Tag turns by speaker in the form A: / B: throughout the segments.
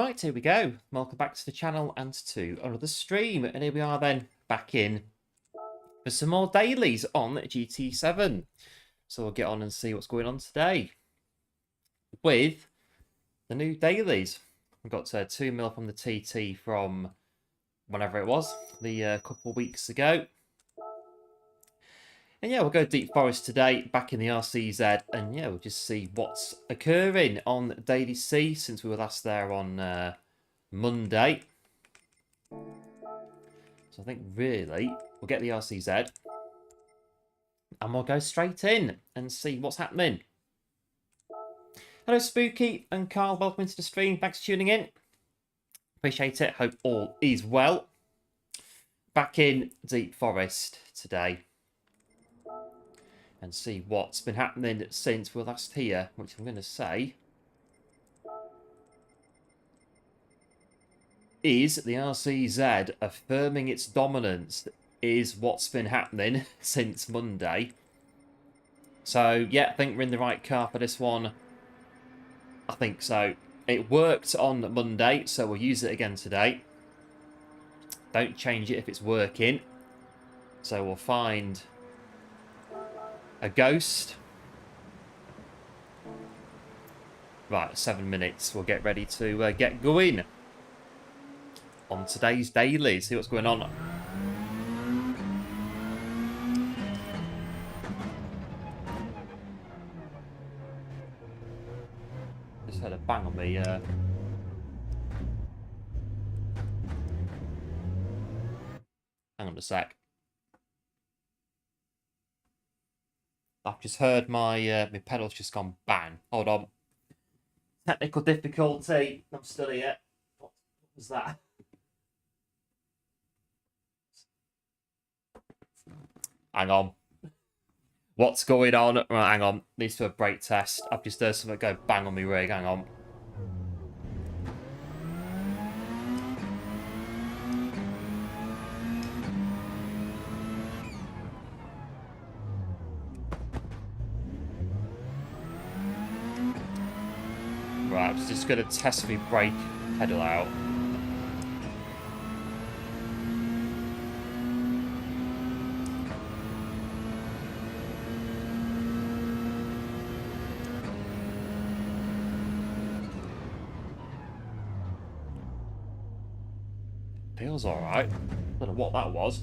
A: Right, here we go. Welcome back to the channel and to another stream. And here we are then, back in for some more dailies on GT7. So we'll get on and see what's going on today with the new dailies. We've got 2 mil from the TT from whenever it was, the couple of weeks ago. And yeah, we'll go Deep Forest today, back in the RCZ, and yeah, we'll just see what's occurring on Daily C since we were last there on Monday. So I think really we'll get the RCZ and we'll go straight in and see what's happening. Hello Spooky and Carl, welcome into the stream. Thanks for tuning in. Appreciate it. Hope all is well. Back in Deep Forest today. And see what's been happening since we were last here, which I'm going to say is the RCZ affirming its dominance is what's been happening since Monday. So, yeah, I think we're in the right car for this one. I think so. It worked on Monday, so we'll use it again today. Don't change it if it's working. So we'll find a ghost. Right, 7 minutes. We'll get ready to get going on today's daily. See what's going on. Just heard a bang on me. Hang on a sec. I've just heard my my pedal's just gone bang. Hold on. Technical difficulty. I'm still here. What was that? Hang on. What's going on? Right, hang on. Needs to do a brake test. I've just heard something go bang on me rig. Hang on. Right, I'm just going to test my brake pedal out. Feels alright. Don't know what that was.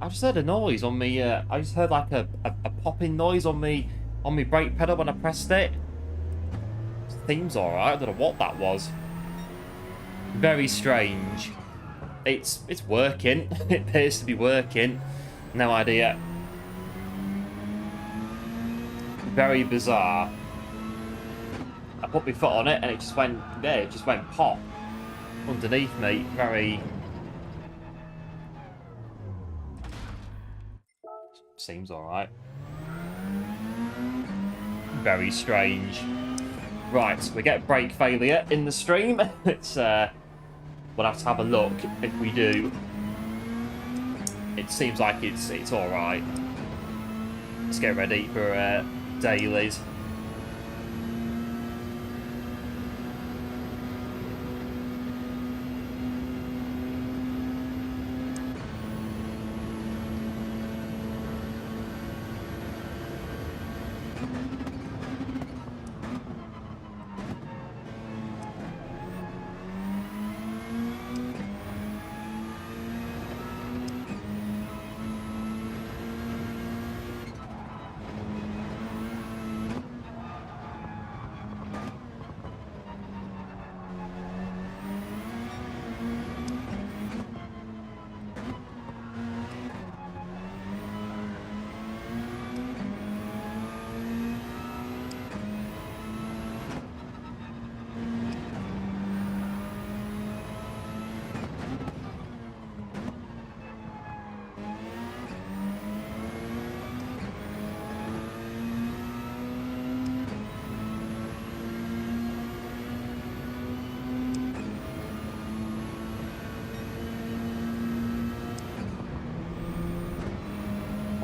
A: I just heard a noise on me. I just heard like a popping noise on me brake pedal when I pressed it. Seems alright. I don't know what that was. Very strange. It's working. It appears to be working. No idea. Very bizarre. I put my foot on it and it just went there. It just went pop underneath me. Very. Seems alright. Very strange. Right, we get brake failure in the stream. It's we'll have to have a look if we do. It seems like it's alright. Let's get ready for dailies.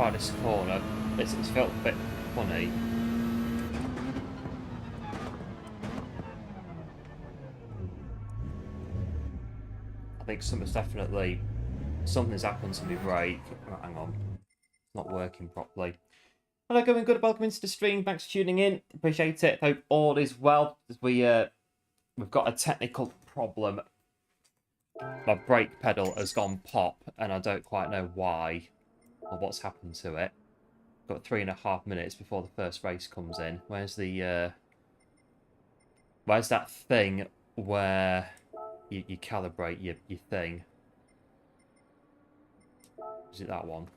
A: try this corner. It's felt a bit funny. I think something's happened to my brake. Oh, hang on. It's not working properly. Hello, going good. Welcome into the stream. Thanks for tuning in. Appreciate it. Hope all is well. We've got a technical problem. My brake pedal has gone pop, and I don't quite know why or what's happened to it. Got 3.5 minutes before the first race comes in. Where's that thing where you calibrate your thing? Is it that one?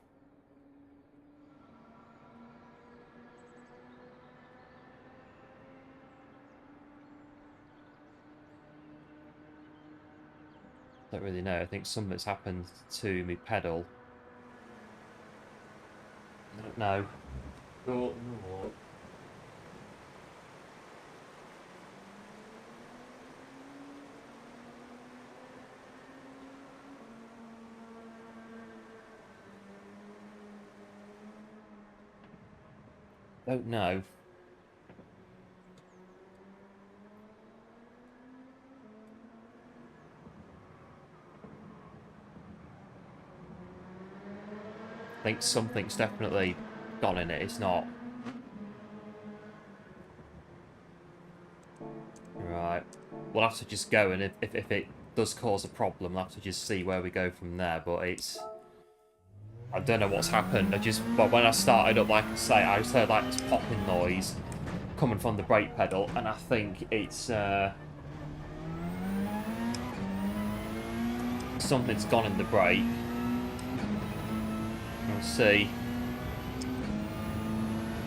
A: Don't really know. I think something's happened to my pedal. I don't know. Oh, no. Don't know. I think something's definitely gone in it. It's not. Right. We'll have to just go, and if it does cause a problem, we'll have to just see where we go from there. But it's... I don't know what's happened. But when I started up, like I say, I just heard like this popping noise coming from the brake pedal, and I think it's something's gone in the brake. We'll see.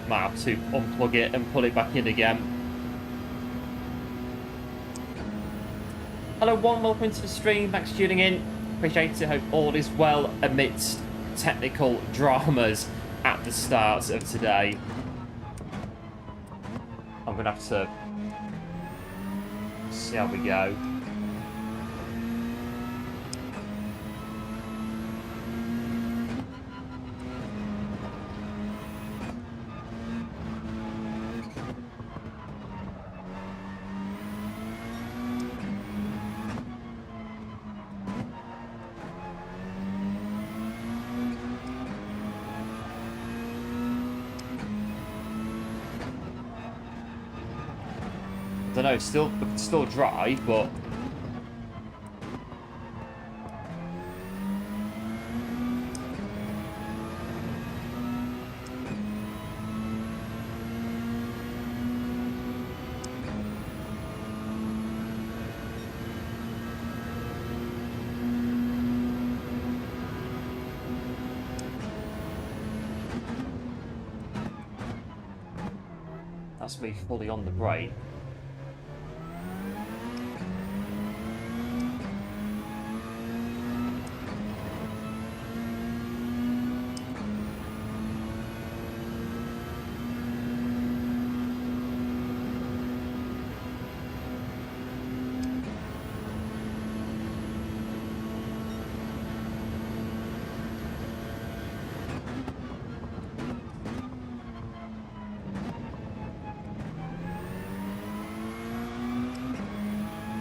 A: Might have to unplug it and pull it back in again. Hello, one. Welcome into the stream. Thanks for tuning in. Appreciate it. Hope all is well amidst technical dramas at the start of today. I'm going to have to see how we go. I don't know, it's still dry, but that's me fully on the brake.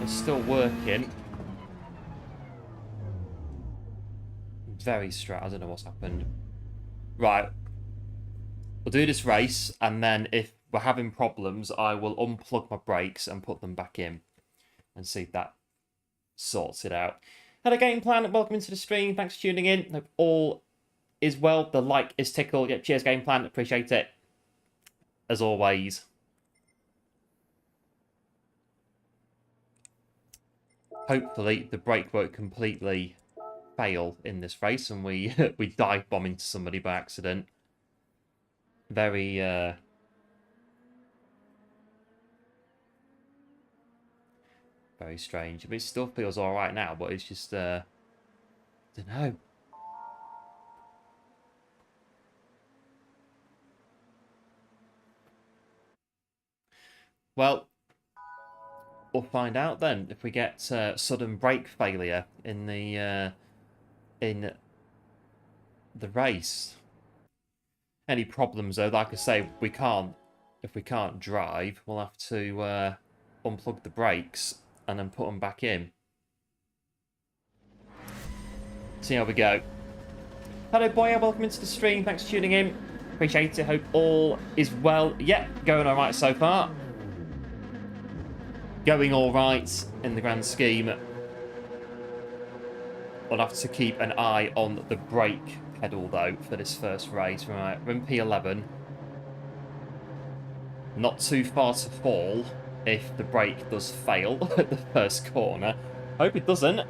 A: Still working. Very straight. I don't know what's happened. Right. We'll do this race, and then if we're having problems, I will unplug my brakes and put them back in and see if that sorts it out. Hello, Game Plan. Welcome into the stream. Thanks for tuning in. Hope all is well. The like is tickled. Yeah, cheers, Game Plan. Appreciate it. As always. Hopefully the brake won't completely fail in this race and we dive bomb into somebody by accident. Very very strange. I mean, it still feels alright now, but it's just I don't know. Well, we'll find out then if we get sudden brake failure in the race. Any problems though, like I say, we can't. If we can't drive, we'll have to unplug the brakes and then put them back in. See how we go. Hello, boy. Welcome into the stream. Thanks for tuning in. Appreciate it. Hope all is well. Yeah, going all right so far. Going all right in the grand scheme. We'll have to keep an eye on the brake pedal, though, for this first race. Right, we're in P11. Not too far to fall if the brake does fail at the first corner. Hope it doesn't. I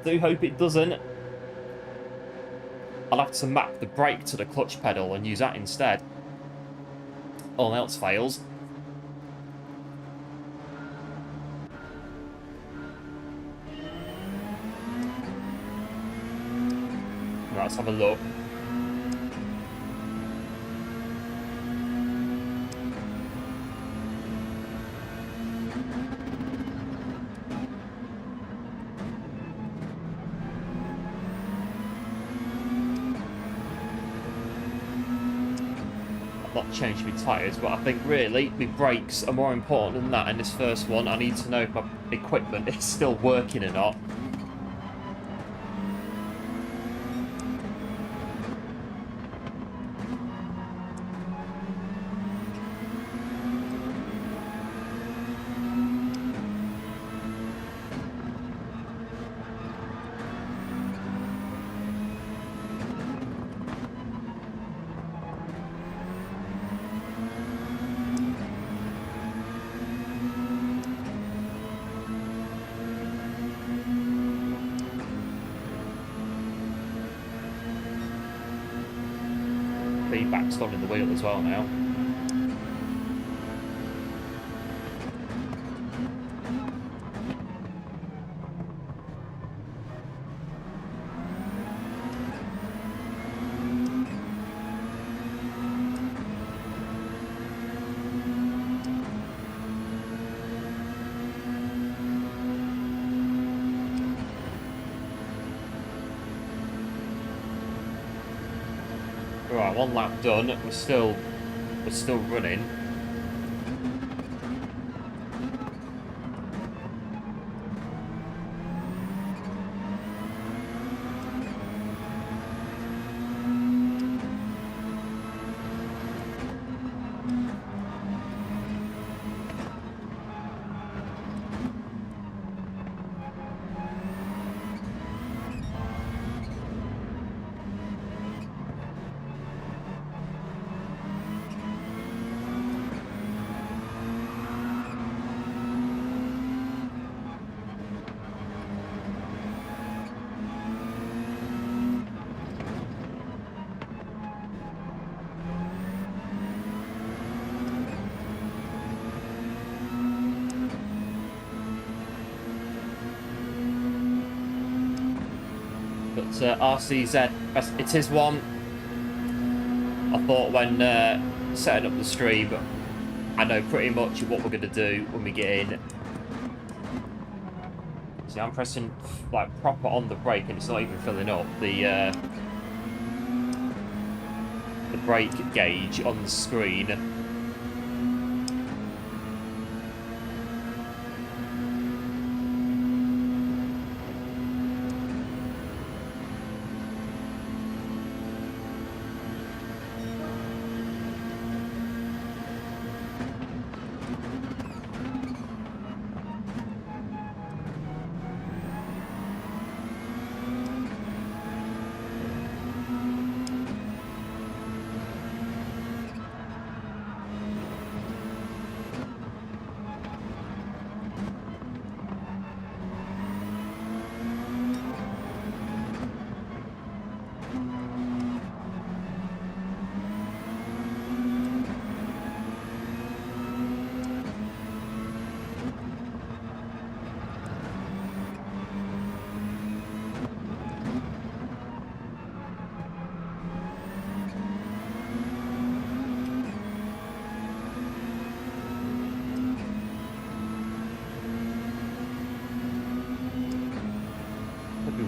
A: do hope it doesn't. I'll have to map the brake to the clutch pedal and use that instead. All else fails. Right, let's have a look. Not changed my tyres, but I think really my brakes are more important than that in this first one. I need to know if my equipment is still working or not. Feedback's gone in the wheel as well now. Right, one lap done. We're still running. RCZ, it is one. I thought when setting up the stream, I know pretty much what we're going to do when we get in. See, I'm pressing like proper on the brake and it's not even filling up. The brake gauge on the screen.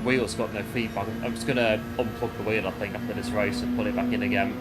A: Wheel's got no feedback. I'm just going to unplug the wheel, I think, after this race and put it back in again.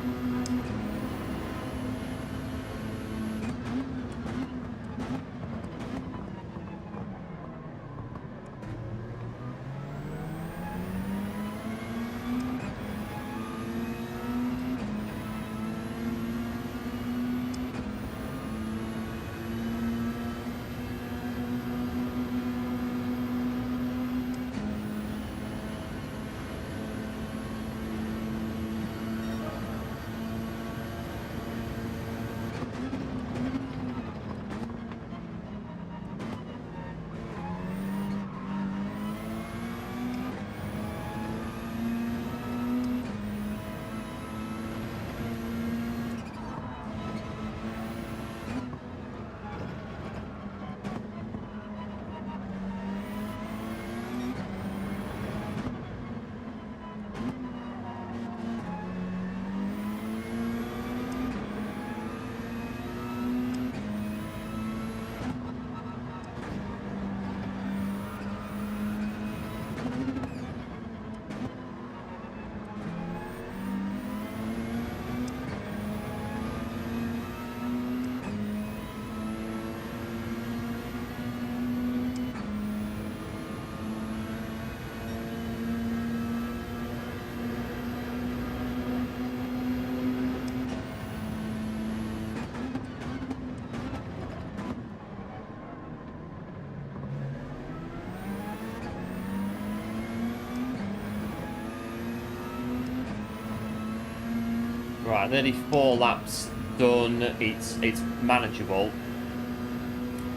A: Right, nearly 4 laps done. It's manageable.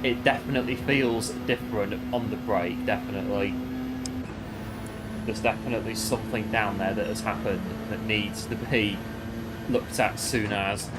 A: It definitely feels different on the brake, definitely. There's definitely something down there that has happened that needs to be looked at soon as.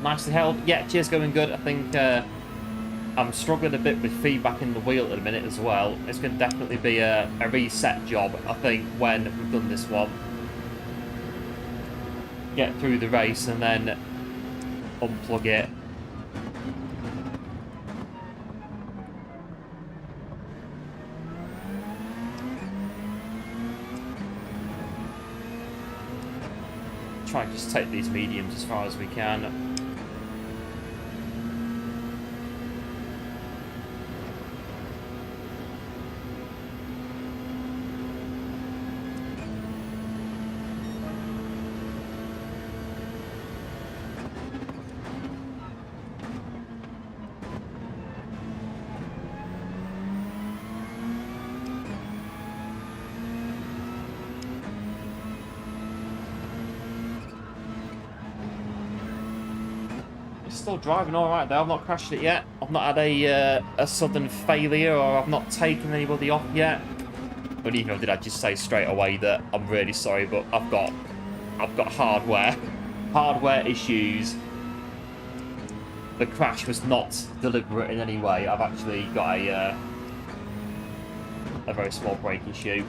A: Nicely held. Yeah, cheers, going good. I think I'm struggling a bit with feedback in the wheel at the minute as well. It's going to definitely be a reset job, I think, when we've done this one. Get through the race and then unplug it. Try and just take these mediums as far as we can. Still driving all right though. I've not crashed it yet. I've not had a sudden failure, or I've not taken anybody off yet. But even though did I just say straight away that I'm really sorry, but I've got hardware issues. The crash was not deliberate in any way. I've actually got a very small brake issue.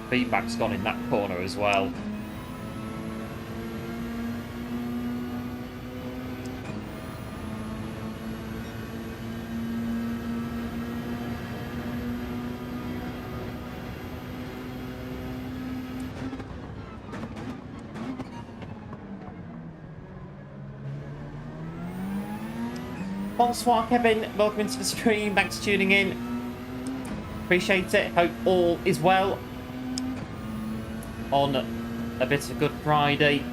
A: Feedback's gone in that corner as well. Bonsoir, Kevin. Welcome into the stream. Thanks for tuning in. Appreciate it. Hope all is well on a bit of Good Friday.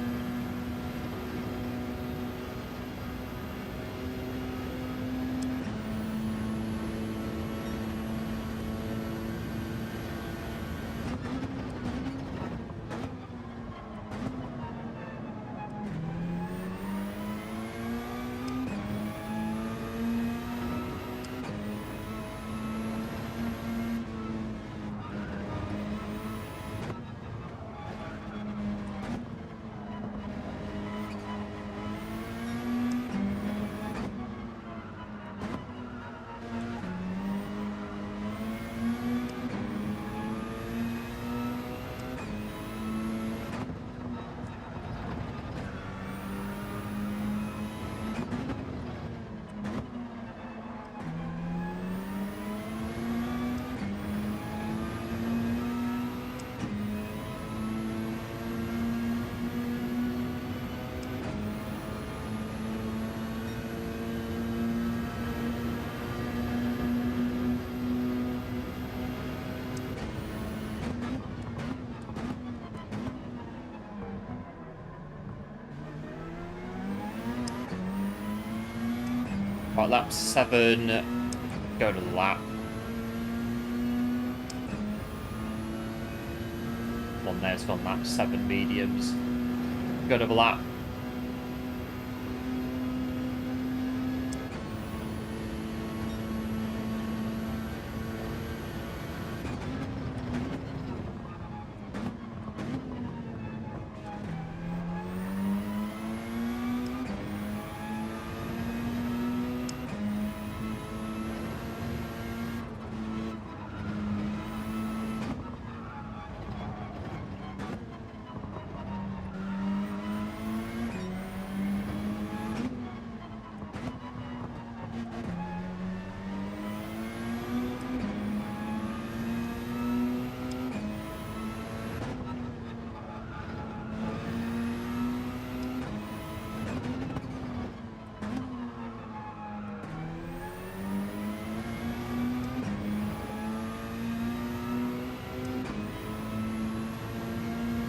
A: Right, lap 7, go to the lap. One there's gone lap 7 mediums. Go to the lap.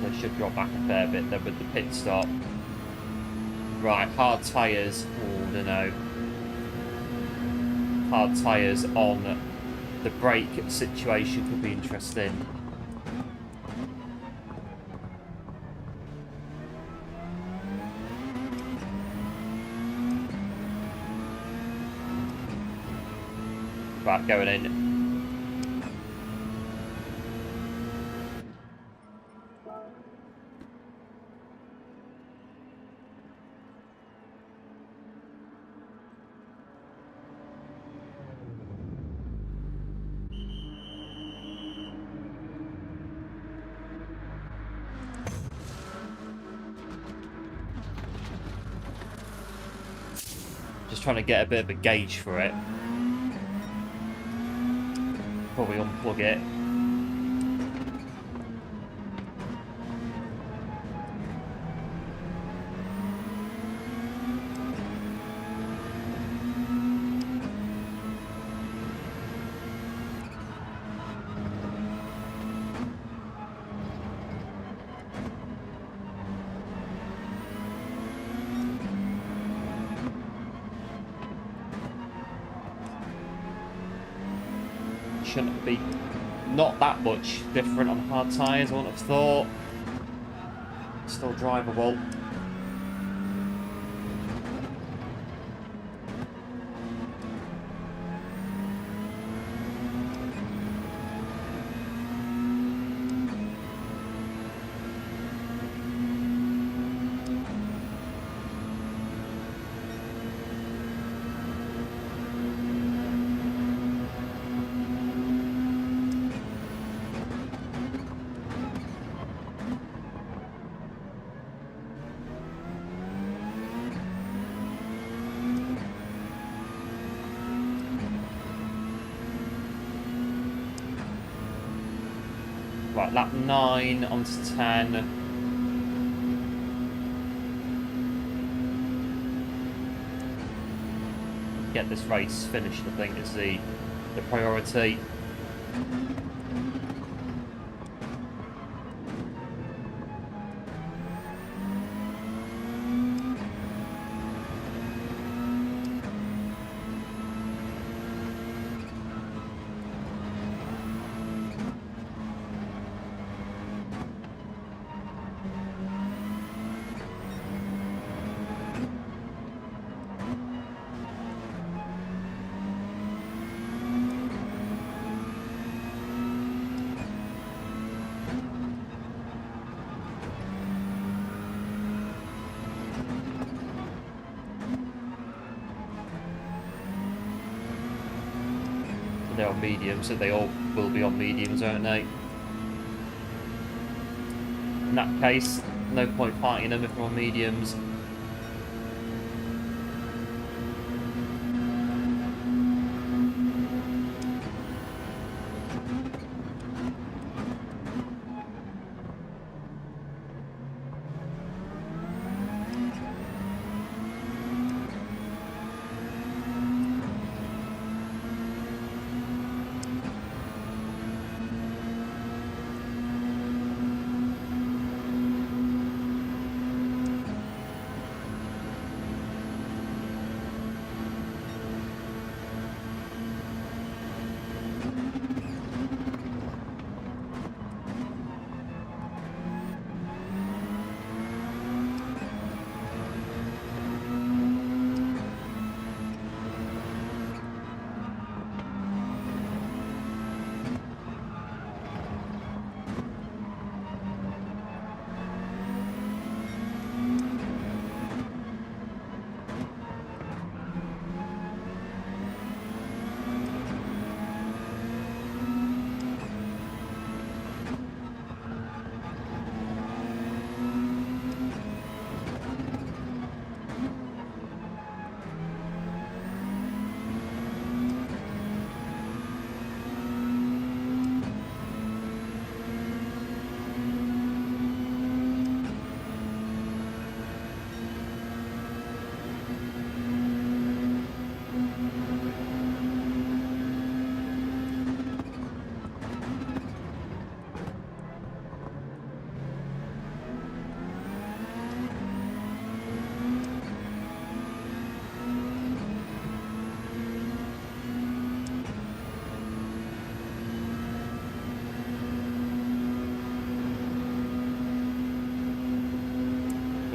A: They should drop back a fair bit then with the pit stop. Right, hard tyres. Oh, I don't know. Hard tyres on the brake situation could be interesting. Right, going in. Just trying to get a bit of a gauge for it. Probably unplug it. Shouldn't be not that much different on hard tyres, I wouldn't have thought. Still drivable. Right, lap 9 onto 10. Get this race finished, I think, is the priority. They're on mediums, so they all will be on mediums, won't they? In that case, no point fighting them if they're on mediums.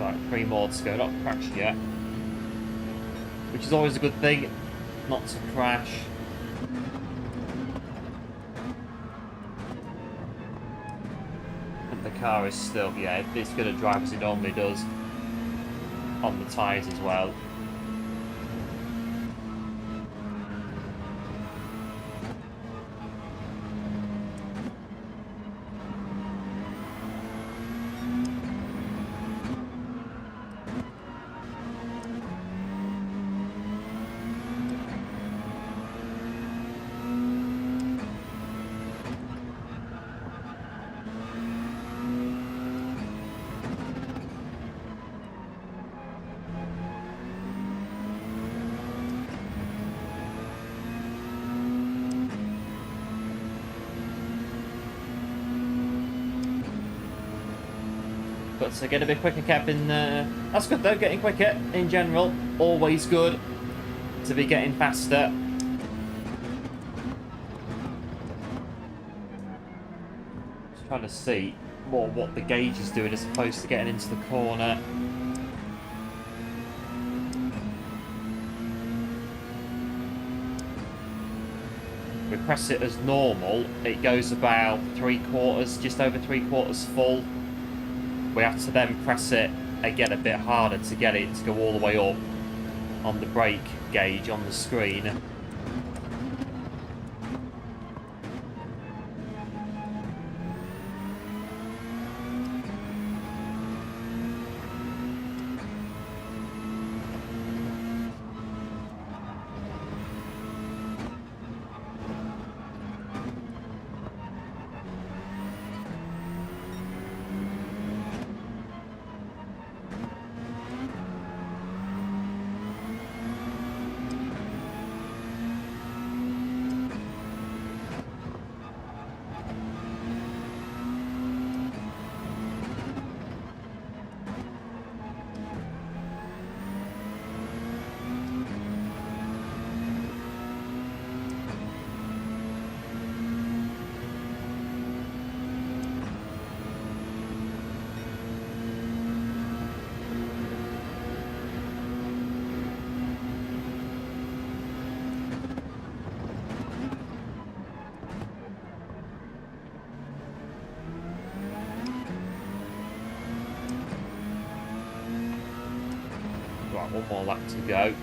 A: Right, 3 more to go. Not crashed yet. Which is always a good thing. Not to crash. And the car is still, yeah, it's going to drive as it normally does. On the tyres as well. But to get a bit quicker, Kevin, that's good though, getting quicker in general. Always good to be getting faster. Just trying to see more what the gauge is doing as opposed to getting into the corner. We press it as normal, it goes about 3/4, just over 3/4 full. We have to then press it again a bit harder to get it to go all the way up on the brake gauge on the screen. Right, one more lap to go.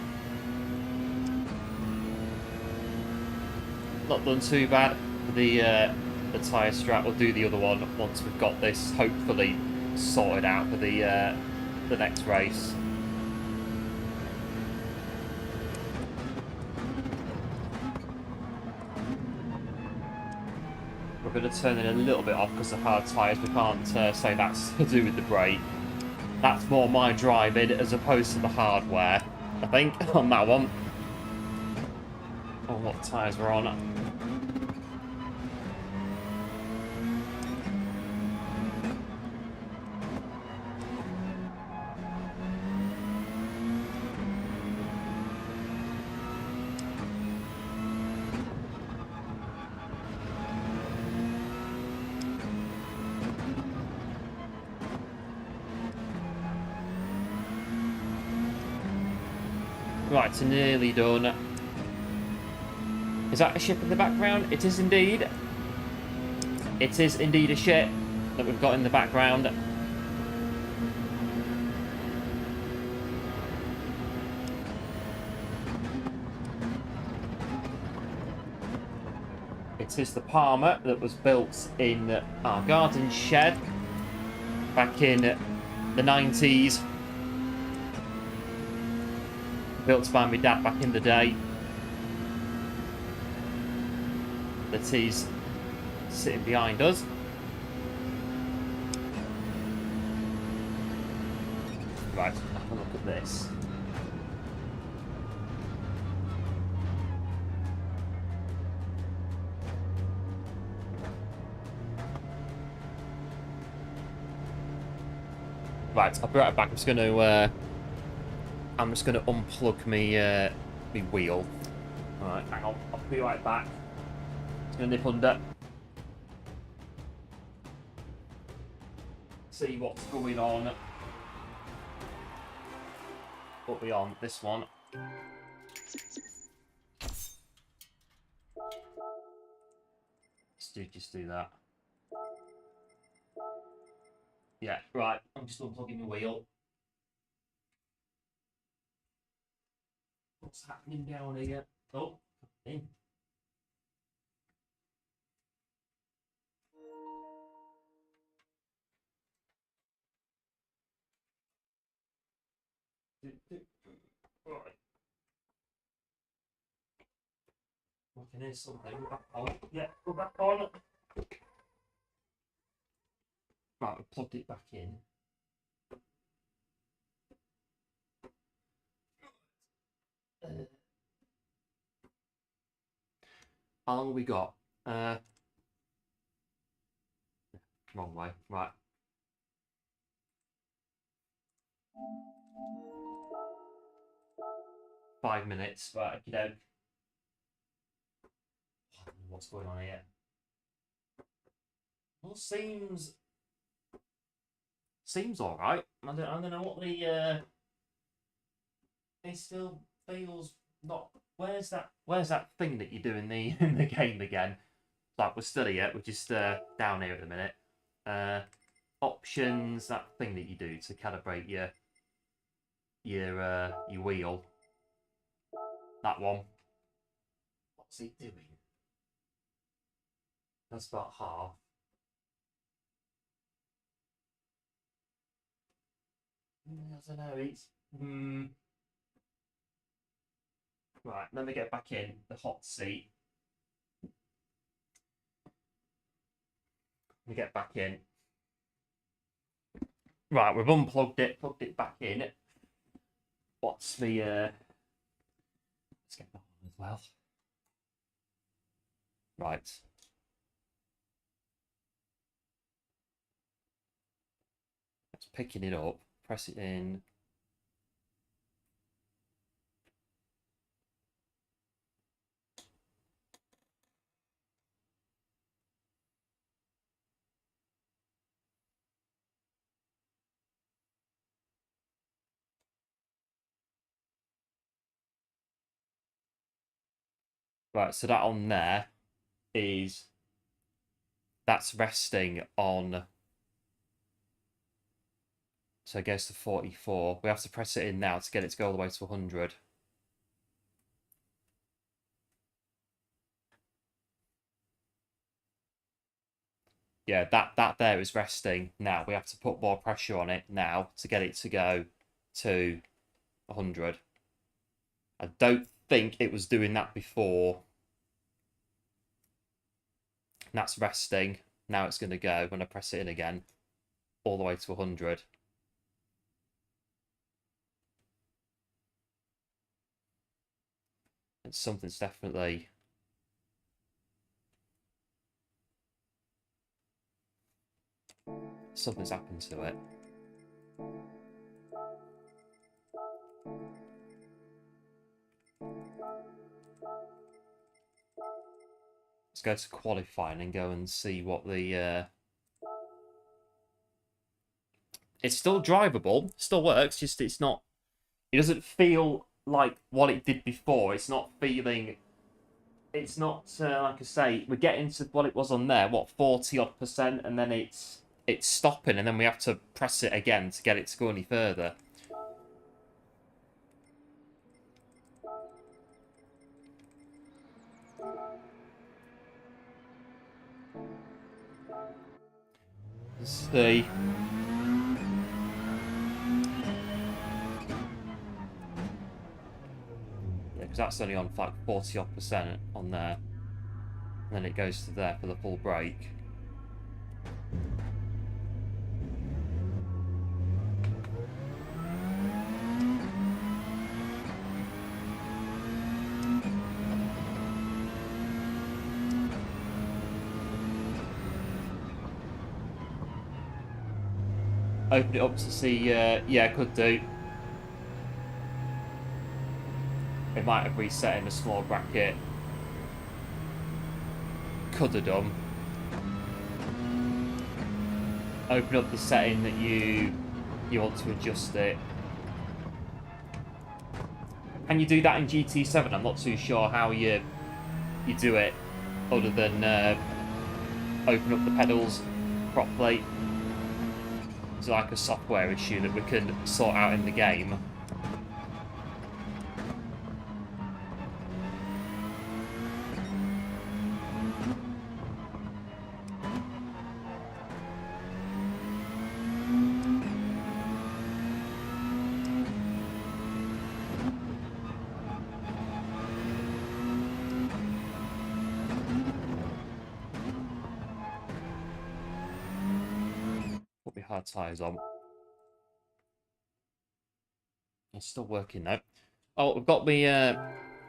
A: Not done too bad. The tyre strap. We'll do the other one once we've got this hopefully sorted out for the next race. We're going to turn it a little bit off because of hard tyres. We can't say that's to do with the brake. That's more my driving as opposed to the hardware, I think, on that one. Oh, what tyres we're on. Right, so nearly done. Is that a ship in the background? It is indeed. It is indeed a ship that we've got in the background. It is the Palmer that was built in our garden shed back in the 90s. Built by my dad back in the day. That is sitting behind us. Right, have a look at this. Right, I'll be right back. I'm just gonna unplug me me wheel. Alright, hang on, I'll be right back. It's gonna nip under. See what's going on. What we on? This one. Just do that. Yeah, right. I'm just unplugging the wheel. What's happening down here? Oh, in. Right. I can hear something. We're back on. Yeah, we're back on. Right, we plugged it back in. How long have we got? Wrong way. Right. Five minutes. Right, you know. What's going on here? Well, seems all right. I don't know what the it still feels not. Where's that thing that you do in the in the game again? Like we're still here. We're just down here at the minute. Options. That thing that you do to calibrate your wheel. That one. What's it doing? That's about half. I don't know. It's right. Let me get back in the hot seat. Let me get back in. Right, we've unplugged it, plugged it back in. What's the let's get that on as well. Right. It's picking it up. Press it in. Right, so that on there that's resting on. So it goes to 44. We have to press it in now to get it to go all the way to 100. Yeah, that there is resting. Now we have to put more pressure on it now to get it to go to 100. I don't think it was doing that before. That's resting. Now it's going to go when I press it in again all the way to 100. And something's definitely happened to it. Let's go to qualifying and go and see what the it's still drivable, still works, just it doesn't feel like what it did before. It's not feeling, it's not like I say, we're getting to what it was on there, what, 40 odd %, and then it's stopping, and then we have to press it again to get it to go any further. Let's see. Yeah, because that's only on like 40 odd % on there. And then it goes to there for the full brake. Open it up to see, yeah, could do. It might have reset in a small bracket. Could have done. Open up the setting that you want to adjust it. Can you do that in GT7? I'm not too sure how you do it, other than open up the pedals properly. It's like a software issue that we can sort out in the game. Put my hard tyres on. It's still working though. Oh, I've got my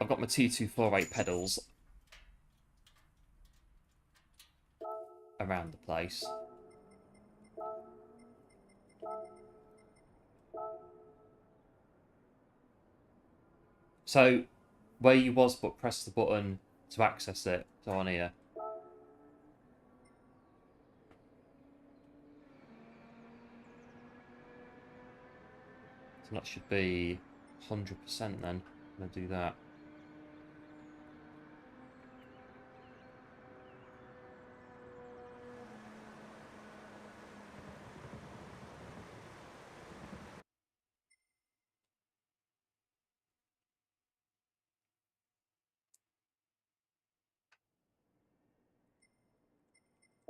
A: 2248 pedals around the place. So, where you was, but press the button to access it. So on here. So that should be 100% then. I'm going to do that.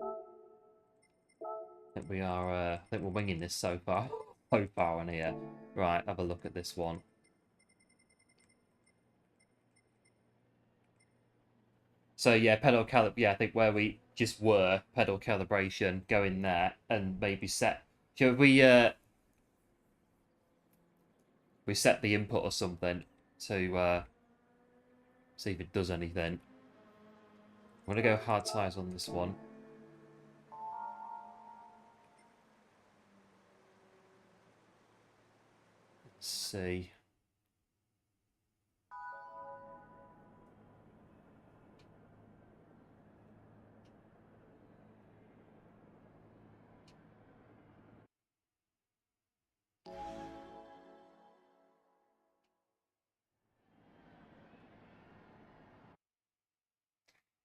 A: I think we are, I think we're winging this so far. So far on here. Right, have a look at this one. So yeah, I think where we just were, pedal calibration, go in there and maybe set. Should we set the input or something to see if it does anything. I'm gonna go hard tyres on this one. Let's see.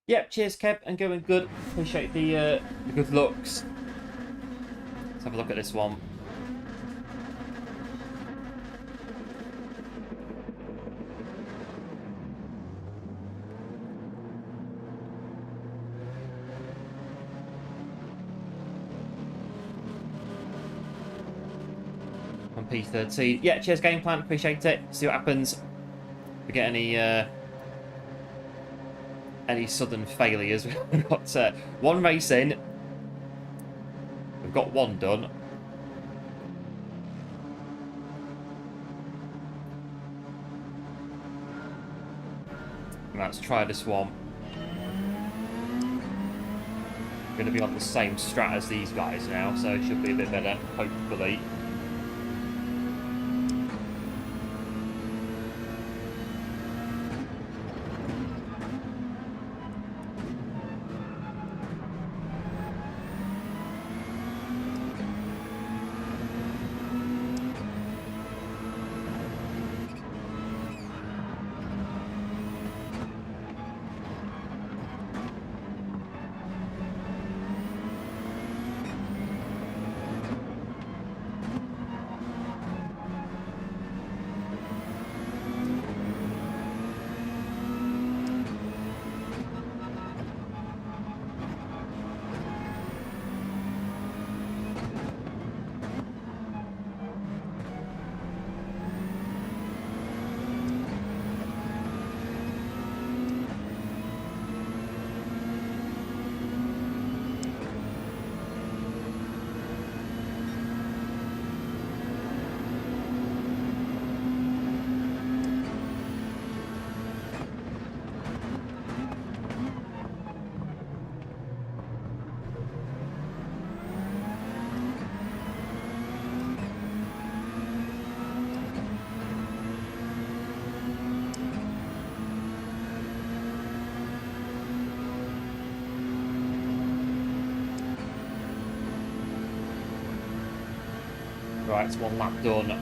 A: Yep, cheers Kev, and going good. Appreciate the good looks. Let's have a look at this one. On P13. Yeah, cheers game plan, appreciate it. See what happens. If we get any sudden failures. We've got one race in. We've got one done. Let's try this one. We're going to be on the same strat as these guys now, so it should be a bit better, hopefully. Right, it's one lap done.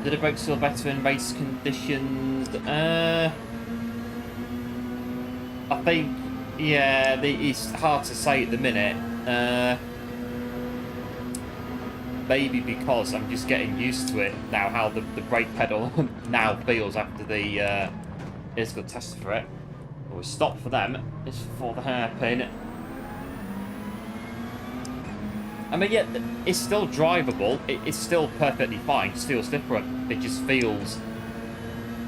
A: Did the brakes feel better in race conditions? I think, yeah, it's hard to say at the minute. Maybe because I'm just getting used to it now, how the brake pedal now feels after the it's got tested for it. We'll stop for them. It's for the hairpin. I mean, yeah, it's still drivable. It's still perfectly fine. It just feels different. It just feels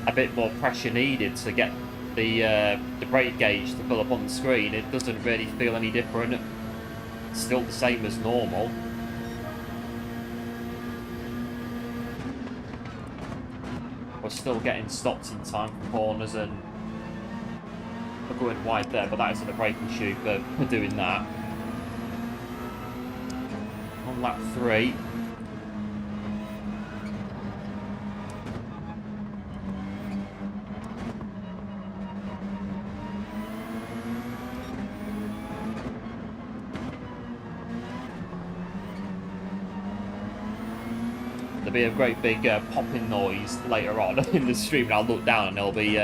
A: a bit more pressure needed to get the brake gauge to fill up on the screen. It doesn't really feel any different. It's still the same as normal. We're still getting stopped in time for corners, and we're going wide there, but that isn't a braking shoe for doing that. On lap 3. There'll be a great big popping noise later on in the stream, and I'll look down and there'll be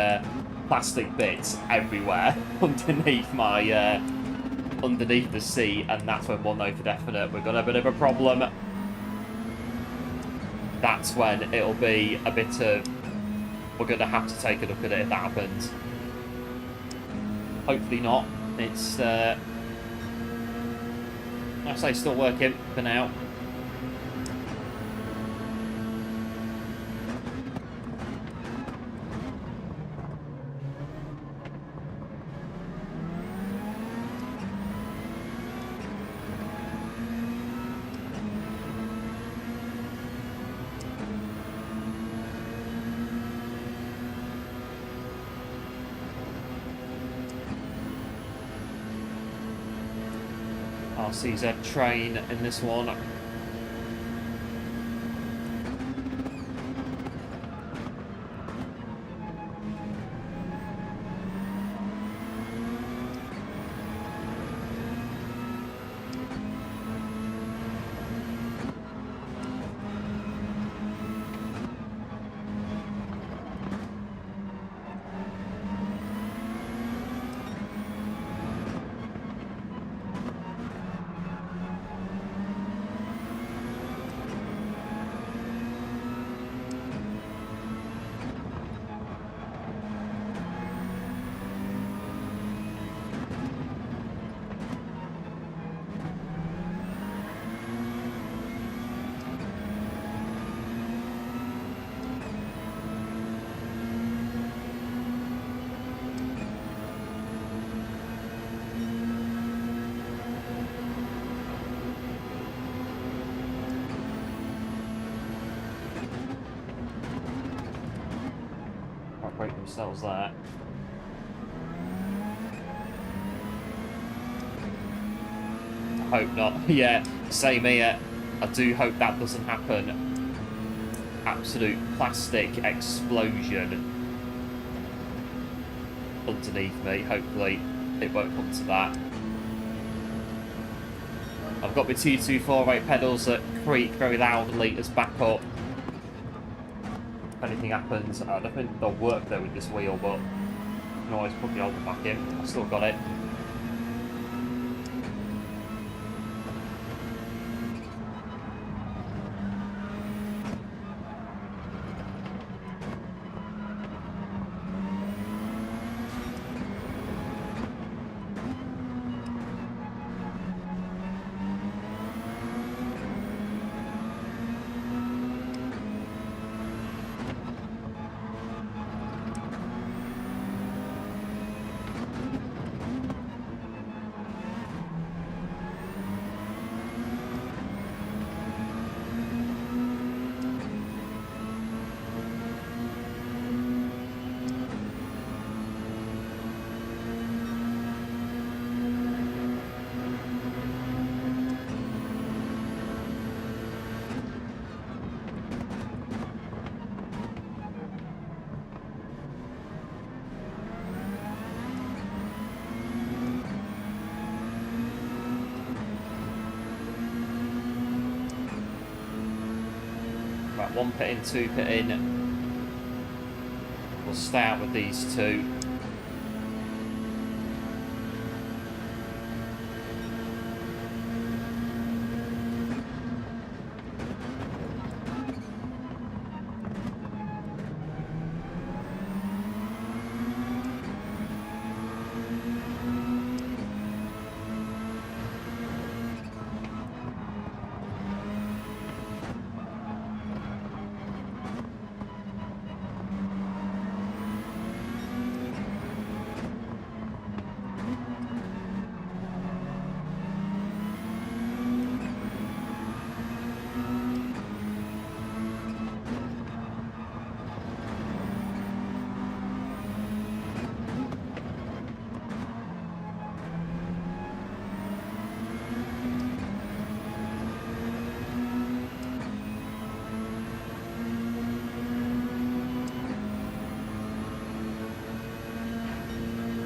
A: plastic bits everywhere underneath my underneath the seat, and that's when we'll know for definite we've got a bit of a problem. That's when it'll be a bit of, we're going to have to take a look at it if that happens. Hopefully not. It's I say still working for now. RCZ train in this one. Break themselves there. I hope not. Yeah, same here. I do hope that doesn't happen. Absolute plastic explosion underneath me. Hopefully it won't come to that. I've got my 2248 pedals that creak very loudly as backup. If anything happens, I don't think they'll work there with this wheel, but you can always put the old one back in. I've still got it. 1 pit in, 2 pit in. We'll start with these two.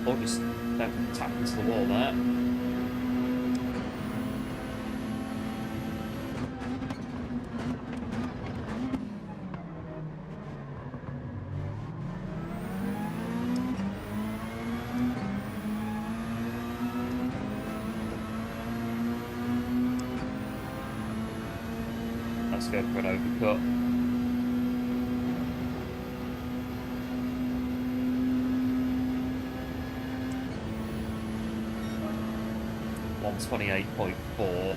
A: Or just don't tap into the wall there. Let's go for an overcut. $128.4.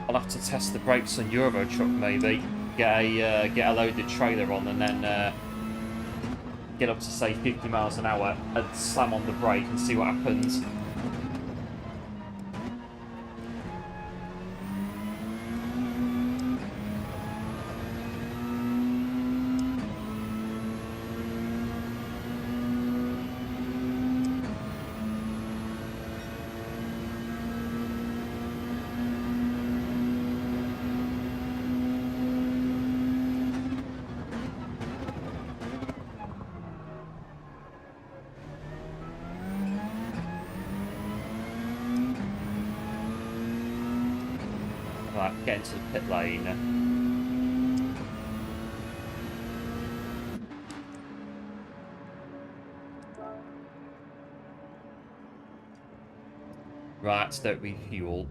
A: I'll have to test the brakes on Euro Truck maybe. Get a loaded trailer on and then get up to say 50 miles an hour and slam on the brake and see what happens. Right, get into the pit lane. Right, don't refuel.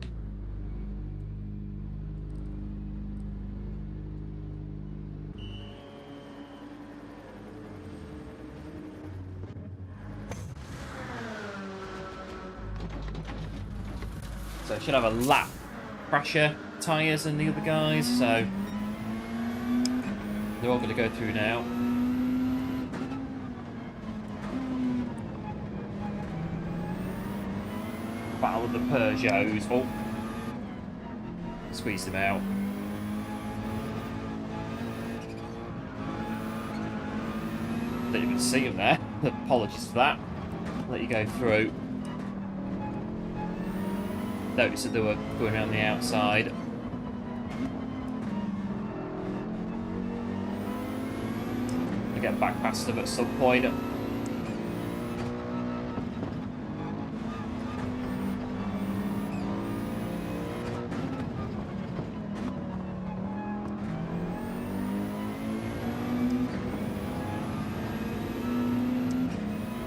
A: So I should have a lap pressure tyres than the other guys, so they're all going to go through now. Battle of the Peugeots. Oh, squeezed them out. Didn't even see him there. Apologies for that. Let you go through. Noticed that they were going around the outside. I'll get back past them at some point.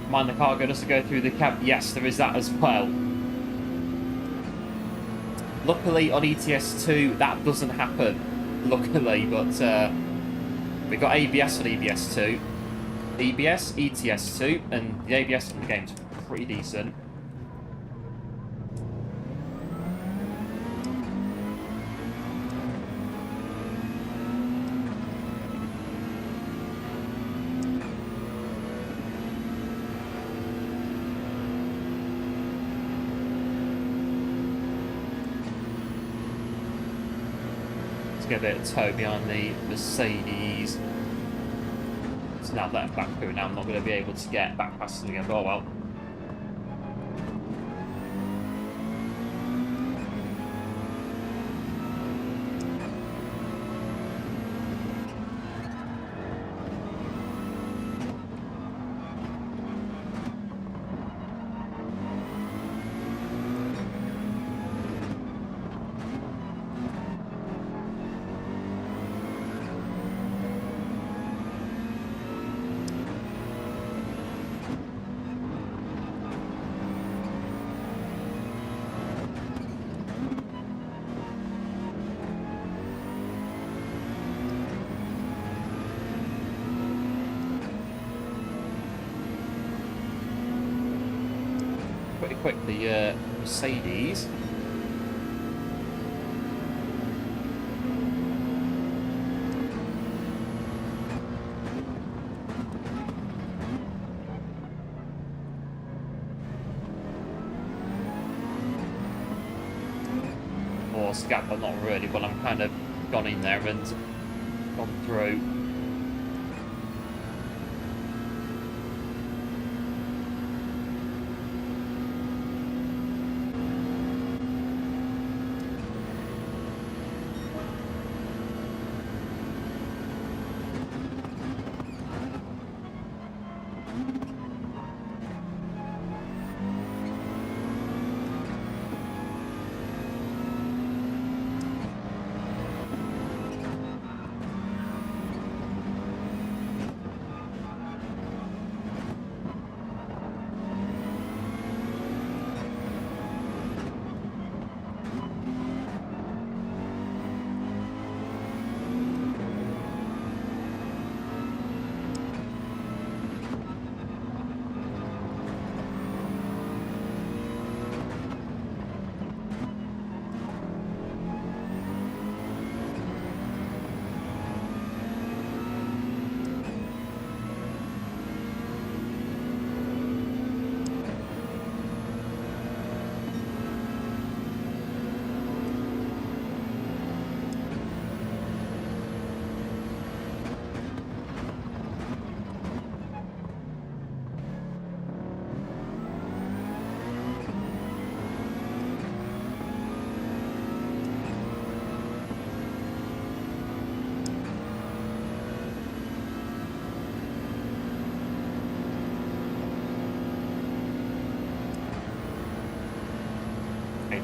A: Mind the cargo doesn't go through the cab. Yes, there is that as well. Luckily on ETS2 that doesn't happen, luckily, but we've got ABS on EBS2, EBS, ETS2, and the ABS in the game's pretty decent. Get a bit of toe behind the Mercedes. So now let them back through. Now I'm not going to be able to get back past them again. But oh well. Pretty quick, the Mercedes. Or Scat, but not really. Well, I'm kind of gone in there and gone through.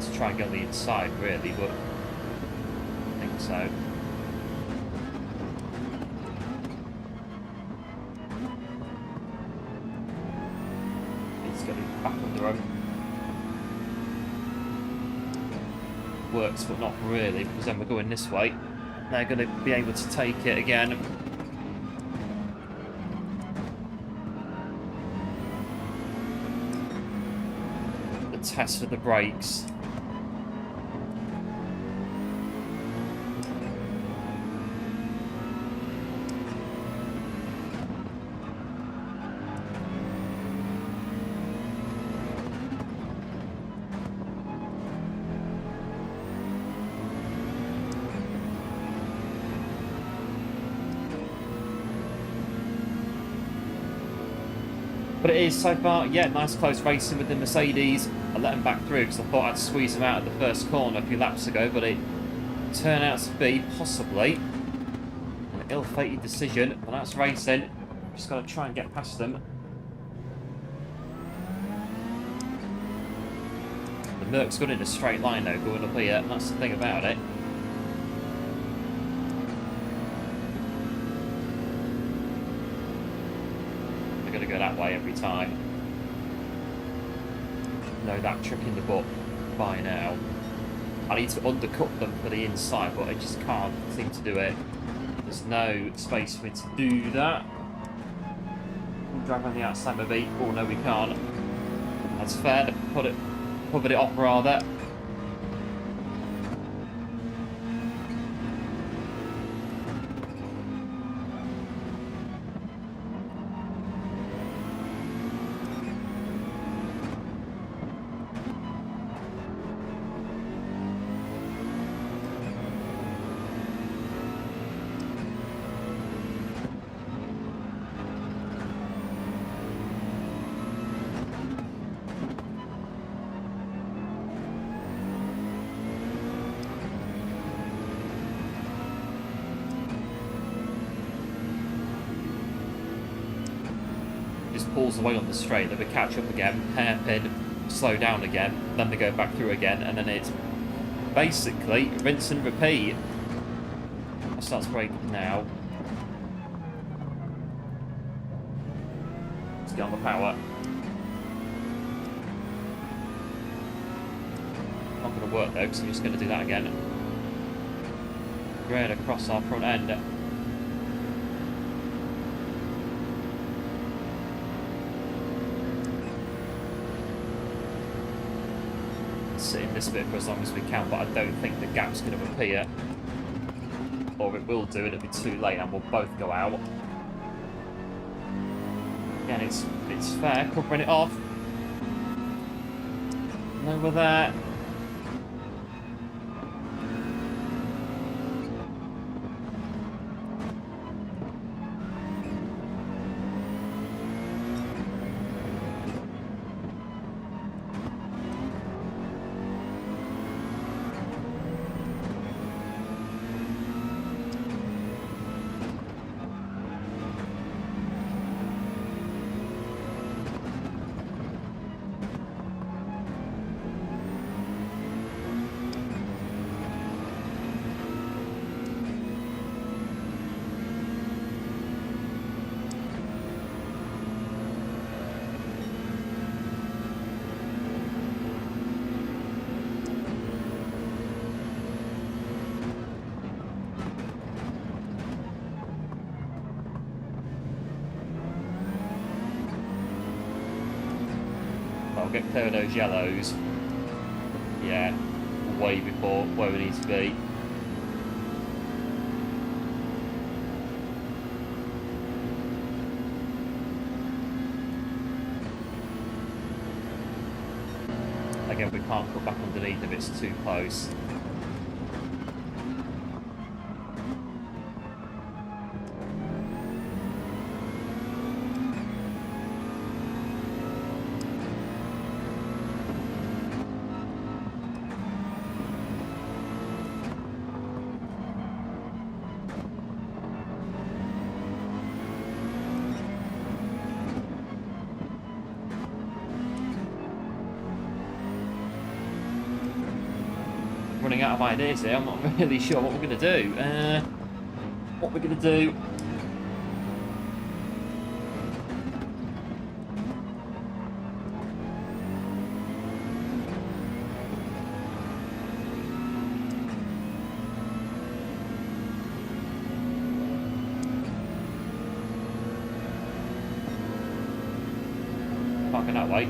A: To try and get on the inside, really, but I think so. It's getting back on the road. Works, but not really, because then we're going this way. They're going to be able to take it again. The test of the brakes. But it is so far, yeah, nice close racing with the Mercedes. I let them back through because I thought I'd squeeze them out of the first corner a few laps ago, but it turned out to be possibly an ill-fated decision. But that's racing. Just got to try and get past them. The Merc's good in a straight line though, going up here. That's the thing about it. Go that way every time. Know that trick in the book by now. I need to undercut them for the inside, but I just can't seem to do it. There's no space for me to do that. Drive on the outside maybe. Oh no, we can't. That's fair. They covered it off rather. pulls away on the straight, then we catch up again, hairpin, slow down again, then they go back through again, and then it's basically rinse and repeat. That starts braking now. Let's get on the power. Not going to work though, because I'm just going to do that again. Grade across our front end. Sit in this bit for as long as we can, but I don't think the gap's going to appear. Or it will do, and it'll be too late, and we'll both go out. Again, it's fair, covering it off. Over there. Get clear of those yellows. Yeah, way before where we need to be. Again, we can't cut back underneath if it's too close. Running out of ideas here. I'm not really sure what we're going to do. What we're going to do. Parking that way.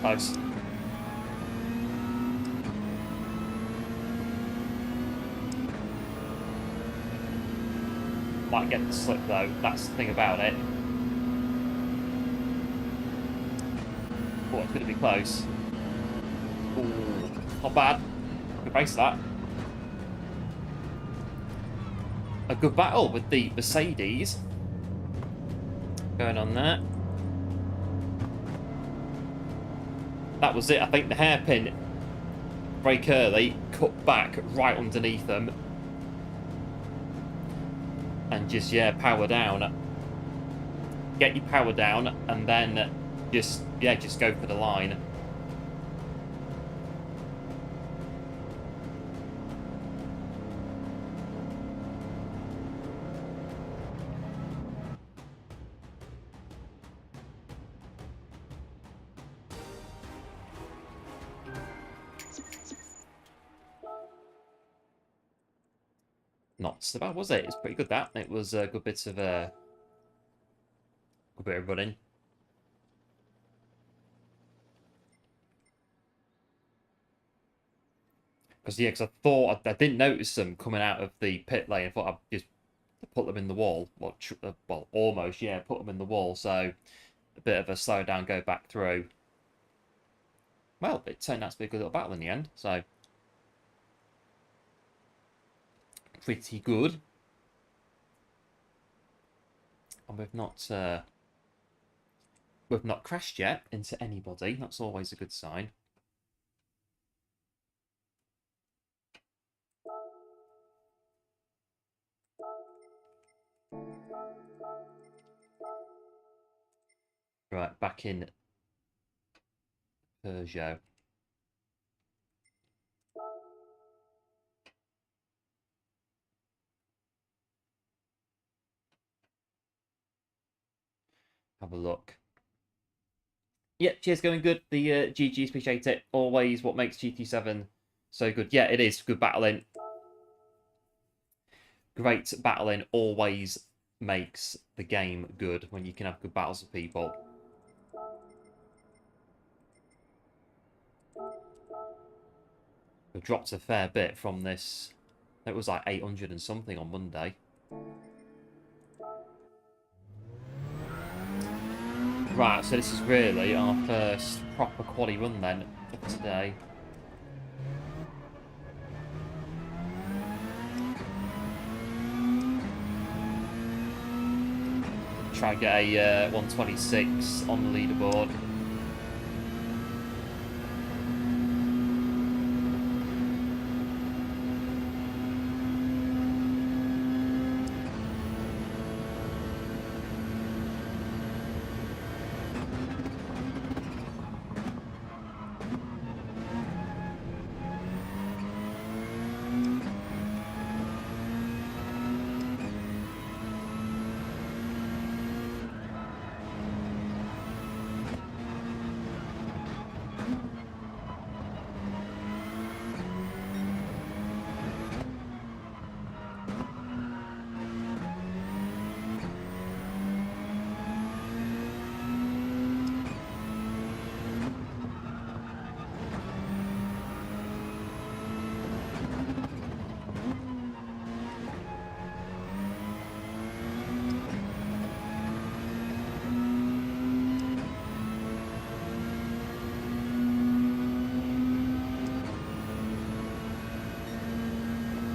A: Close. Might get the slip though, that's the thing about it. Oh, it's going to be close. Ooh, not bad. Good race that. A good battle with the Mercedes going on there. That was it. I think the hairpin brake early, cut back right underneath them, and just power down. Get your power down, and then just go for the line. Not so bad, was it? It's pretty good, that. It was a good bit of running. Because I thought I didn't notice them coming out of the pit lane. I thought I'd just put them in the wall. Well, almost, yeah, put them in the wall. So a bit of a slow down, go back through. Well, it turned out to be a good little battle in the end. So pretty good. And we've not we've not crashed yet into anybody. That's always a good sign. Right, back in Peugeot. Have a look. Yeah, cheers, going good. The GGs, appreciate it. Always what makes GT7 so good. Yeah, it is. Good battling. Great battling always makes the game good when you can have good battles with people. We've dropped a fair bit from this. It was like 800 and something on Monday. Right, so this is really our first proper quali run then of today. Try and get a 126 on the leaderboard.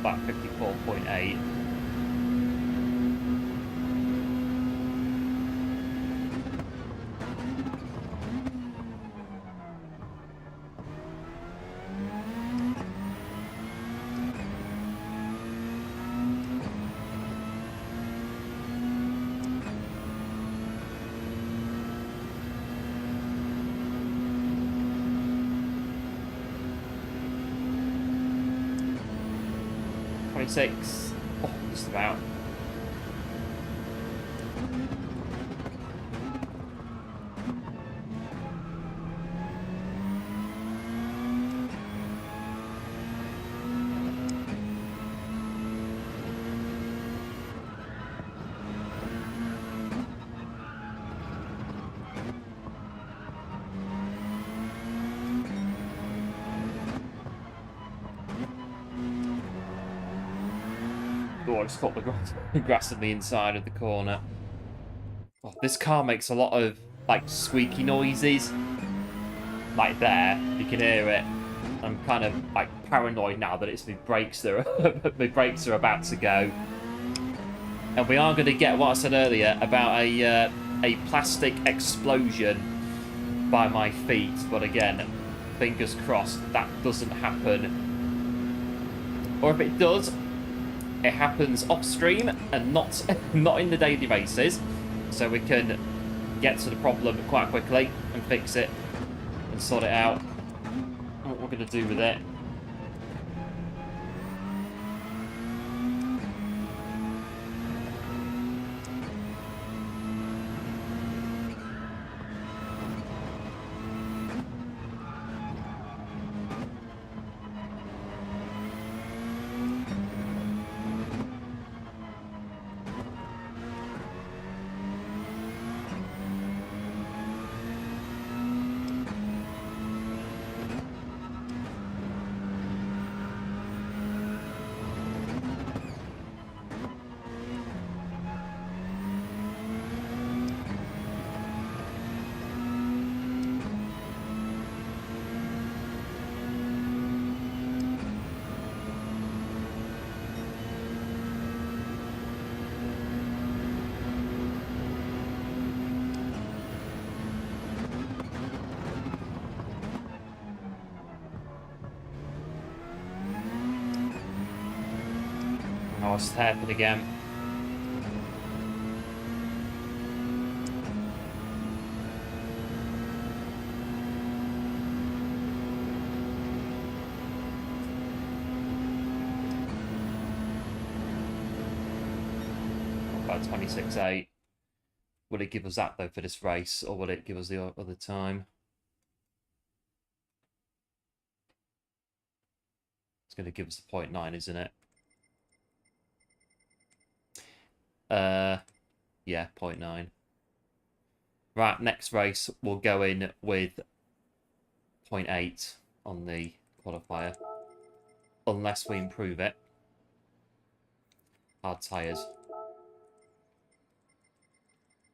A: About 54.8. Six. Oh, just about. Oh, I just caught the grass on the inside of the corner. Oh, this car makes a lot of like squeaky noises. Like there, you can hear it. I'm kind of like paranoid now that it's my brakes that are my brakes are about to go. And we are going to get what I said earlier about a plastic explosion by my feet. But again, fingers crossed that doesn't happen. Or if it does, it happens off stream and not in the daily races, so we can get to the problem quite quickly and fix it and sort it out. What we're going to do with it. was hairpin again. About 26.8. Will it give us that though for this race, or will it give us the other time? It's going to give us the 0.9, isn't it? Yeah, 0.9. Right, next race we'll go in with 0.8 on the qualifier, unless we improve it. Hard tyres.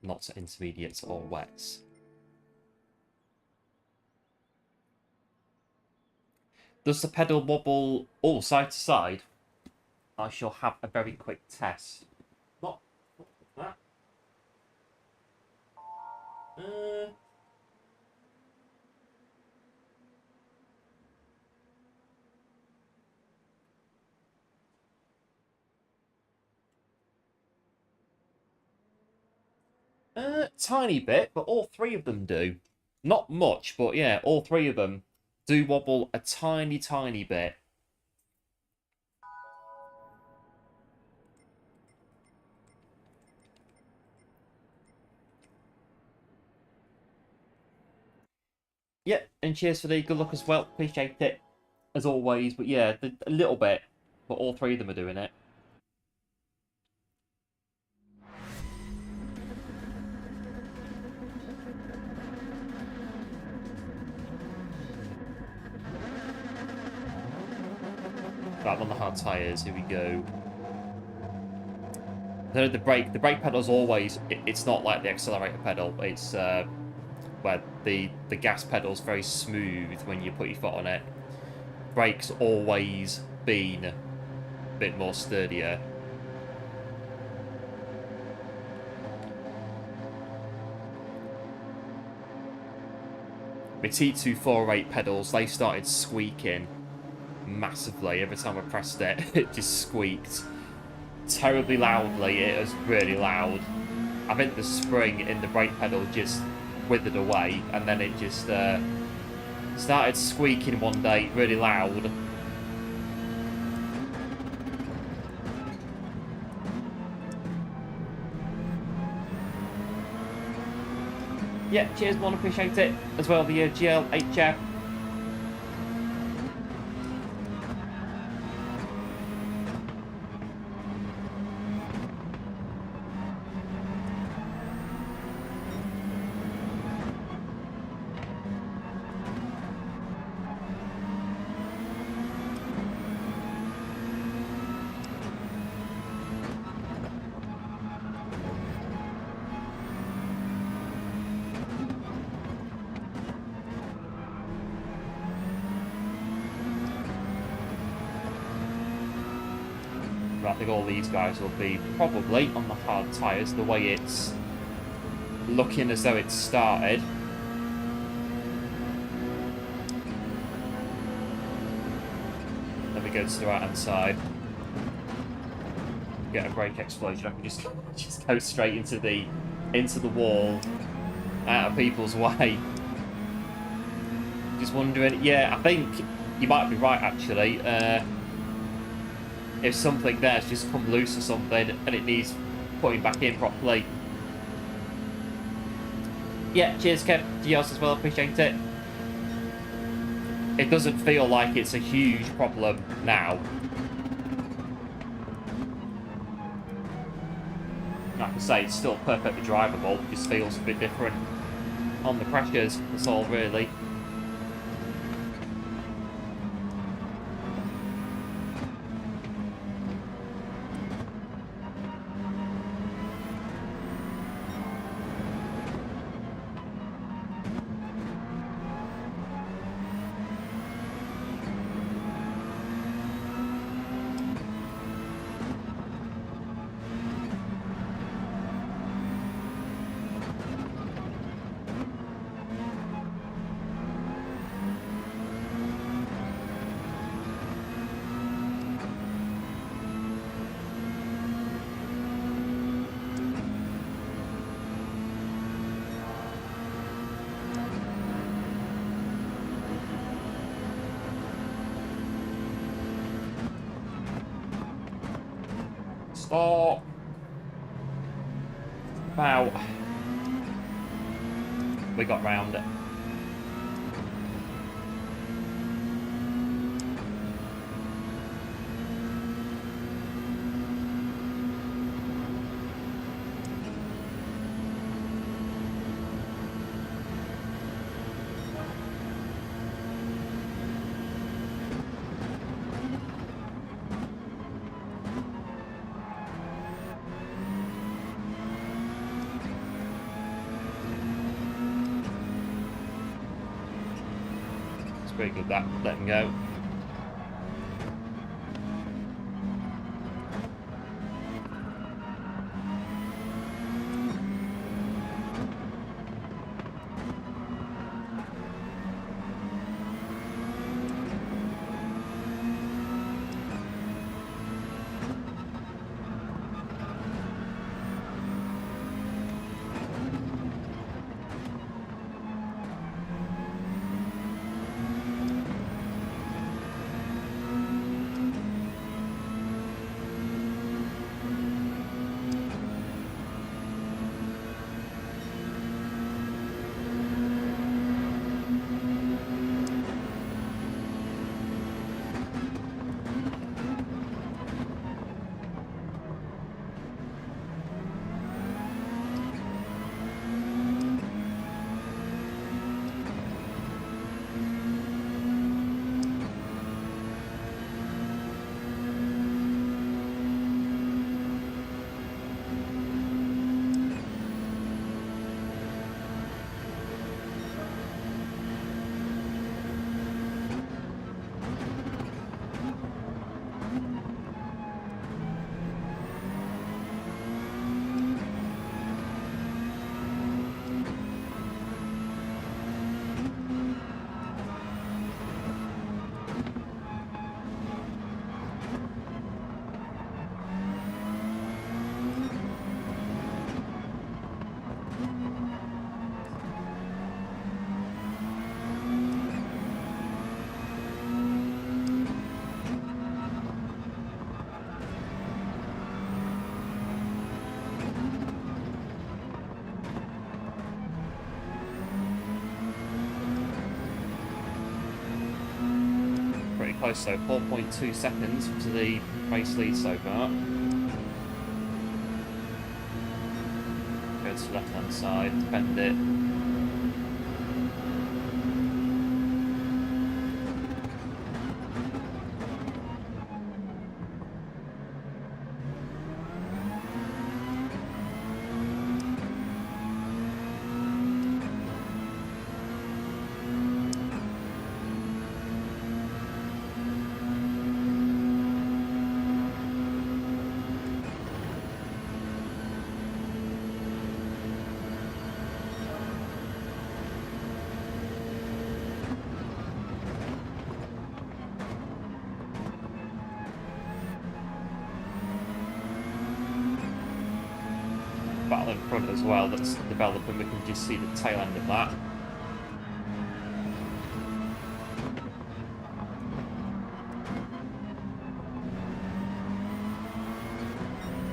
A: Not intermediates or wets. Does the pedal wobble all side to side? I shall have a very quick test. Not that. Tiny bit, but all three of them do. Not much, but yeah, all three of them do wobble a tiny, tiny bit. Yeah, and cheers for the good luck as well. Appreciate it, as always. But yeah, a little bit, but all three of them are doing it. Right, on the hard tyres, here we go. The brake pedal's always, it's not like the accelerator pedal. It's where the gas pedal's very smooth when you put your foot on it. Brake's always been a bit more sturdier. My T2408 pedals, they started squeaking massively every time I pressed it. It just squeaked terribly loudly. It was really loud. I think the spring in the brake pedal just withered away, and then it just started squeaking one day really loud. Yeah, cheers, man, appreciate it. As well, the GL8 I think all these guys will be probably on the hard tyres, the way it's looking as though it's started. Let me go to the right hand side. Get a brake explosion. I can just go straight into the wall, out of people's way. Just wondering, yeah, I think you might be right actually. If something there's just come loose or something and it needs putting back in properly. Yeah, cheers Kev, to yours as well, appreciate it. It doesn't feel like it's a huge problem now. Like I say, it's still perfectly drivable, it just feels a bit different on the pressures, that's all really. Stop. Wow. We got round it. Pretty good that, letting go. Close, so 4.2 seconds to the race lead so far. Go to the left hand side, defend it. Battle in front as well that's developing, we can just see the tail end of that.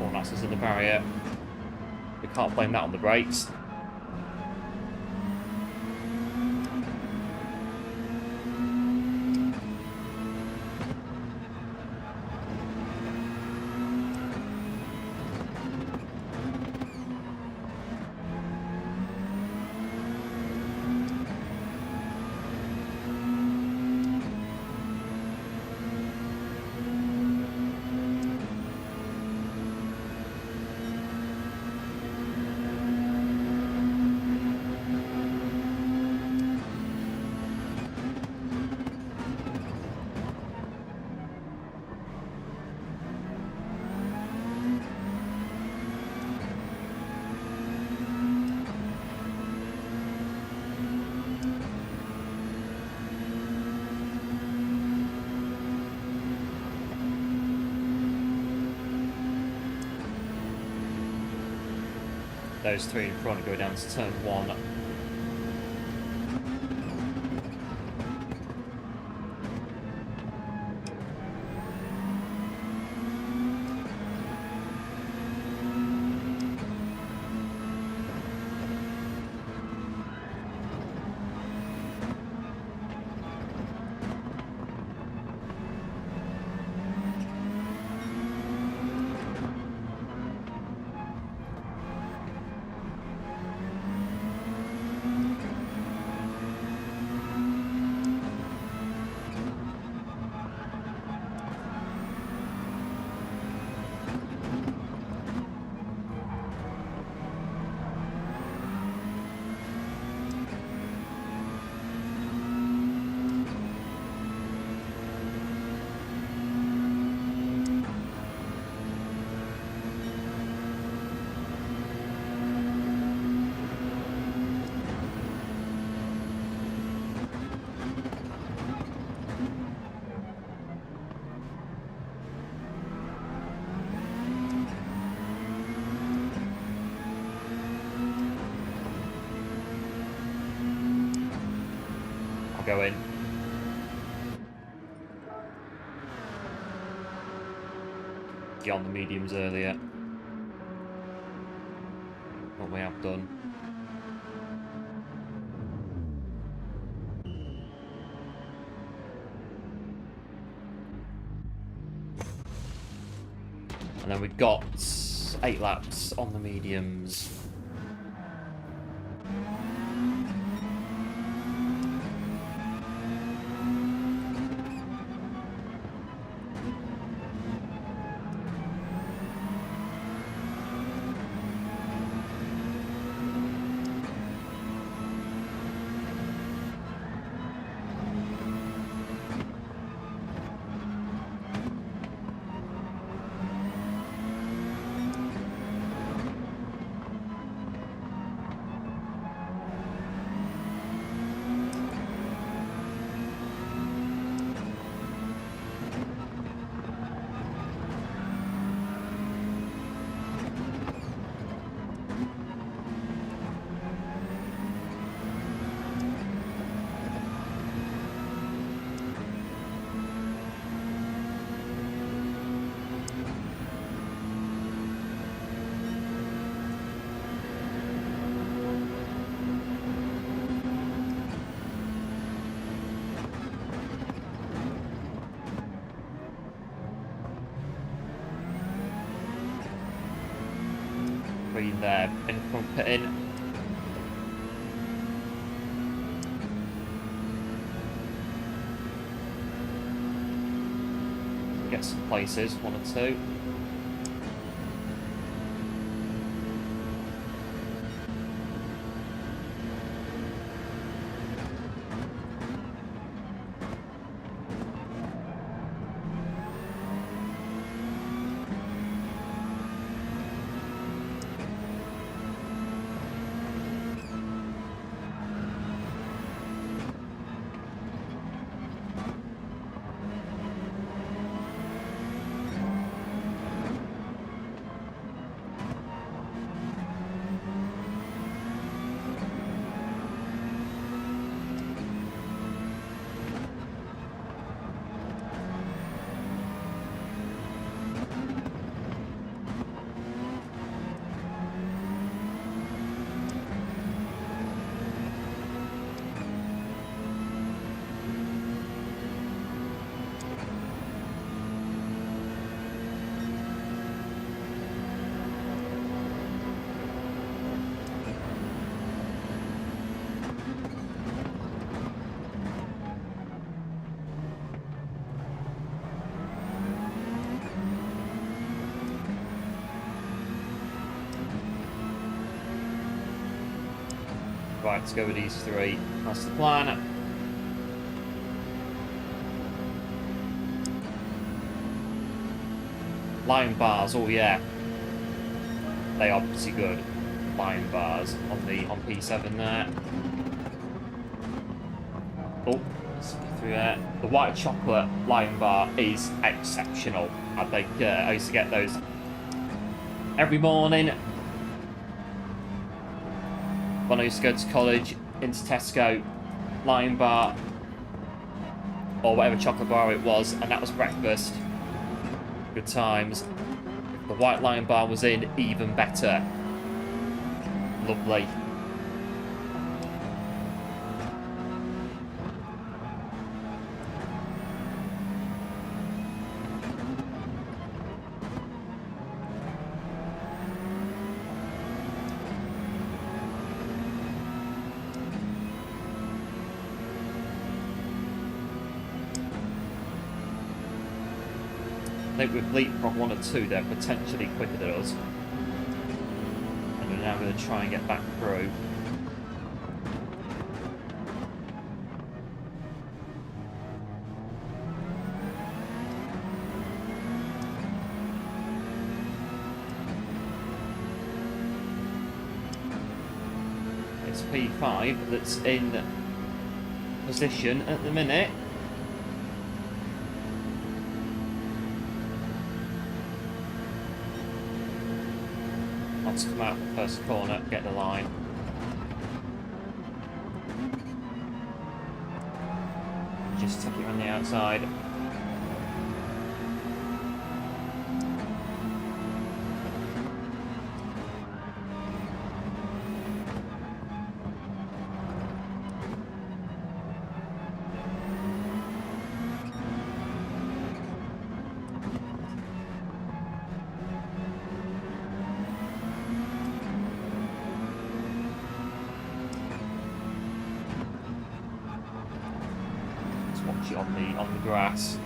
A: Oh, Asus in the barrier. We can't blame that on the brakes. Those three in front go down to turn one. going. Get on the mediums earlier. What we have done. And then we've got 8 laps on the mediums. There in front pitting. Get some places, 1 or 2. Right, let's go with these 3. That's the plan. Line bars, oh yeah. They are pretty good. Line bars on P7 there. Oh, through there. The white chocolate line bar is exceptional. I think I used to get those every morning when I used to go to college, into Tesco, Lion Bar, or whatever chocolate bar it was, and that was breakfast. Good times. The white Lion Bar was in, even better. Lovely. I think with Leapfrog 1 or 2, they're potentially quicker than us. And we're now going to try and get back through. It's P5 that's in position at the minute. Let's come out the first corner, get the line. Just tuck it on the outside. Watch it on the grass.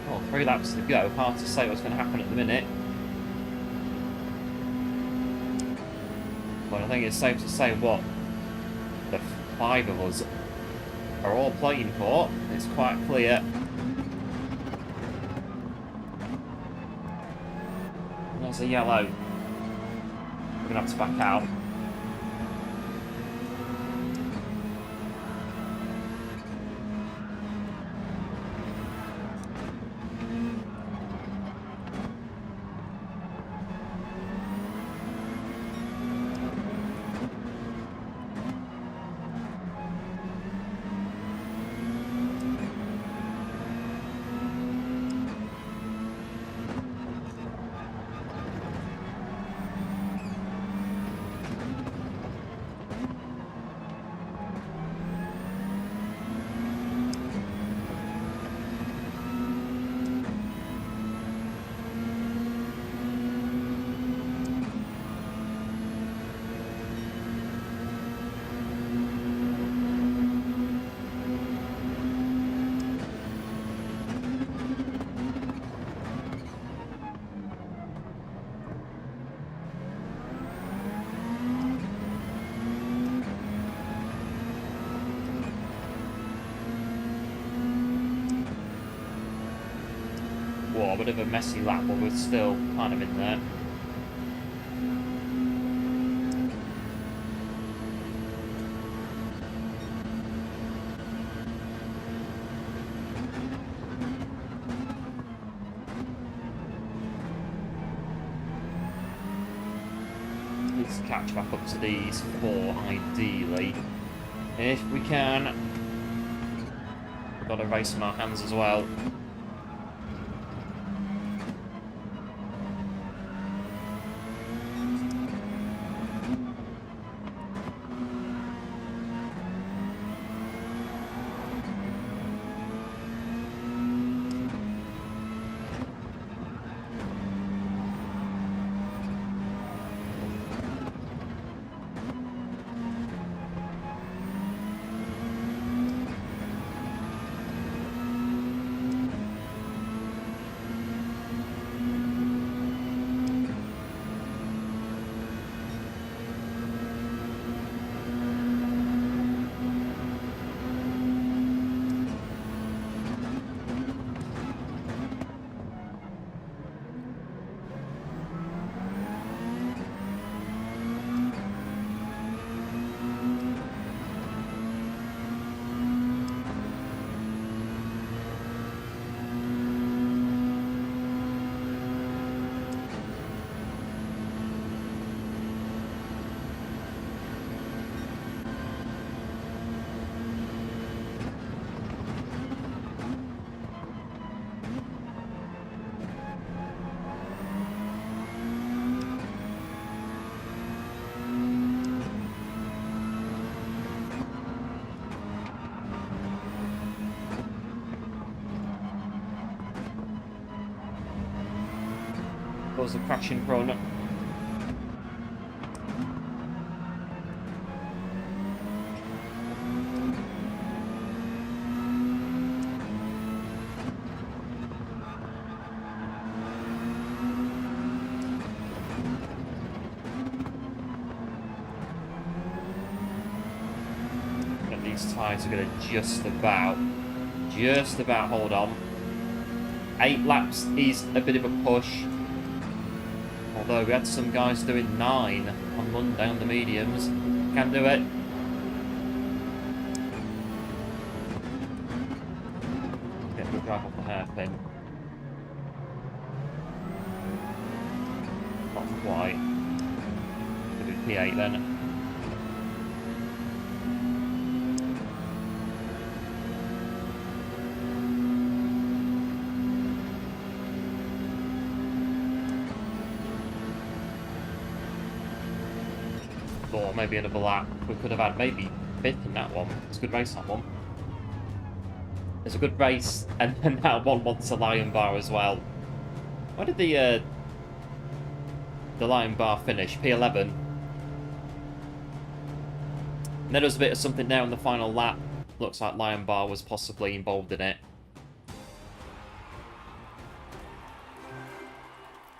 A: Well, 3 laps to go. Hard to say what's going to happen at the minute. But I think it's safe to say what the 5 of us are all playing for. It's quite clear. There's a yellow. We're going to have to back out. A bit of a messy lap, but we're still kind of in there. Let's catch back up to these 4 ideally, if we can. We've got a race in our hands as well. was a crashing run. These tyres are going to just about hold on. 8 laps is a bit of a push. Although we had some guys doing 9 on Monday on the mediums. Can do it. Get the drive off the hairpin. Not quite. Could be P8 then. Or maybe another lap. We could have had maybe 5th in that one. It's a good race, that one. It's a good race, and then that one wants a Lion Bar as well. Where did the Lion Bar finish? P11. And then there was a bit of something there on the final lap. Looks like Lion Bar was possibly involved in it.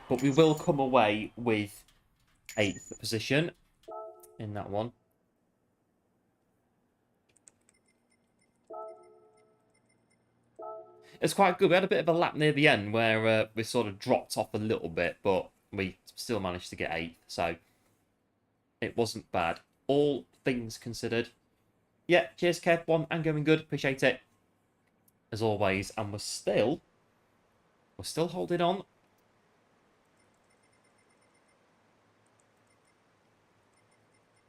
A: But we will come away with 8th position in that one. It's quite good. We had a bit of a lap near the end where we sort of dropped off a little bit, but we still managed to get 8th, so it wasn't bad. All things considered. Yeah, cheers, Kev. One and going good. Appreciate it, as always. And we're still holding on.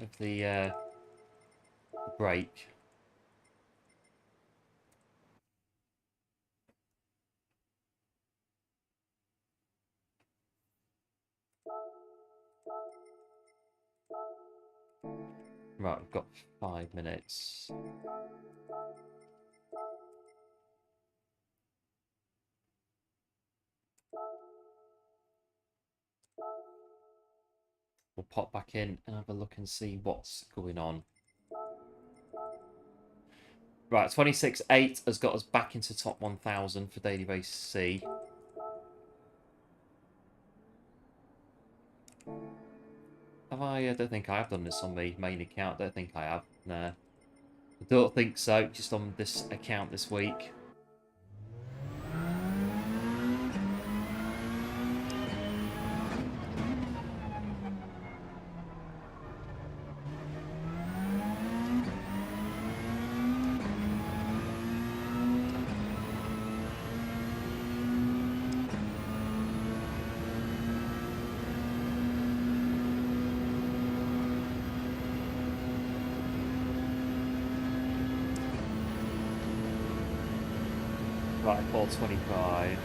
A: Of the break. Right, we've got 5 minutes. We'll pop back in and have a look and see what's going on. Right, 26.8 has got us back into top 1,000 for Daily Race C. Have I? I don't think I have done this on the main account. I don't think I have. No. I don't think so. Just on this account this week. Right, 425.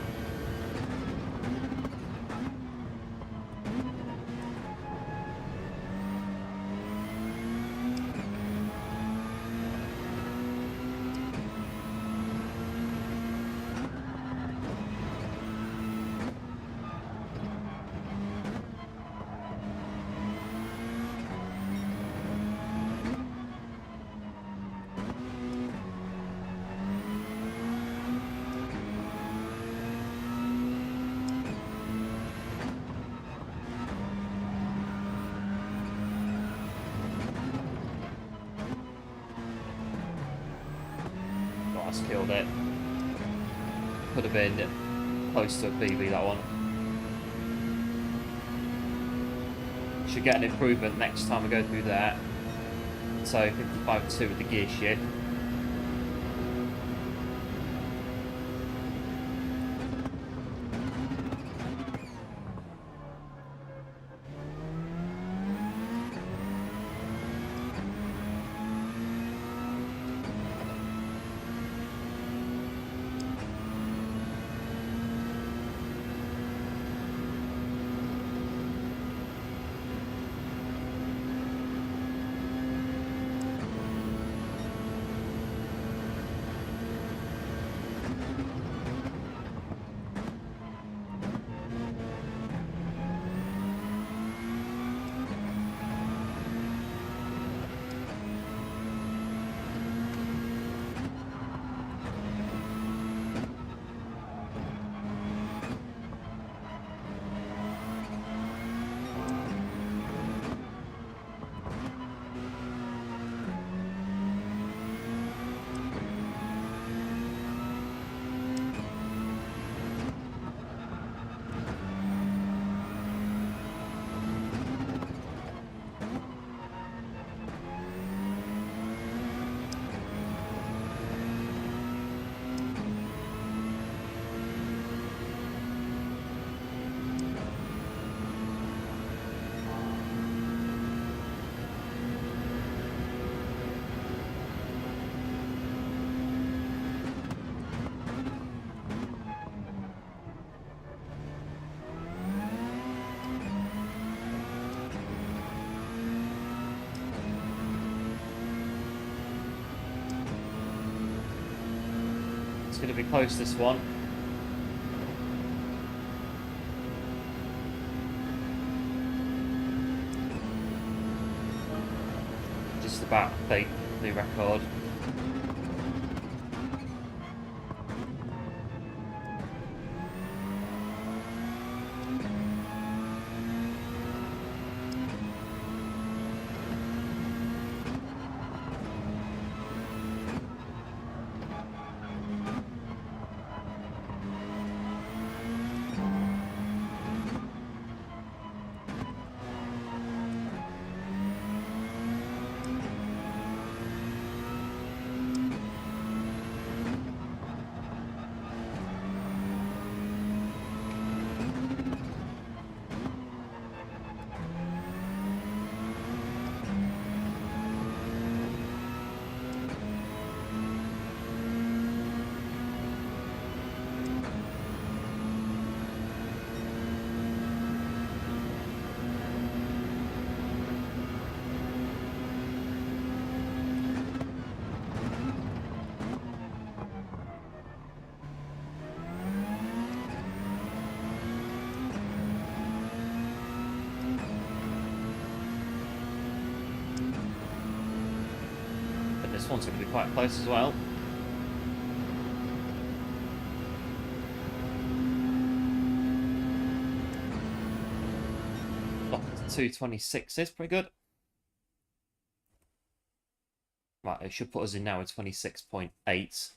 A: Killed it. Could have been close to a PB, that one. Should get an improvement next time we go through that. So 55.2 with the gear shift. It's going to be close, this one. Just about beat the record. This one's going to be quite close as well. Oh, 226 is pretty good. Right, it should put us in now at 26.8.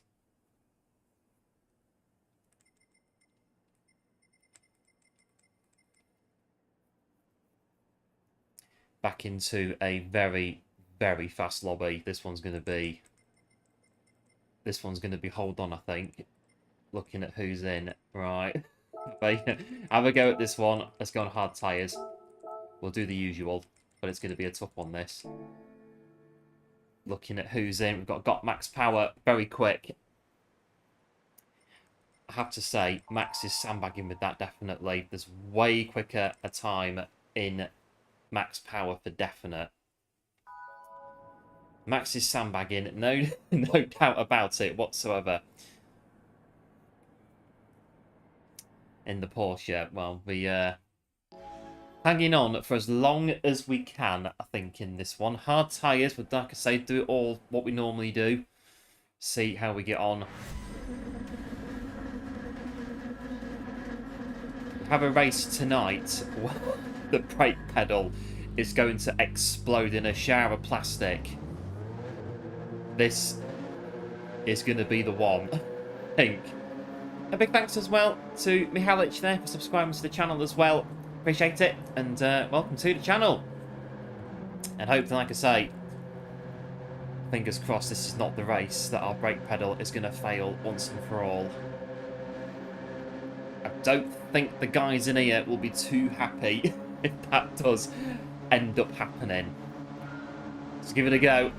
A: Back into a very, very fast lobby. This one's going to be hold on, I think. Looking at who's in. Right. Have a go at this one. Let's go on hard tyres. We'll do the usual, but it's going to be a tough one, this. Looking at who's in. We've got max power very quick. I have to say, Max is sandbagging with that, definitely. There's way quicker a time in max power for definite. Max is sandbagging, no doubt about it whatsoever. In the Porsche, well, we hanging on for as long as we can, I think, in this one. Hard tyres, but like I say, do it all what we normally do. See how we get on. We have a race tonight. The brake pedal is going to explode in a shower of plastic. This is going to be the one, I think. A big thanks as well to Mihalic there for subscribing to the channel as well. Appreciate it, and welcome to the channel. And hopefully, like I say, fingers crossed this is not the race that our brake pedal is going to fail once and for all. I don't think the guys in here will be too happy if that does end up happening. Let's give it a go.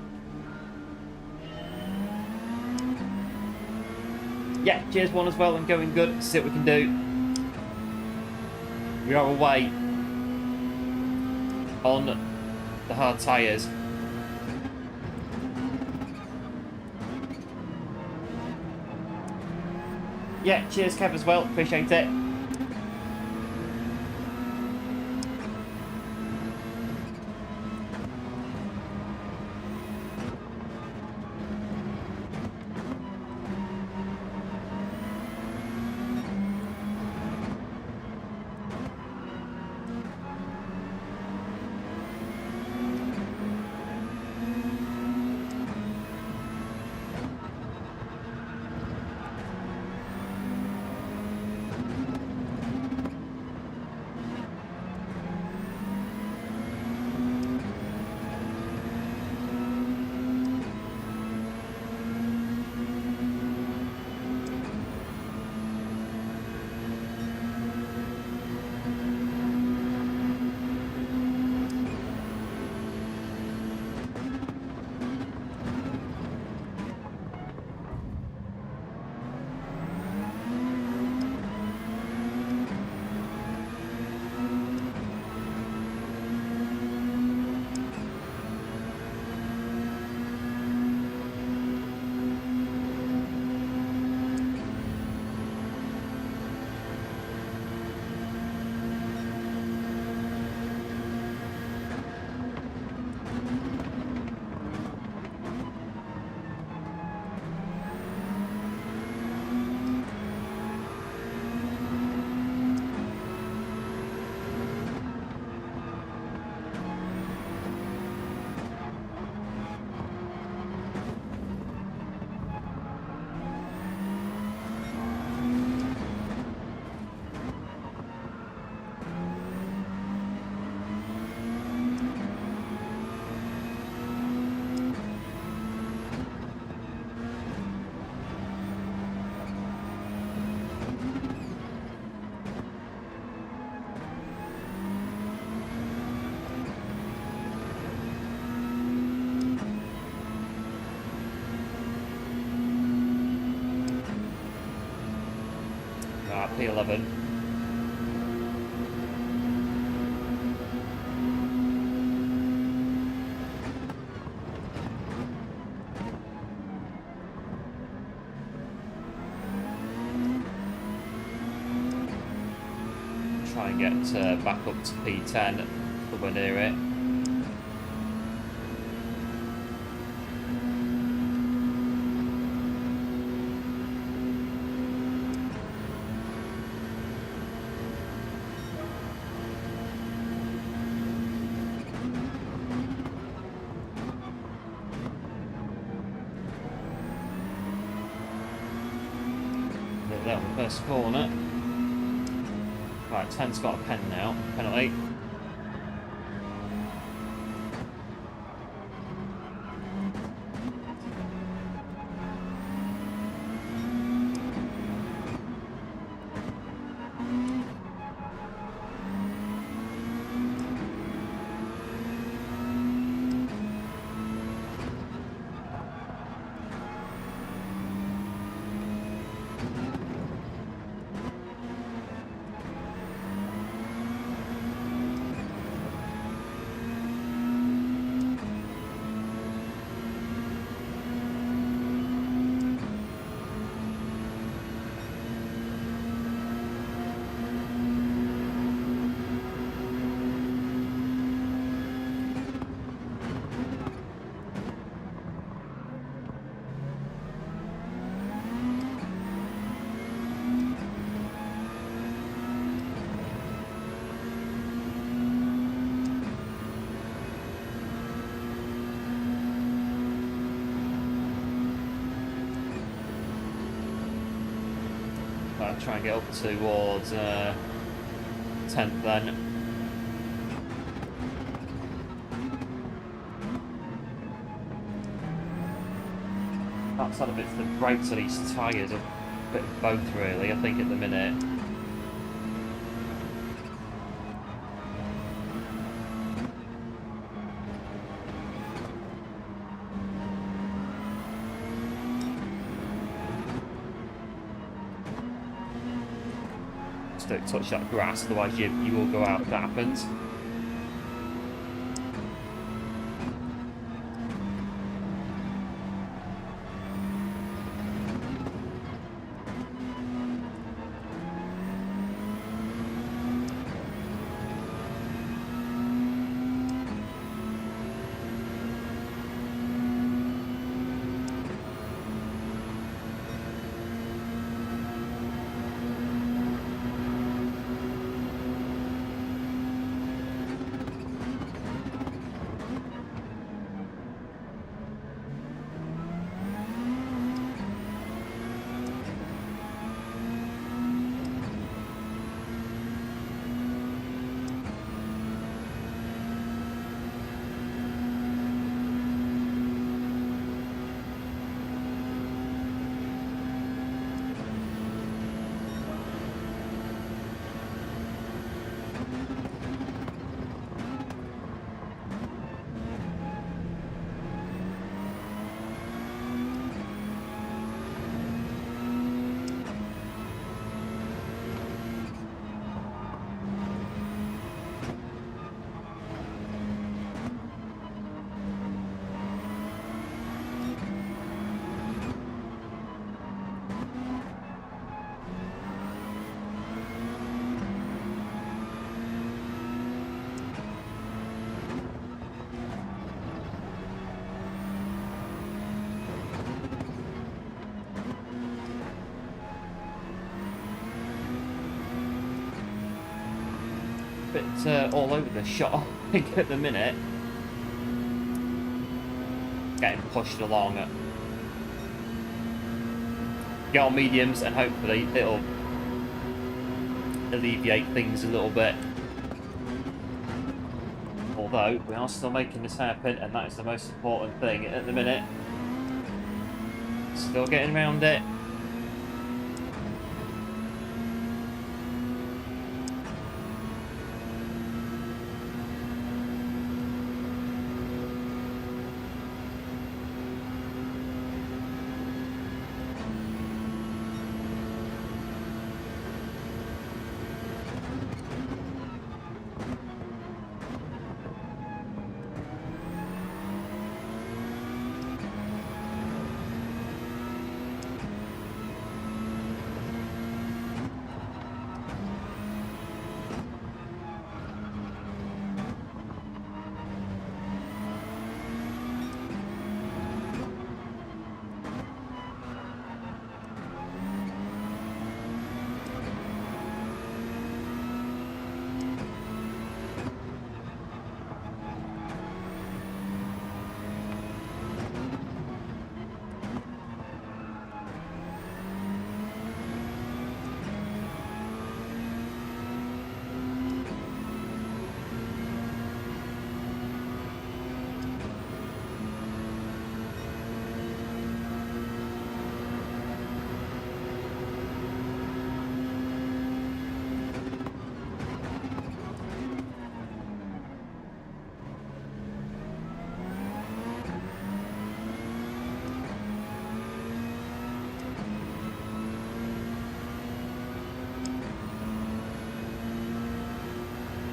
A: Yeah, cheers one as well and going good. See what we can do. We are away on the hard tyres. Yeah, cheers Kev as well. Appreciate it. P11. Try and get back up to P10 if we're near it. That on the first corner. Right, 10's got a pen now. Penalty. I'll try and get up towards 10th then. That's had a bit of the brakes on his tyres, a bit of both really, I think at the minute. Don't touch that grass, otherwise you will go out if that happens. Bit all over the shot, I think, at the minute. Getting pushed along. Get on mediums and hopefully it'll alleviate things a little bit. Although, we are still making this happen, and that is the most important thing at the minute. Still getting around it.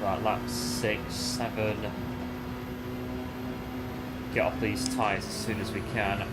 A: Right, lap 6, 7. Get off these tyres as soon as we can.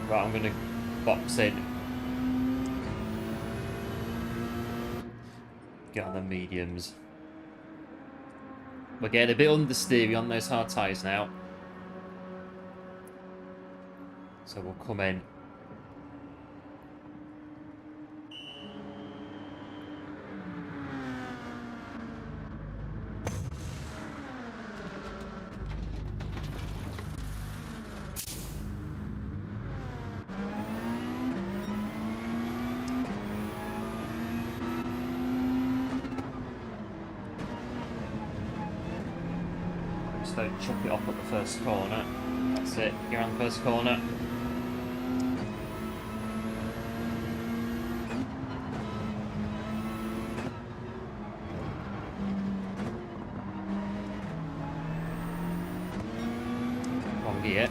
A: Right, I'm going to box in. Get on the mediums. We're getting a bit understeery on those hard tyres now. So we'll come in. Don't chuck it off at the first corner. That's it. You're on the first corner. Wrong gear.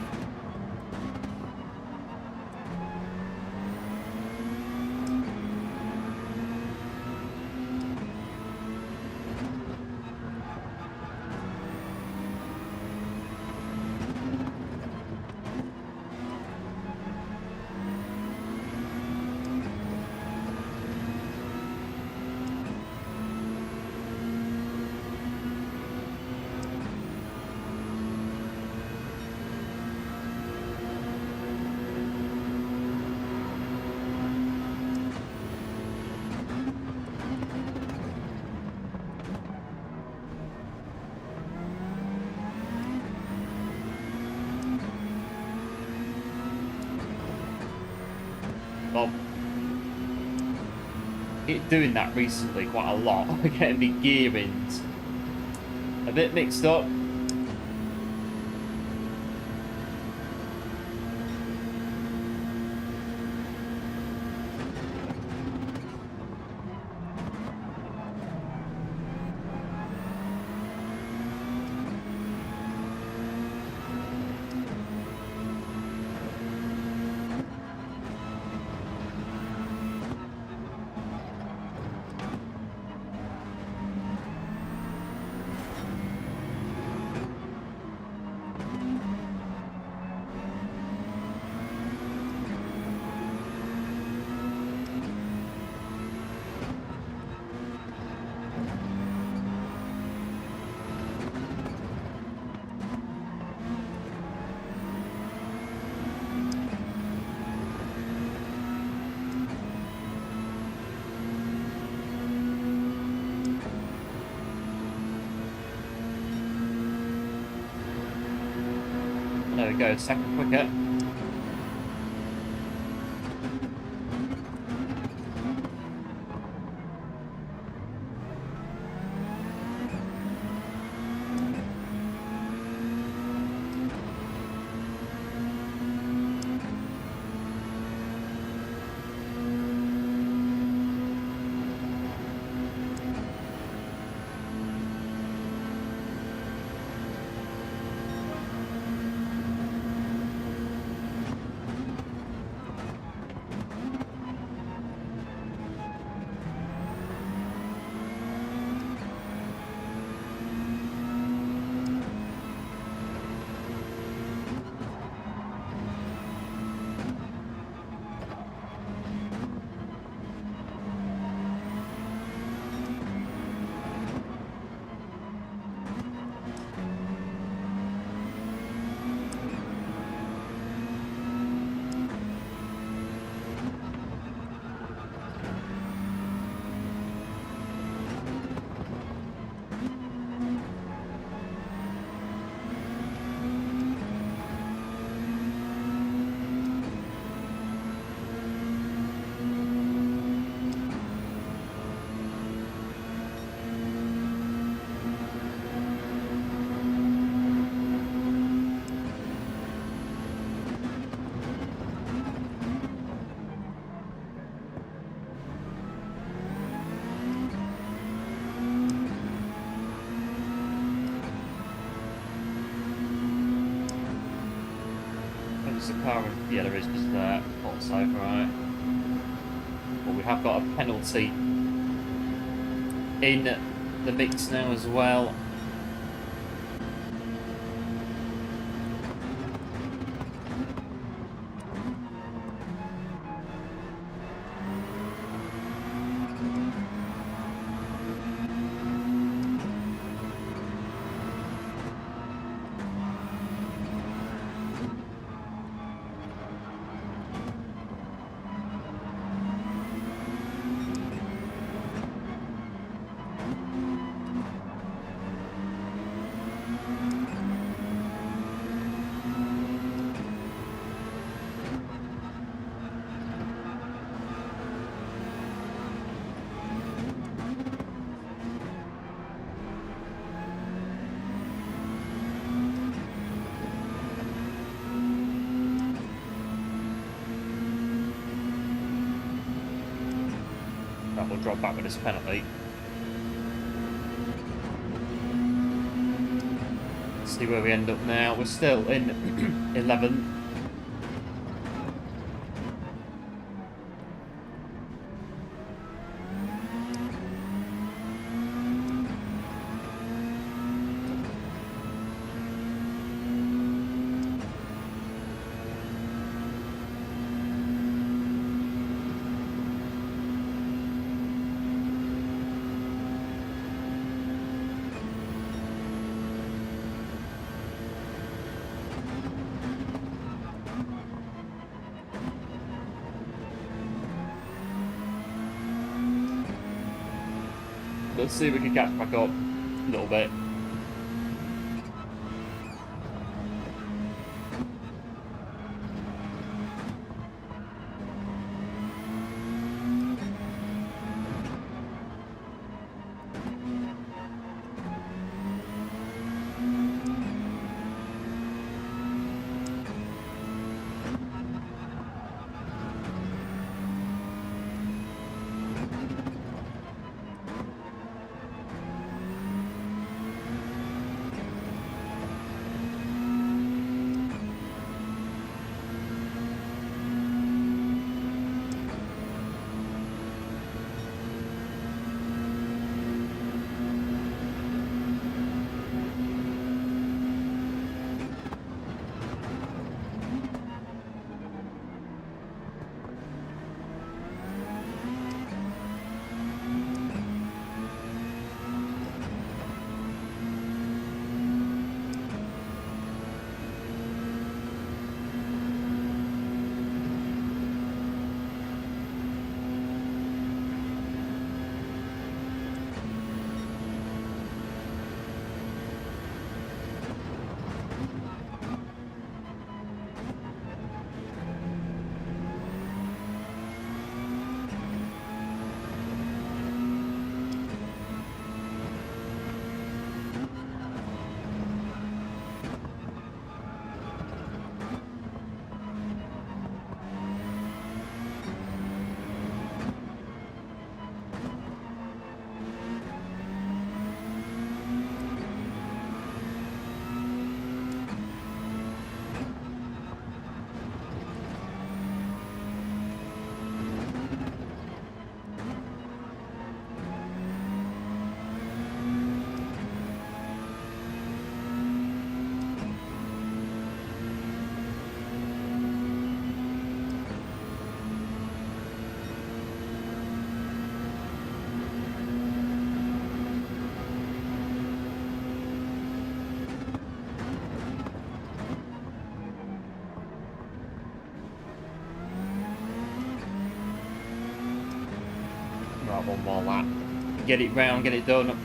A: Well, doing that recently quite a lot. Getting the gearings a bit mixed up. There we go, second quicker. car? Yeah, there is just that. Thought so, right. But we have got a penalty in the mix now as well. That will drop back with this penalty. See where we end up now. We're still in 11th. Let's see if we can catch back up a little bit. Right, one more lap. Get it round, get it done.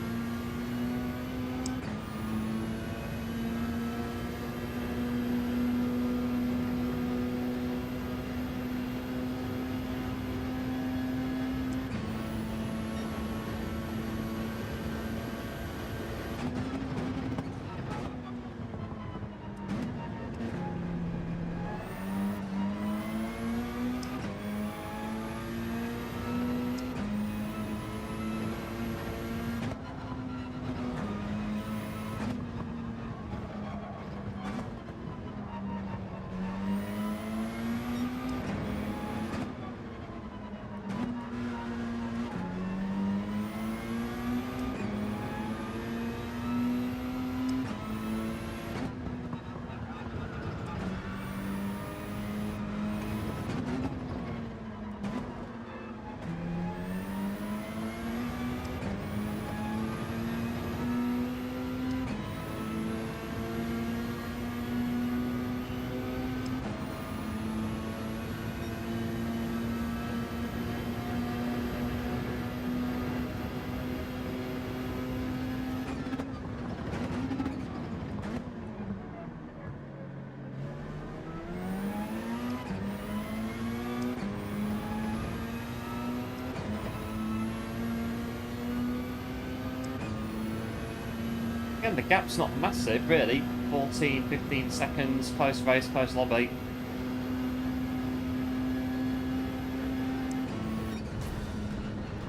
A: Again, the gap's not massive, really. 14, 15 seconds, close race, close lobby.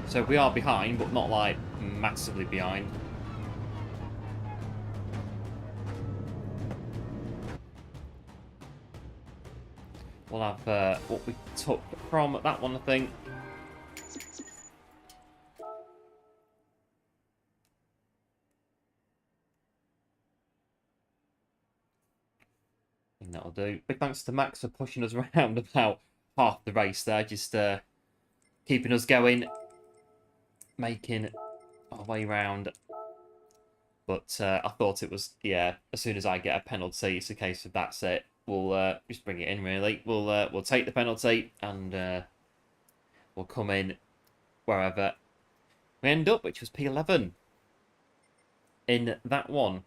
A: So we are behind, but not, like, massively behind. We'll have what we took from that one, I think. I think that'll do. Big thanks to Max for pushing us around about half the race there, just keeping us going, making our way round. But I thought it was, yeah, as soon as I get a penalty, it's a case of that's it. We'll just bring it in, really. We'll take the penalty and we'll come in wherever we end up, which was P11 in that one.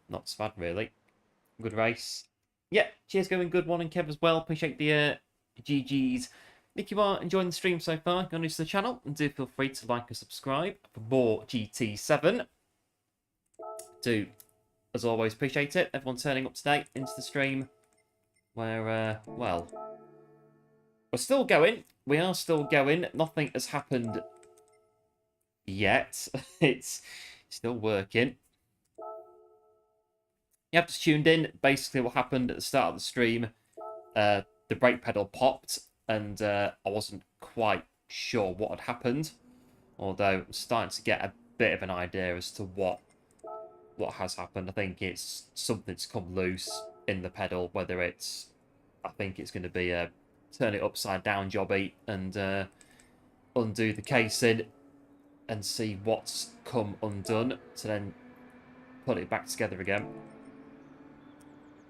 A: Not so bad, really. Good race. Yeah, cheers, going good one, and Kev as well. Appreciate the GGs. If you are enjoying the stream so far, go on to the channel and do feel free to like and subscribe for more GT7. Do, as always, appreciate it. Everyone turning up today into the stream where, well, we're still going. We are still going. Nothing has happened yet. It's still working. You have just tuned in. Basically, what happened at the start of the stream, the brake pedal popped, and I wasn't quite sure what had happened. Although I'm starting to get a bit of an idea as to what has happened. I think it's something's come loose in the pedal. Whether it's, I think it's going to be a turn it upside down jobby and undo the casing and see what's come undone to then put it back together again.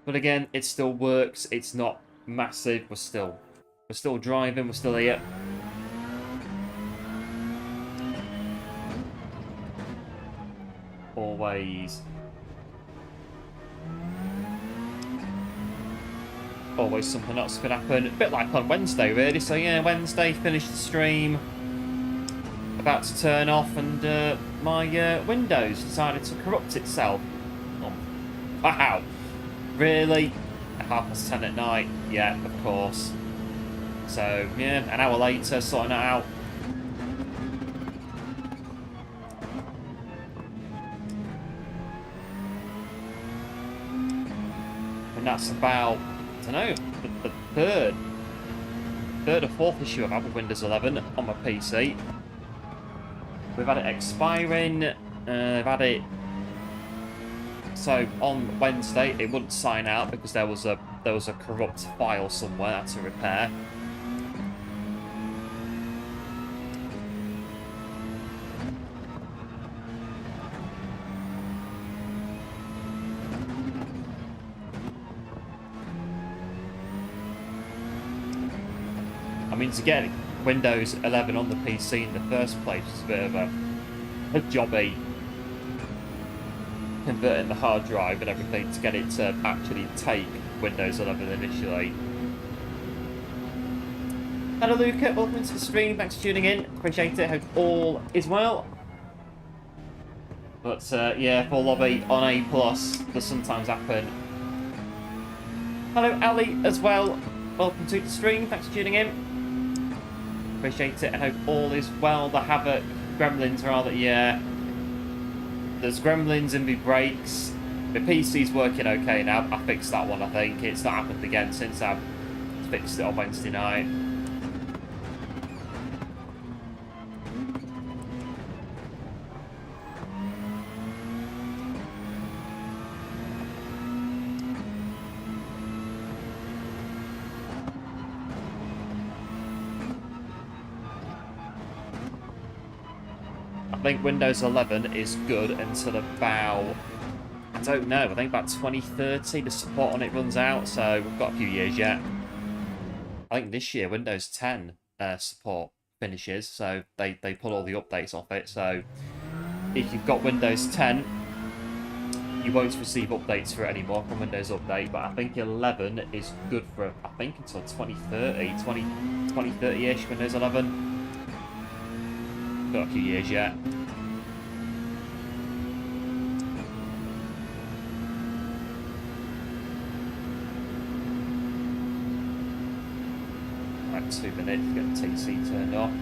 A: But again, it still works. It's not massive. We're still driving. We're still here. Always something else could happen. A bit like on Wednesday, really. So yeah, Wednesday, finished the stream. About to turn off, and my Windows decided to corrupt itself. Oh, wow. Really? At 10:30 at night? Yeah, of course. So, yeah, an hour later, sorting it out. And that's about, I don't know, the third or fourth issue I've had with Windows 11 on my PC. We've had it expiring, I've had it. So on Wednesday, it wouldn't sign out because there was a corrupt file somewhere I had to repair. I mean, to get Windows 11 on the PC in the first place is a bit of a jobby. Converting the hard drive and everything to get it to actually take Windows 11 initially. Hello Luca, welcome to the stream, thanks for tuning in, appreciate it, hope all is well. But yeah, full lobby on A+, does sometimes happen. Hello Ali as well, welcome to the stream, thanks for tuning in. Appreciate it and hope all is well. The Havoc Gremlins rather, yeah. There's gremlins in the brakes. The PC's working okay now. I fixed that one, I think. It's not happened again since I fixed it on Wednesday night. I think Windows 11 is good until about, I don't know, I think about 2030 the support on it runs out, so we've got a few years yet. I think this year Windows 10 support finishes, so they pull all the updates off it, so if you've got Windows 10, you won't receive updates for it anymore from Windows Update, but I think 11 is good for, I think, until 2030, 2030-ish Windows 11. Got a few years yet. 2 minutes to get the TC turned off.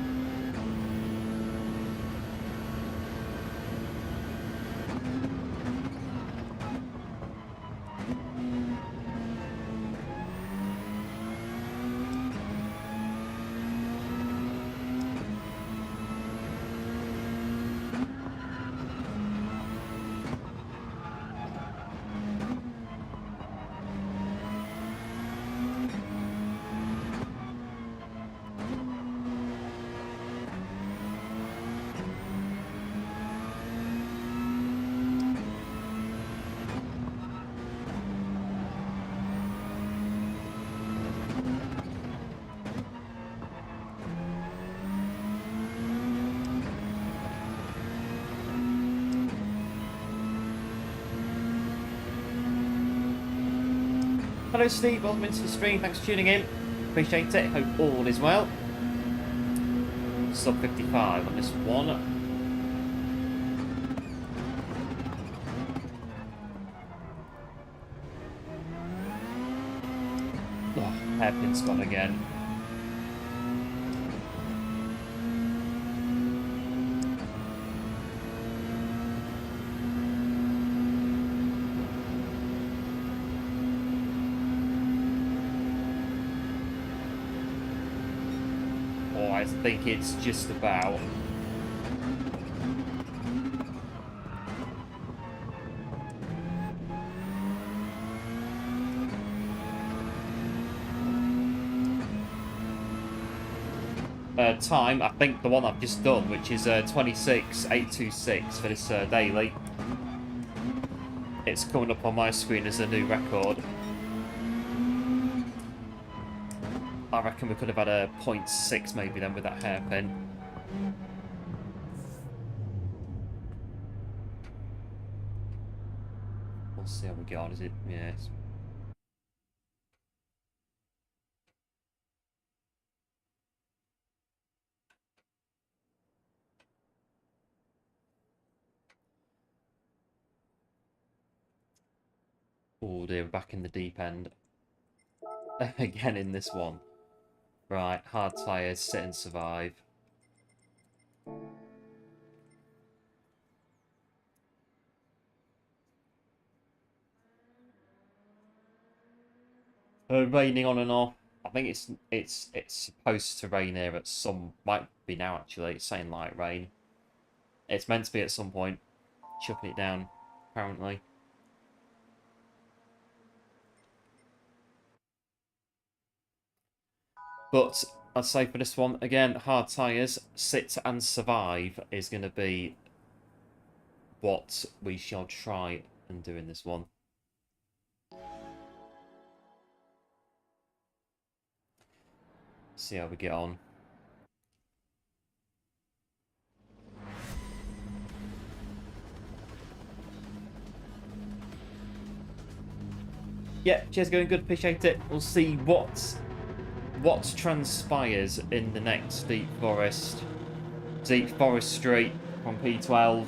A: Hello Steve, welcome into the stream, thanks for tuning in. Appreciate it, hope all is well. Sub 55 on this one. Oh, hairpin's gone again. I think it's just about. Time, I think the one I've just done, which is 26,826 for this daily. It's coming up on my screen as a new record. I reckon we could have had a 0.6 maybe then with that hairpin. We'll see how we get on. Is it? Yes. Oh dear, we're back in the deep end. Again in this one. Right, hard tyres, sit and survive. Raining on and off. I think it's supposed to rain here at some, might be now actually. It's saying light rain. It's meant to be at some point. Chucking it down, apparently. But I'd say for this one, again, hard tyres, sit and survive is going to be what we shall try and do in this one. See how we get on. Yeah, cheers, going good, appreciate it. We'll see what transpires in the next Deep Forestry from P12.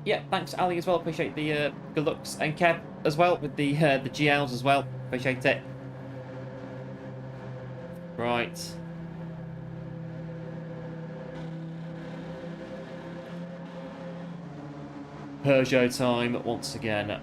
A: Yeah, thanks Ali as well, appreciate the good looks, and Kev as well with the GLs as well, appreciate it. Right. Peugeot time once again.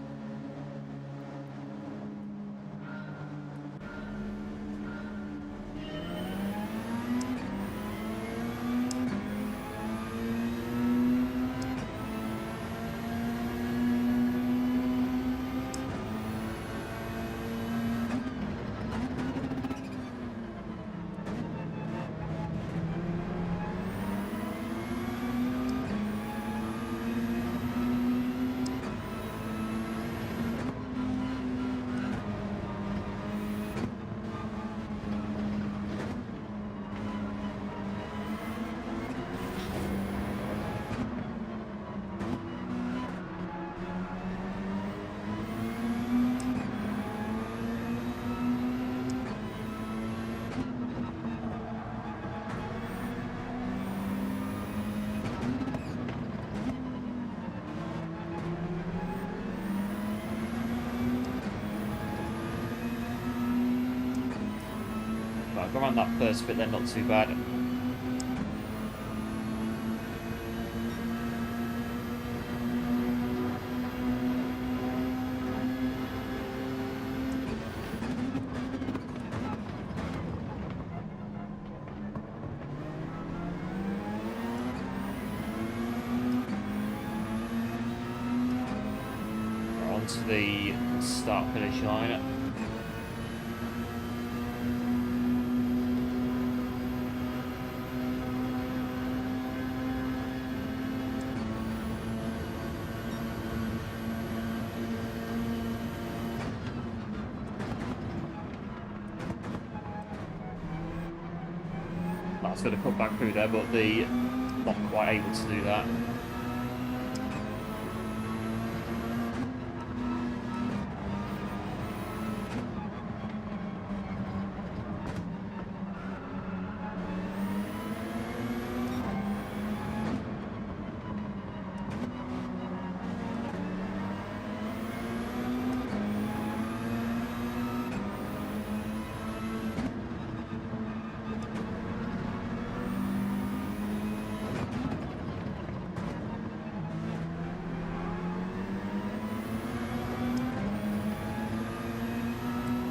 A: go around that first bit, then not too bad. To the start finish line. That's going to cut back through there, but the not quite able to do that.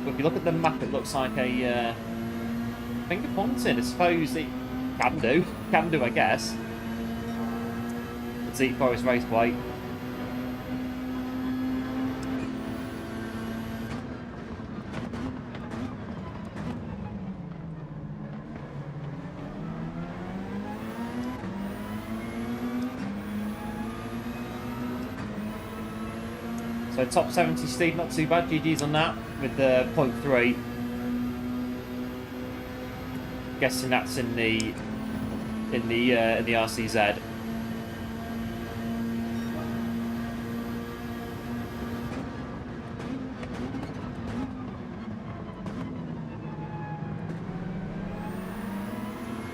A: If you look at the map, it looks like a finger pointing. I suppose it can do, I guess. The Deep Forest Raceway. So top 70 Steve, not too bad. GG's on that with the 0.3. Guessing that's in the RCZ.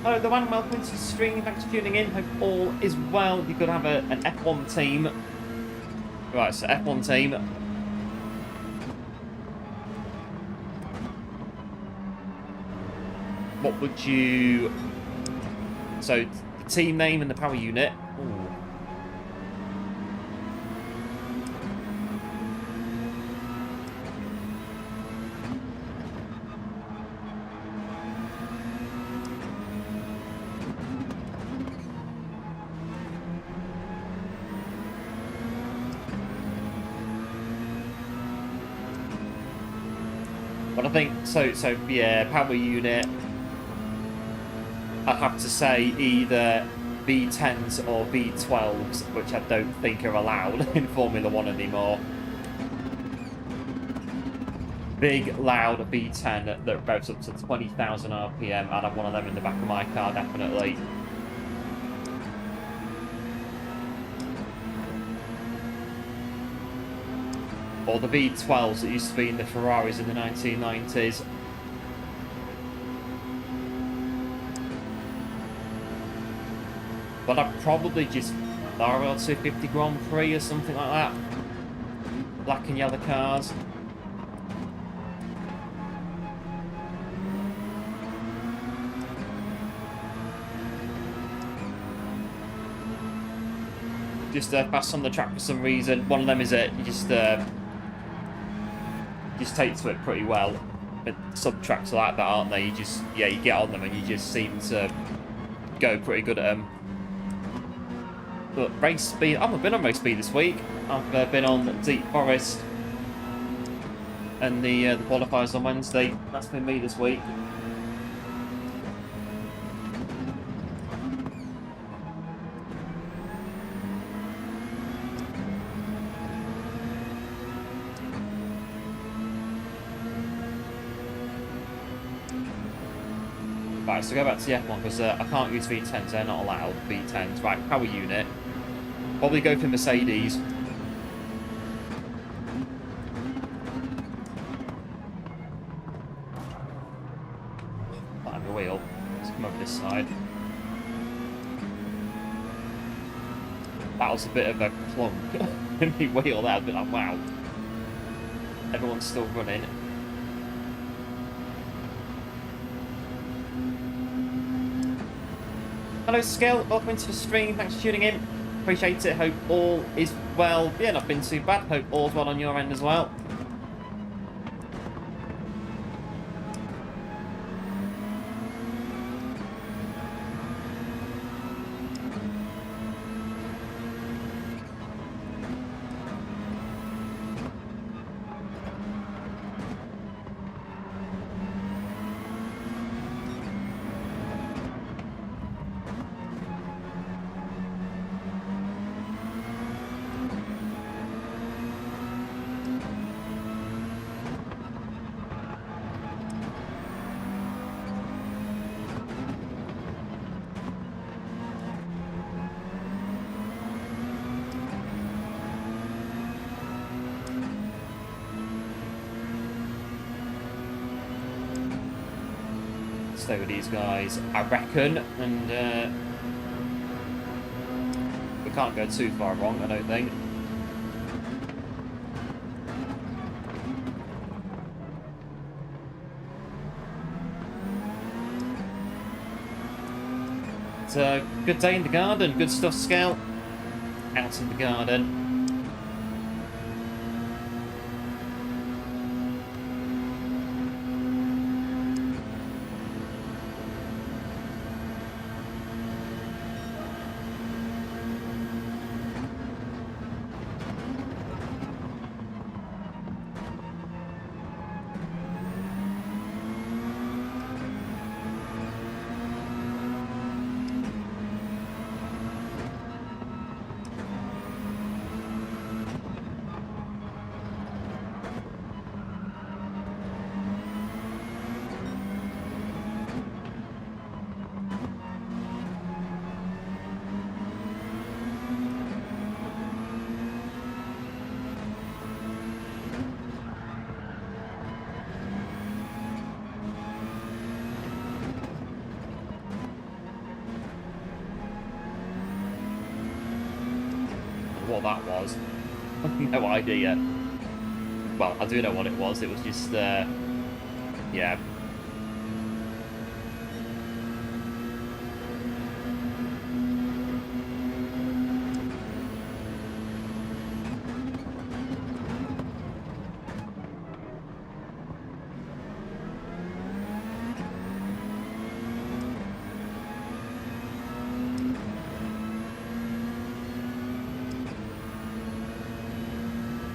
A: Hello, the one welcome to the stream. Thanks for tuning in. Hope all is well. You could have an F1 team. Right, so F1 team. What would you... So, the team name and the power unit. Ooh. But I think, so yeah, power unit, I'd have to say either V10s or V12s, which I don't think are allowed in Formula 1 anymore. Big, loud V10 that revs up to 20,000 RPM. I'd have one of them in the back of my car, definitely. Or the V12s that used to be in the Ferraris in the 1990s. But I'd probably just RL250 Grand Prix or something like that. Black and yellow cars. Just fast on the track for some reason. One of them is it. You just take to it pretty well. But some tracks are like that, aren't they? You just, yeah, you get on them and you just seem to go pretty good at them. But race speed, I haven't been on race speed this week. I've been on Deep Forest and the qualifiers on Wednesday. That's been me this week. Right, so go back to the F1 because I can't use V10s, they're not allowed. V10s, right, power unit. Probably go for Mercedes. Behind the wheel. Let's come over this side. That was a bit of a clunk in the wheel there, but like, wow. Everyone's still running. Hello, Skill. Welcome into the stream. Thanks for tuning in. Appreciate it. Hope all is well. Yeah, not been too bad. Hope all's well on your end as well. Stay with these guys, I reckon, and we can't go too far wrong, I don't think. It's a good day in the garden, good stuff, Scale. Out in the garden. What that was. No idea. Well, I do know what it was. It was just, yeah.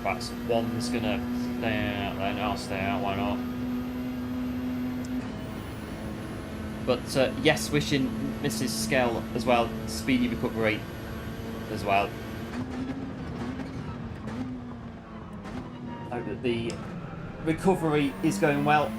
A: Right, so one's gonna stay out, then I'll stay out, why not? But yes, wishing Mrs. Skell as well speedy recovery as well. Hope that the recovery is going well.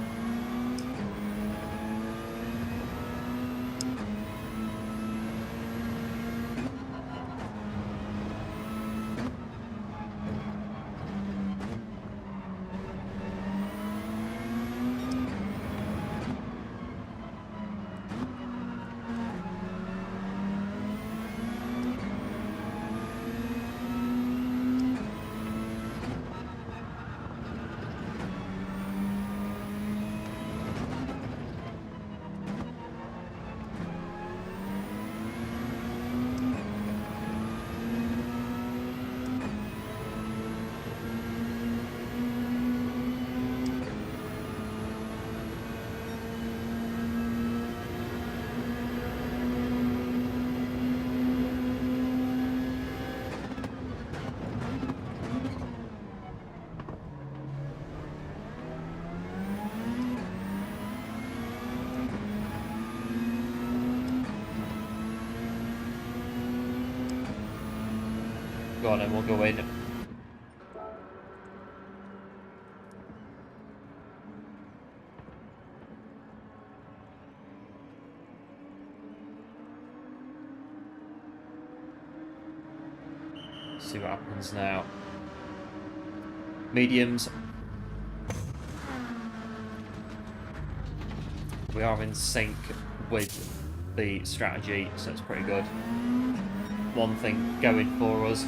A: Go on, and we'll go in. See what happens now. Mediums. We are in sync with the strategy, so it's pretty good. One thing going for us.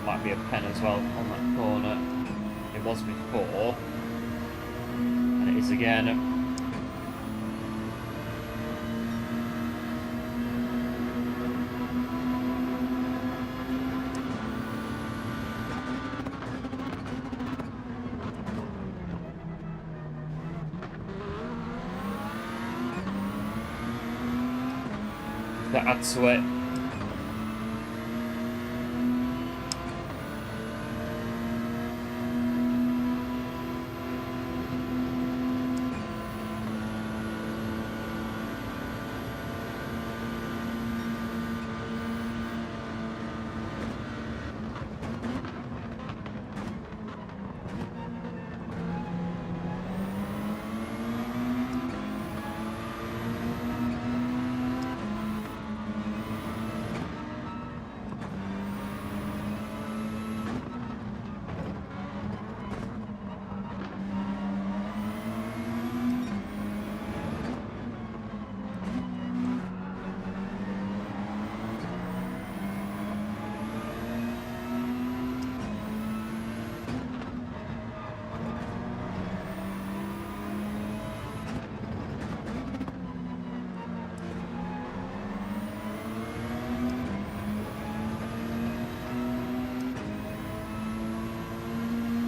A: might be a pen as well on that corner. It was before. And it is again. That adds to it.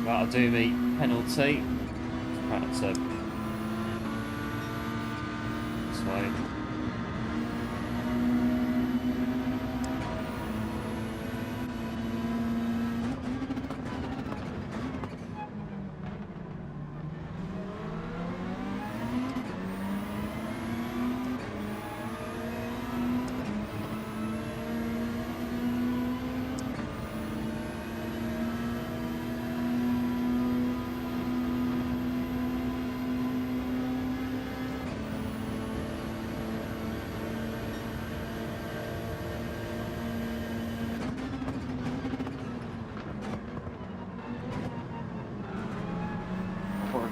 A: That'll do me. Penalty. Try not to. This way.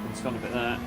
A: It's gone a bit there.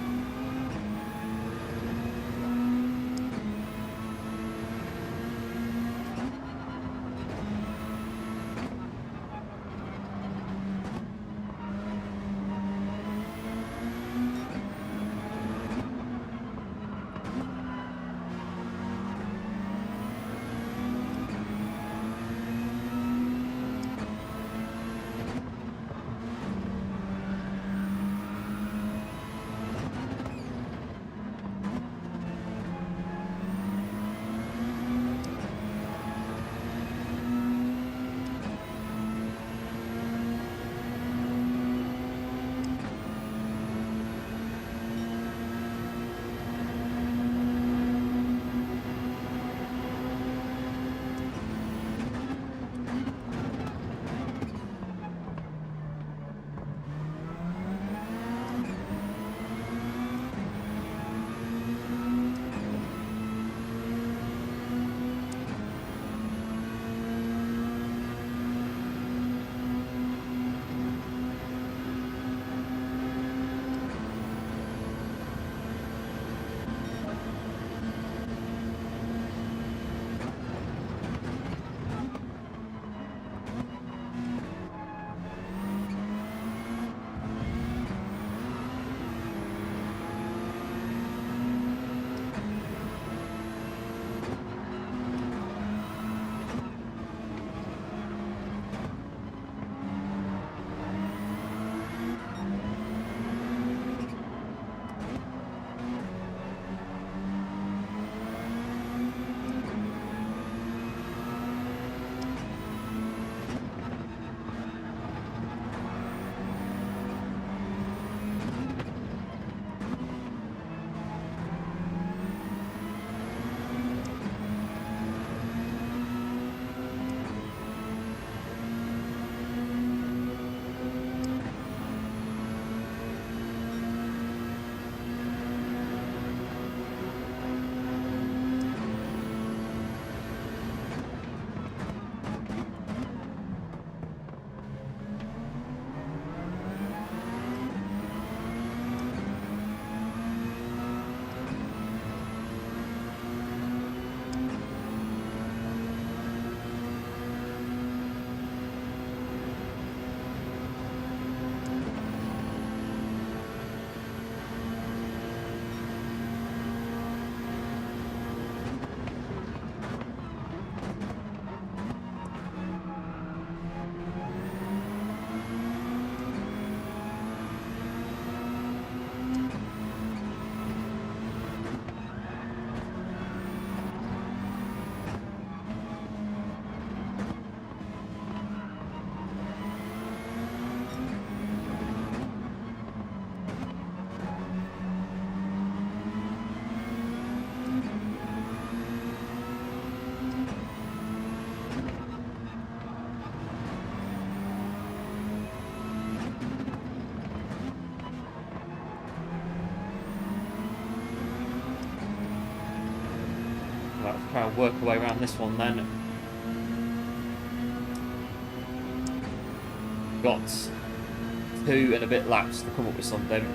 A: try and work our way around this one then. Got 2 and a bit laps to come up with something.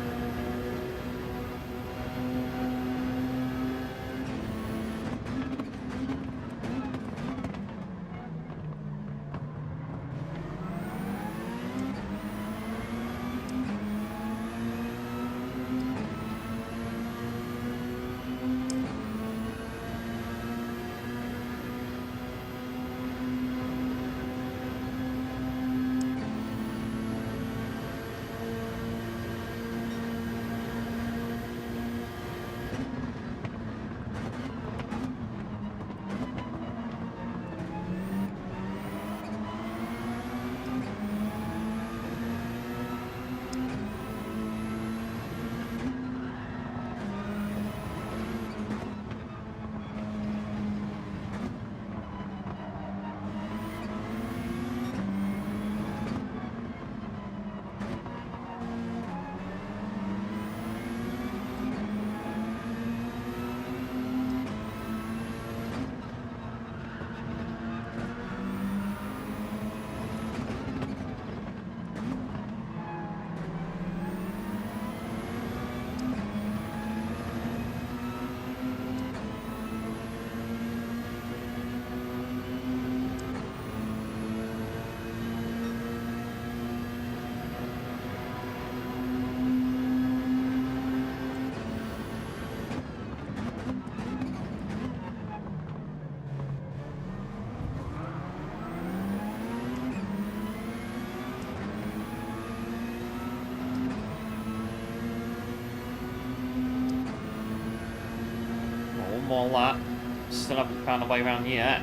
A: More lap. Still haven't found a way around yet.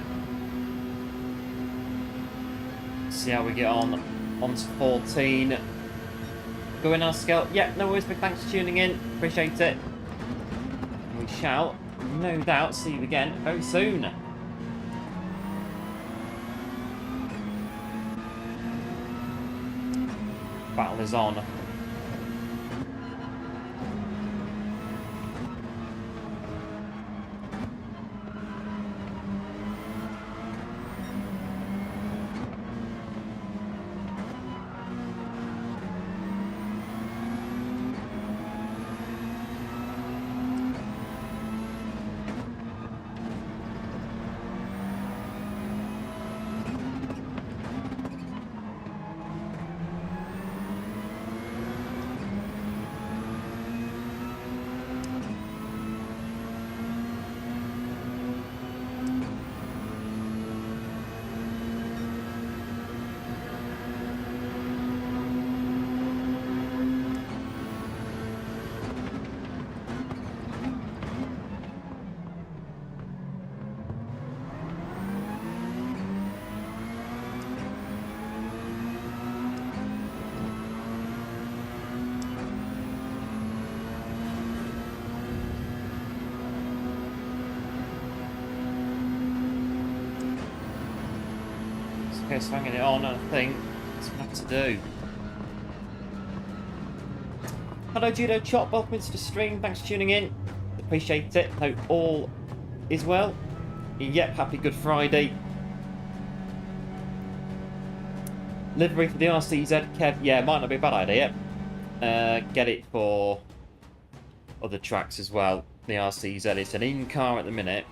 A: See how we get on. On to 14. Going our scale. Yeah, no worries, big thanks for tuning in. Appreciate it. We shall, no doubt, see you again very soon. Battle is on. Okay, swinging it on, I think that's what I have to do. Hello Judo Chop, welcome to the stream, thanks for tuning in. Appreciate it, hope all is well. Yep, happy Good Friday. Livery for the RCZ, Kev, yeah, might not be a bad idea. Get it for other tracks as well. The RCZ, it's an in-car at the minute.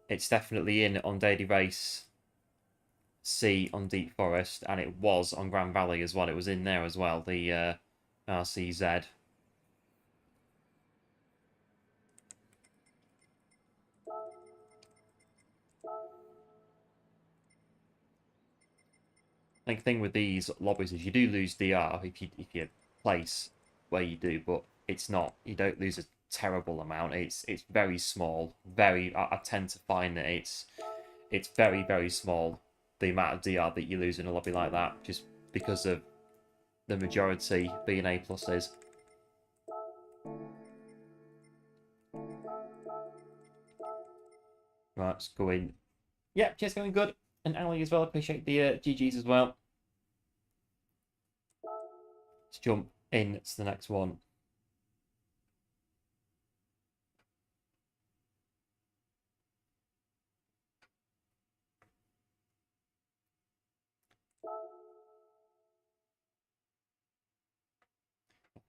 A: It's definitely in on Daily Race C on Deep Forest, and it was on Grand Valley as well. It was in there as well, the RCZ. I think the thing with these lobbies is you do lose DR if you place where you do, but it's not. You don't lose a terrible amount. It's very small. I tend to find that it's very, very small, the amount of DR that you lose in a lobby like that, just because of the majority being A pluses. Right, let's go in. Yep, just going good. And Ali as well, appreciate the GGs as well. Let's jump in to the next one.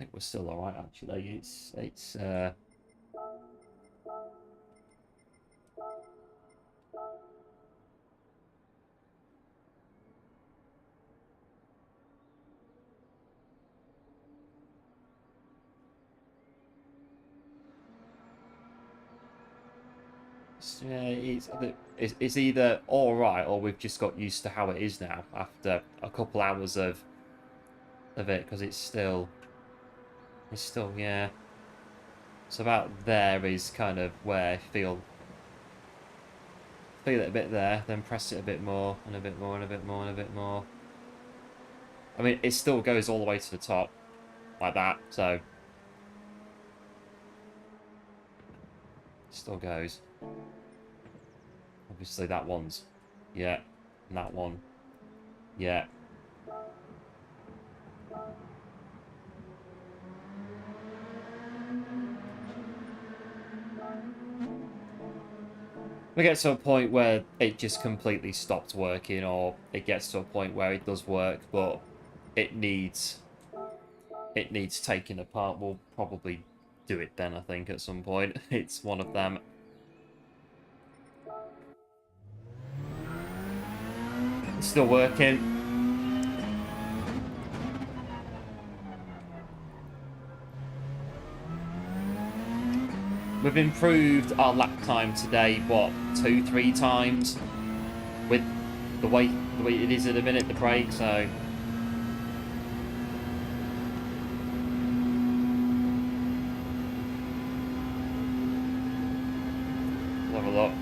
A: think we're still alright, actually. It's it's either all right or we've just got used to how it is now after a couple hours of it, because it's still yeah. So about there is kind of where I feel it a bit there, then press it a bit more and a bit more and a bit more and a bit more. I mean, it still goes all the way to the top like that, so it still goes. Obviously that one's, yeah, and that one, yeah. We get to a point where it just completely stopped working, or it gets to a point where it does work, but it needs taking apart. We'll probably do it then, I think, at some point. It's one of them. It's still working. We've improved our lap time today, what, 2-3 times with the way it is at the minute, the brake, so we'll have a look.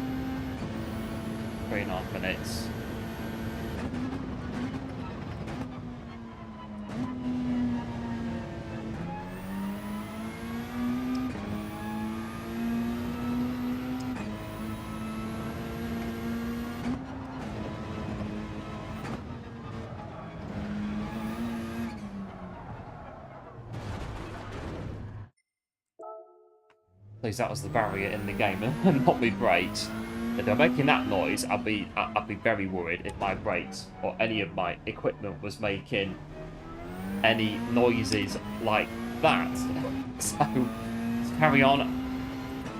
A: 3.5 minutes. Please, that was the barrier in the game and not my brakes. If they're making that noise, I'd be very worried if my brakes or any of my equipment was making any noises like that. So let's carry on.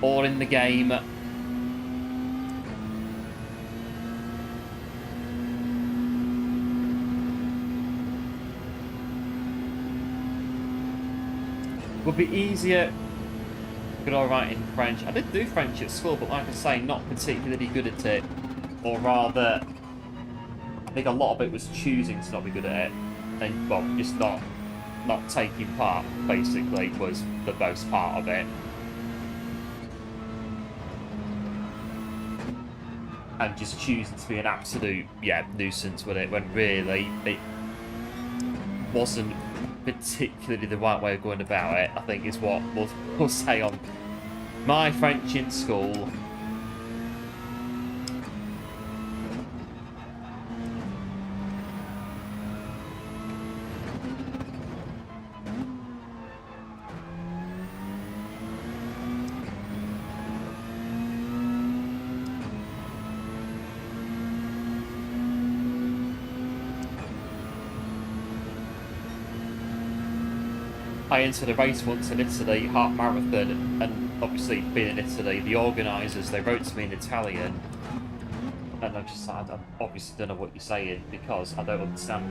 A: All in the game. Would be easier. Good, alright in French. I did do French at school, but like I say, not particularly good at it. Or rather, I think a lot of it was choosing to not be good at it. And, well, just not taking part, basically, was the most part of it. And just choosing to be an absolute, yeah, nuisance with it, when really it wasn't particularly the right way of going about it, I think is what we'll say on my French in school. I entered a race once in Italy, half marathon, and obviously being in Italy, the organisers, they wrote to me in Italian, and I just I obviously don't know what you're saying because I don't understand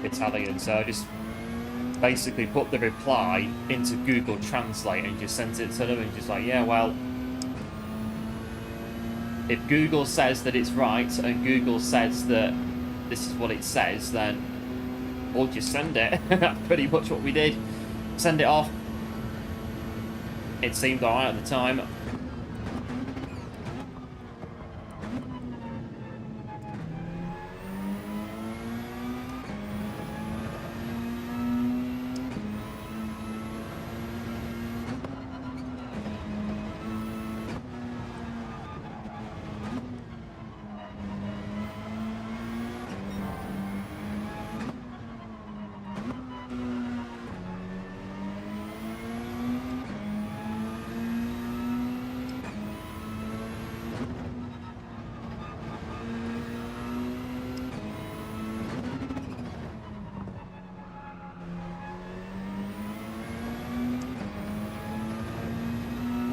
A: Italian, so I just basically put the reply into Google Translate and just sent it to them and just like, yeah, well, if Google says that it's right and Google says that this is what it says, then we'll just send it. That's pretty much what we did. Send it off. It seemed alright at the time.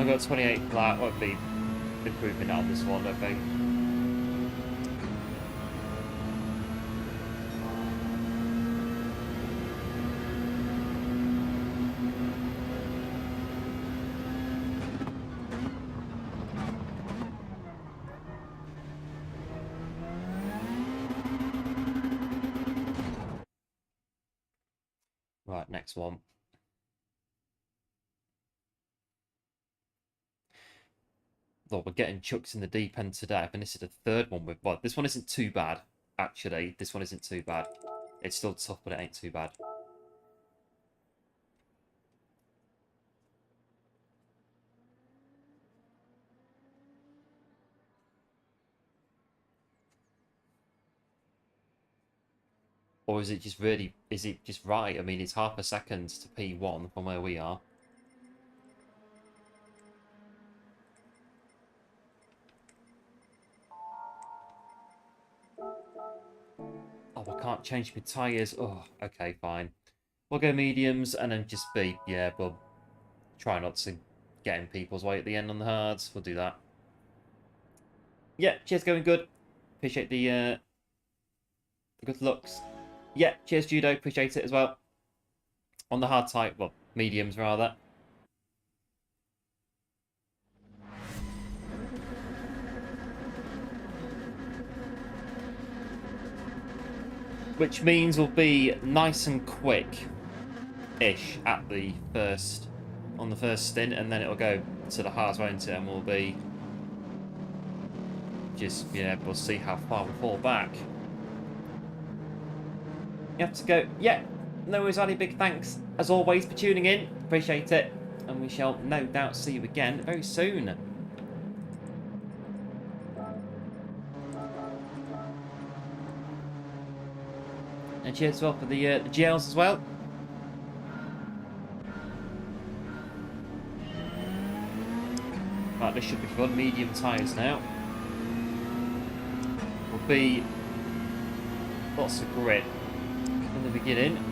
A: I've got 28 flat. Won't be improving on this one, I think. Right, next one. Though we're getting chucks in the deep end today. I think this is the third one with... Well, this one isn't too bad, actually. This one isn't too bad. It's still tough, but it ain't too bad. Or is it just really... Is it just right? I mean, it's half a second to P1 from where we are. Oh, I can't change my tyres. Oh, okay, fine. We'll go mediums and then just be... Yeah, we'll try not to get in people's way at the end on the hards. We'll do that. Yeah, cheers, going good. Appreciate the good looks. Yeah, cheers, Judo. Appreciate it as well. On the hard type, well, mediums rather. Which means we'll be nice and quick-ish at the first, on the first stint, and then it'll go to the hards, won't it? And we'll be just, yeah, we'll see how far we fall back. You have to go, yeah, no worries, Ali, big thanks, as always, for tuning in. Appreciate it. And we shall no doubt see you again very soon. And cheers as well for the GLs as well. Right, this should be fun. Medium tyres now. Will be lots of grip in the beginning.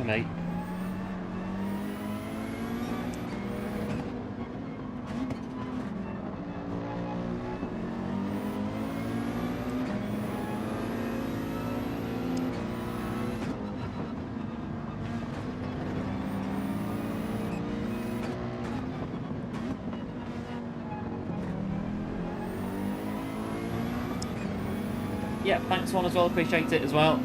A: Mate. Yeah, thanks one as well, appreciate it as well.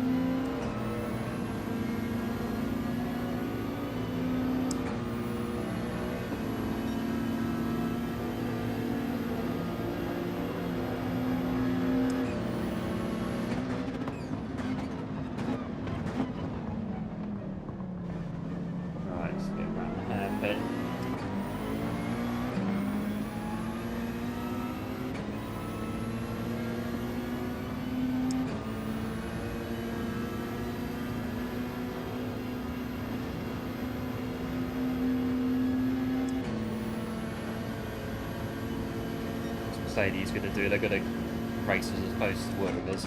A: He's going to do. They're going to race us as opposed to work with us.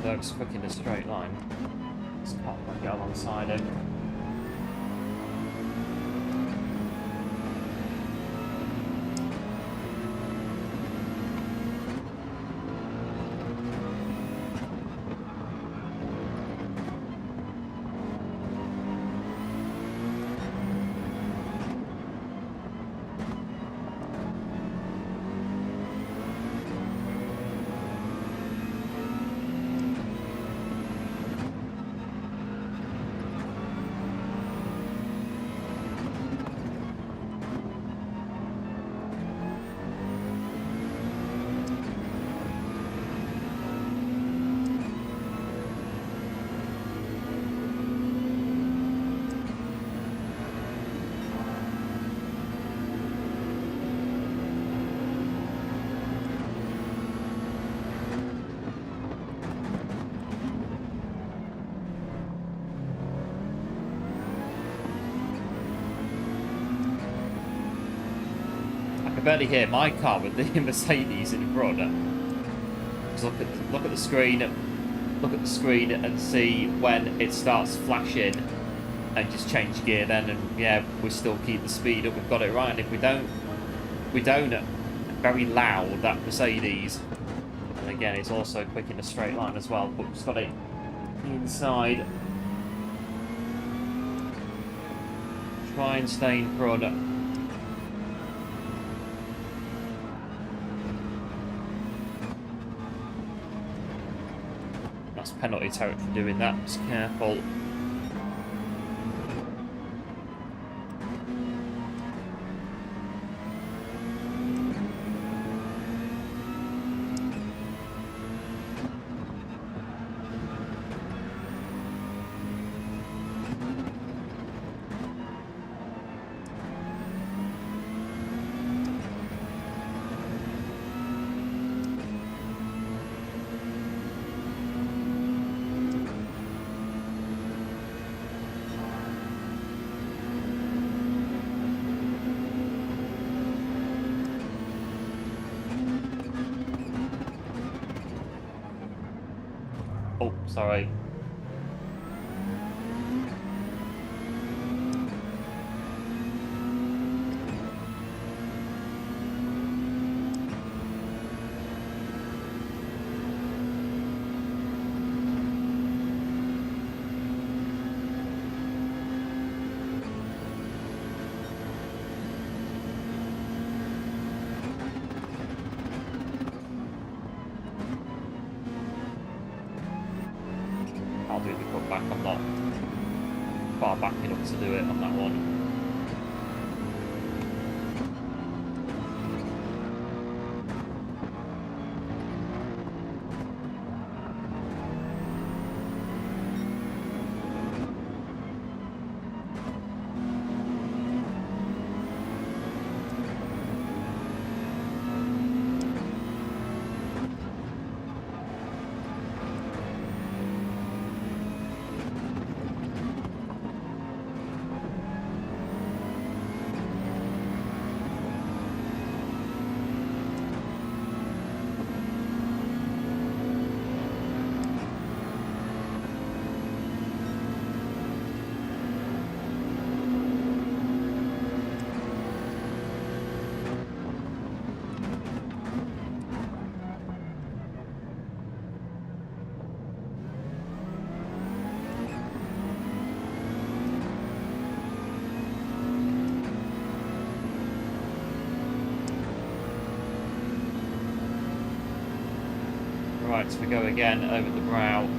A: Looks quick in a straight line. Just can't quite get alongside him. Barely hear my car with the Mercedes in front. Just look at the screen, and see when it starts flashing, and just change gear then. And yeah, we still keep the speed up. We've got it right. And if we don't, very loud, that Mercedes. And again, it's also quick in a straight line as well. But we've got it inside. Try and stay in front. Penalty territory doing that, just careful. Oh, sorry. I'll do the cutback. I'm not far back enough to do it on that one. Right, so we go again over the brow.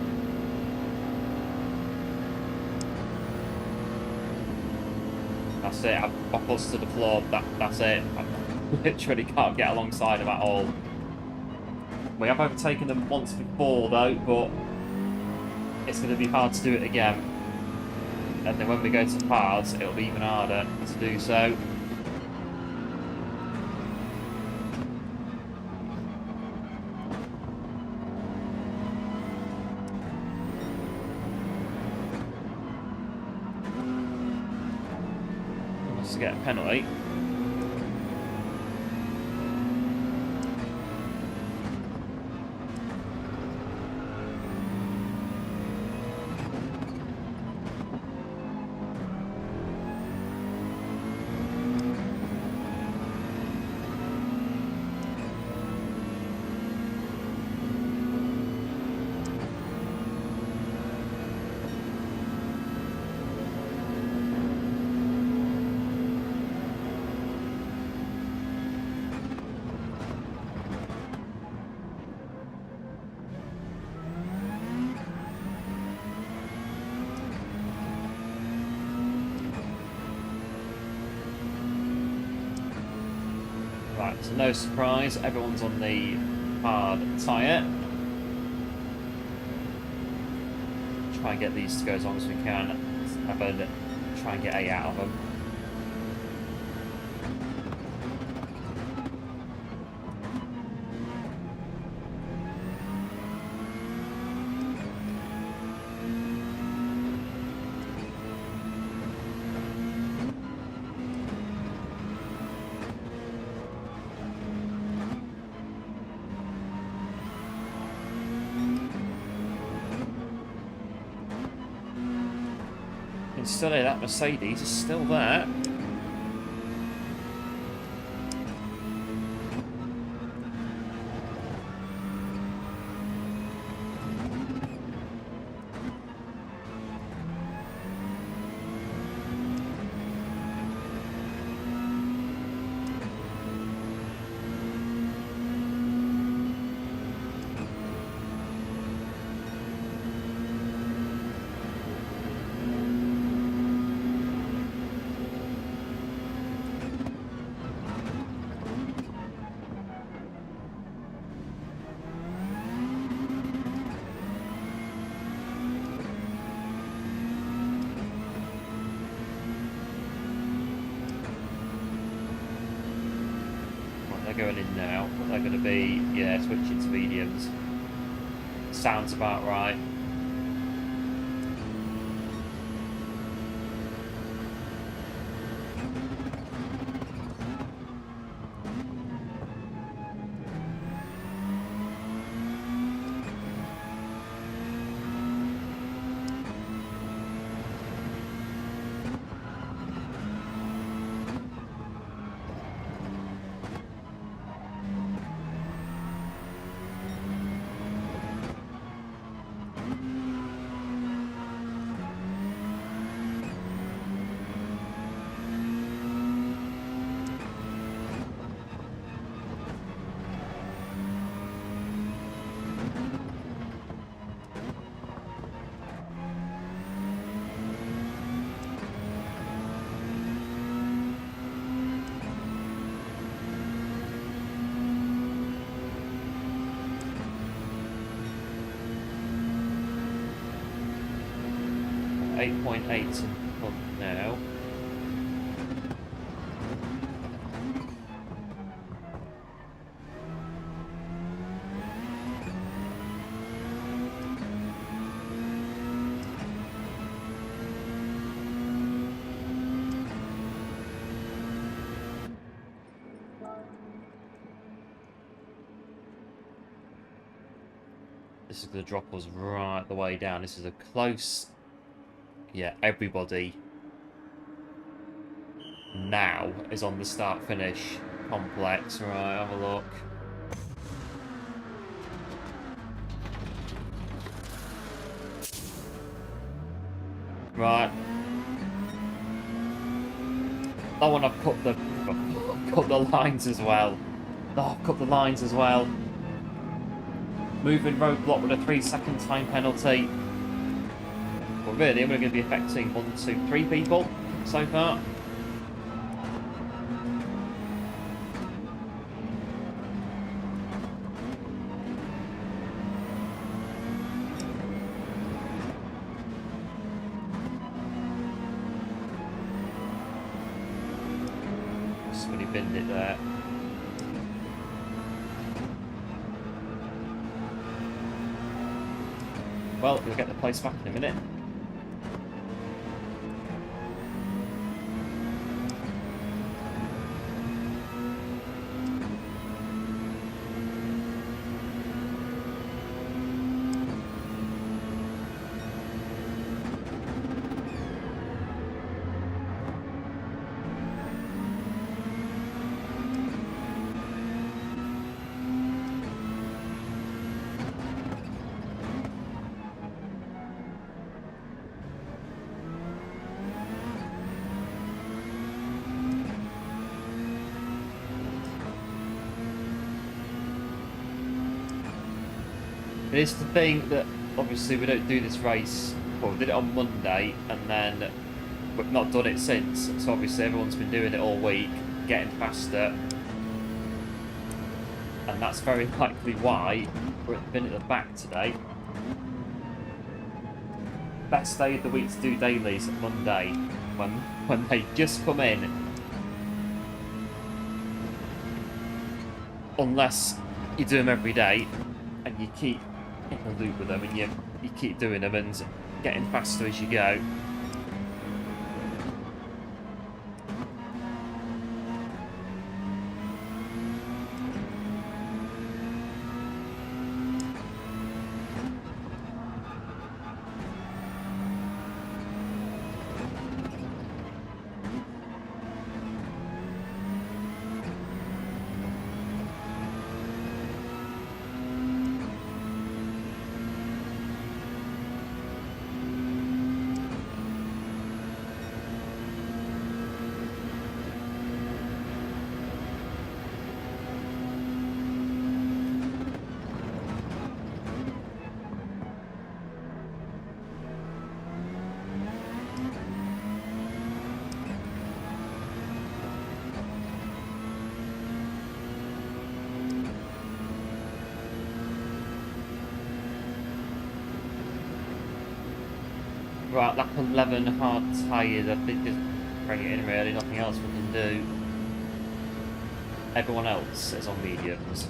A: That's it, I've buckled to the floor, that's it. I literally can't get alongside them at all. We have overtaken them once before though, but it's going to be hard to do it again. And then when we go to paths, it'll be even harder to do so. To get a penalty. Right, so no surprise, everyone's on the hard tyre. Try and get these to go as long as we can. Try and get 8 out of them. Still here, that Mercedes is still there. Going in now, but they're going to be, yeah, switching to mediums. Sounds about right. .8 now. This is going to drop us right the way down. This is a close... Yeah, everybody now is on the start-finish complex. Right, have a look. Right. That one I've cut the lines as well. Oh, I've cut the lines as well. Moving roadblock with a 3-second time penalty. Well, really, we're going to be affecting 1, 2, 3 people so far. Somebody binned it there. Well, we'll get the place back in a minute. It is the thing that obviously we don't do this race. Well, we did it on Monday and then we've not done it since. So obviously everyone's been doing it all week, getting faster. and that's very likely why we're been at the back today. Best day of the week to do dailies, Monday, when they just come in. Unless you do them every day and you keep in the loop with them and you keep doing them and getting faster as you go. Right, lap 11, hard tired. I think just bring it in really, nothing else we can do. Everyone else is on mediums.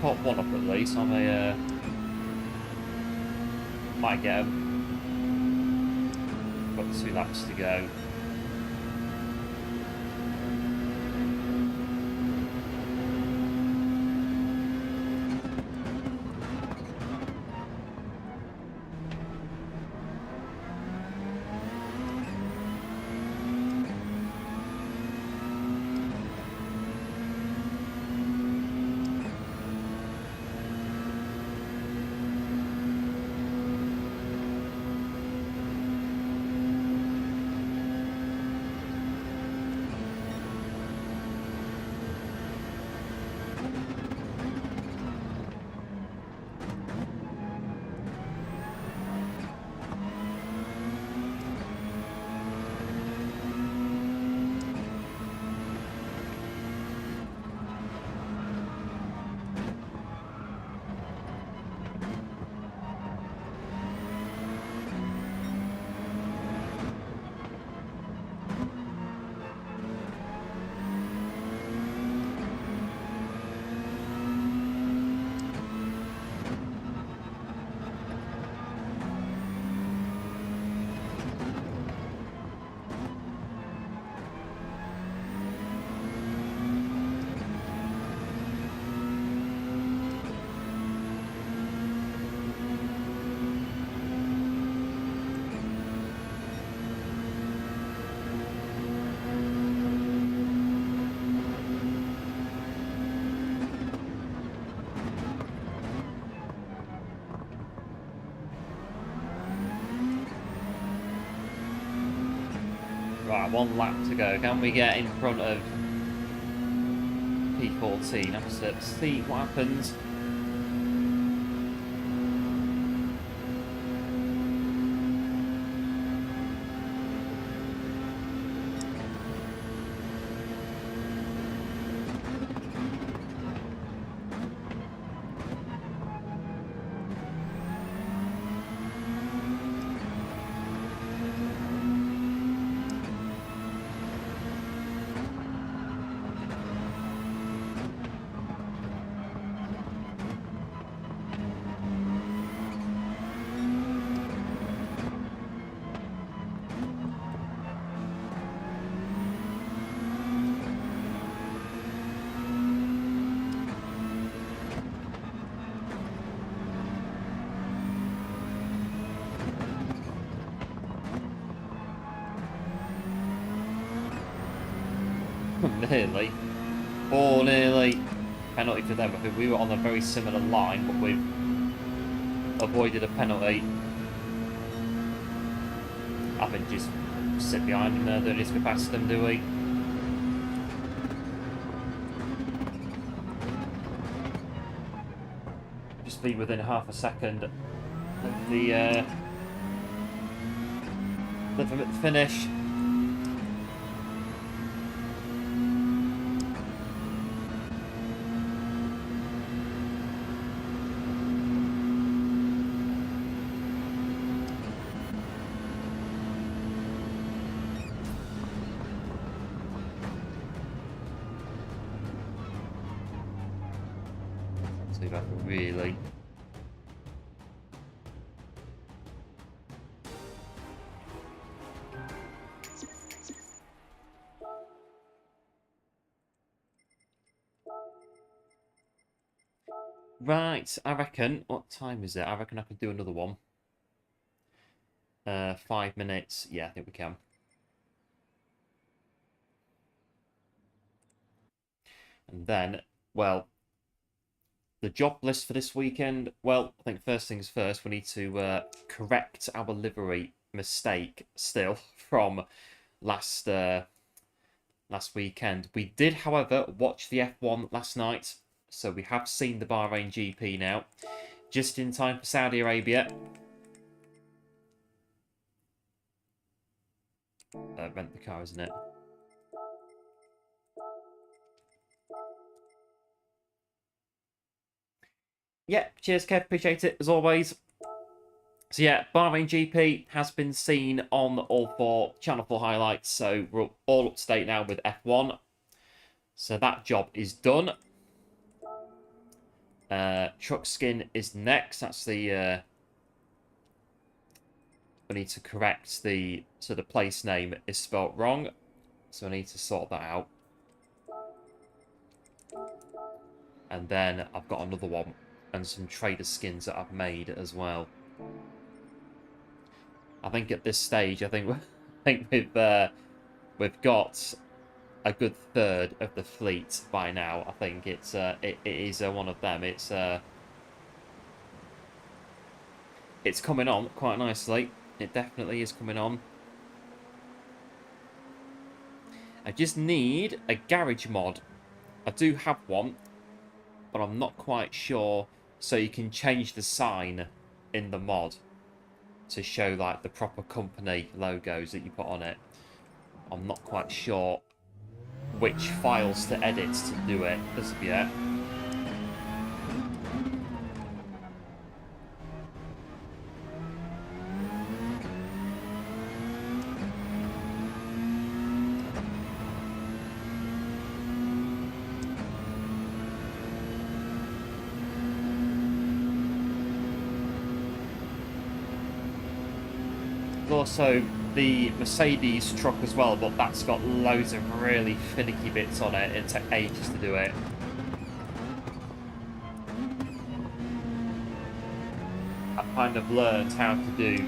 A: Put one up at least. I may, might get him. Got 2 laps to go. Right, one lap to go. Can we get in front of P14? I have to see what happens. Nearly. Oh, nearly. Penalty for them. I think we were on a very similar line, but we've avoided a penalty. I think just sit behind them there. Don't need to go past them, do we? Just be within half a second of the finish. See if I can really. Right, I reckon. What time is it? I reckon I could do another one. 5 minutes. Yeah, I think we can. And then, well, the job list for this weekend. Well, I think first things first, we need to correct our livery mistake still from last weekend. We did, however, watch the F1 last night, so we have seen the Bahrain GP now, just in time for Saudi Arabia. Rent the car, isn't it? Yeah, cheers, Kev. Appreciate it, as always. So yeah, Bahrain GP has been seen on all 4 Channel 4 highlights, so we're all up to date now with F1. So that job is done. Truck skin is next. That's the... we need to correct the... So the place name is spelt wrong. So I need to sort that out. And then I've got another one. And some trader skins that I've made as well. I think at this stage, I think we've got a good third of the fleet by now. I think it is one of them. It's coming on quite nicely. It definitely is coming on. I just need a garage mod. I do have one, but I'm not quite sure. So you can change the sign in the mod to show like the proper company logos that you put on it. I'm not quite sure which files to edit to do it as of yet. Also the Mercedes truck as well, but that's got loads of really finicky bits on it. It took ages to do it. I've kind of learned how to do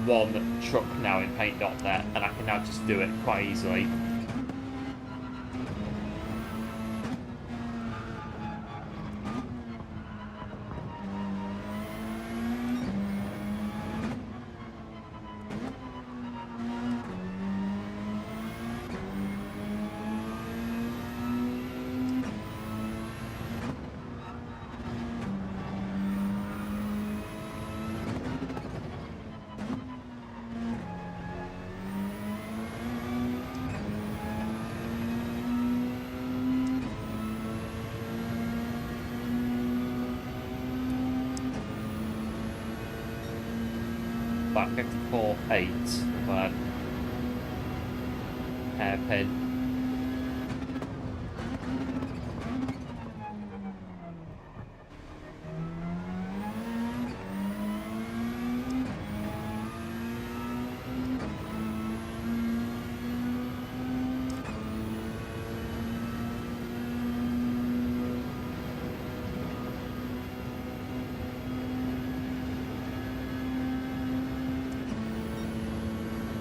A: one truck now in Paint.net, and I can now just do it quite easily. About 54.8. But hairpin.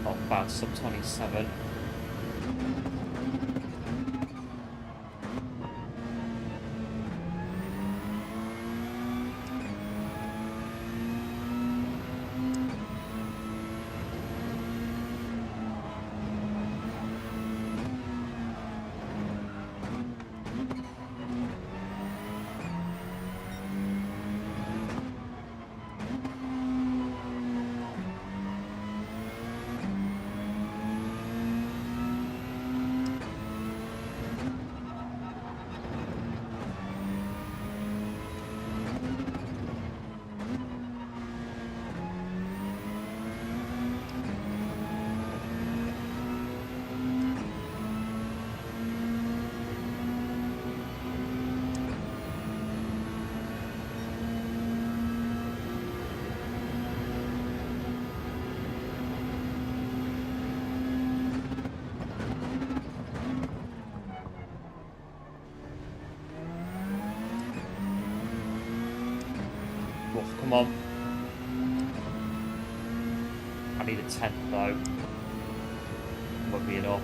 A: Not bad, sub 27. Come on. I need a 10 though. Won't be enough.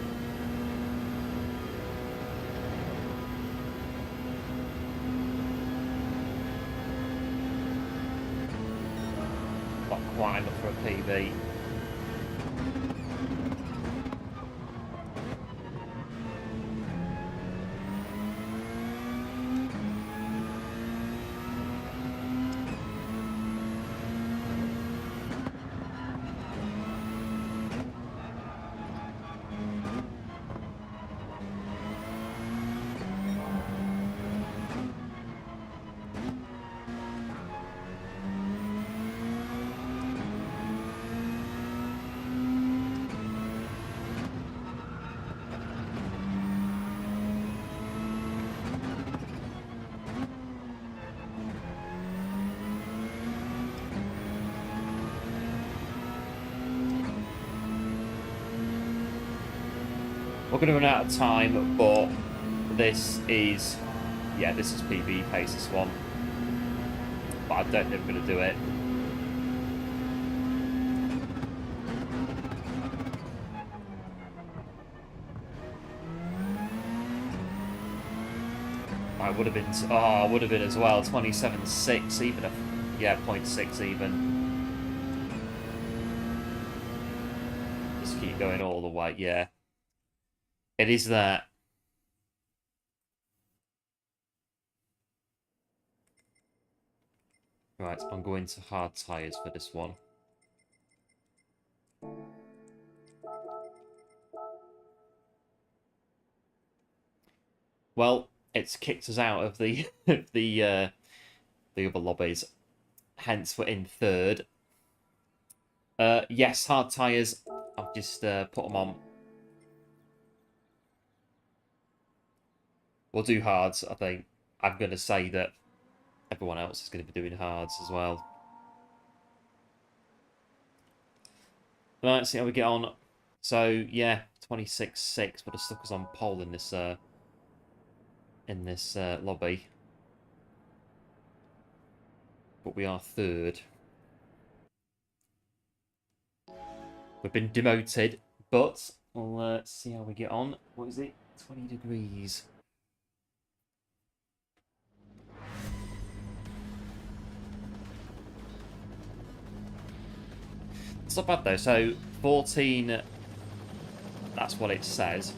A: Not quite enough for a PB. We're going to run out of time, but this is, yeah, this is PB pace, this one. But I don't think we're going to do it. I would have been, oh, would have been as well, 27.6 even, yeah, 0.6 even. Just keep going all the way, yeah. It is that. Right, I'm going to hard tyres for this one. Well, it's kicked us out of the the other lobbies. Hence, we're in third. Yes, hard tyres. I've just put them on. We'll do hards, I think. I'm going to say that everyone else is going to be doing hards as well. Right, see how we get on. So, yeah, 26.6 would have stuck us on pole in this lobby. But we are third. We've been demoted, but we'll see how we get on. What is it? 20 degrees. It's not bad though. So 14, that's what it says.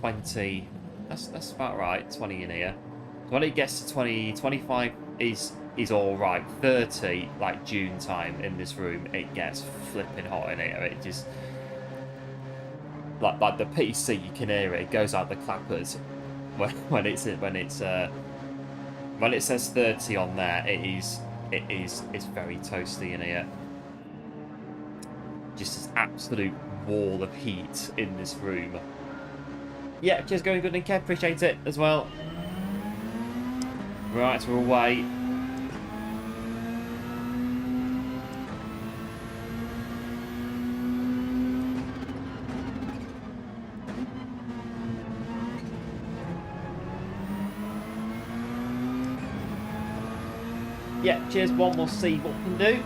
A: 20, that's about right. 20 in here. So when it gets to 20, 25 is all right. 30, like June time in this room, it gets flipping hot in here. It just like the PC, you can hear it. It goes out the clappers when it says 30 on there. It's very toasty in here. Just this absolute wall of heat in this room. Yeah, cheers, going good, and Kev, appreciate it as well. Right, we're away. Yeah, cheers, one, we'll see what we can do.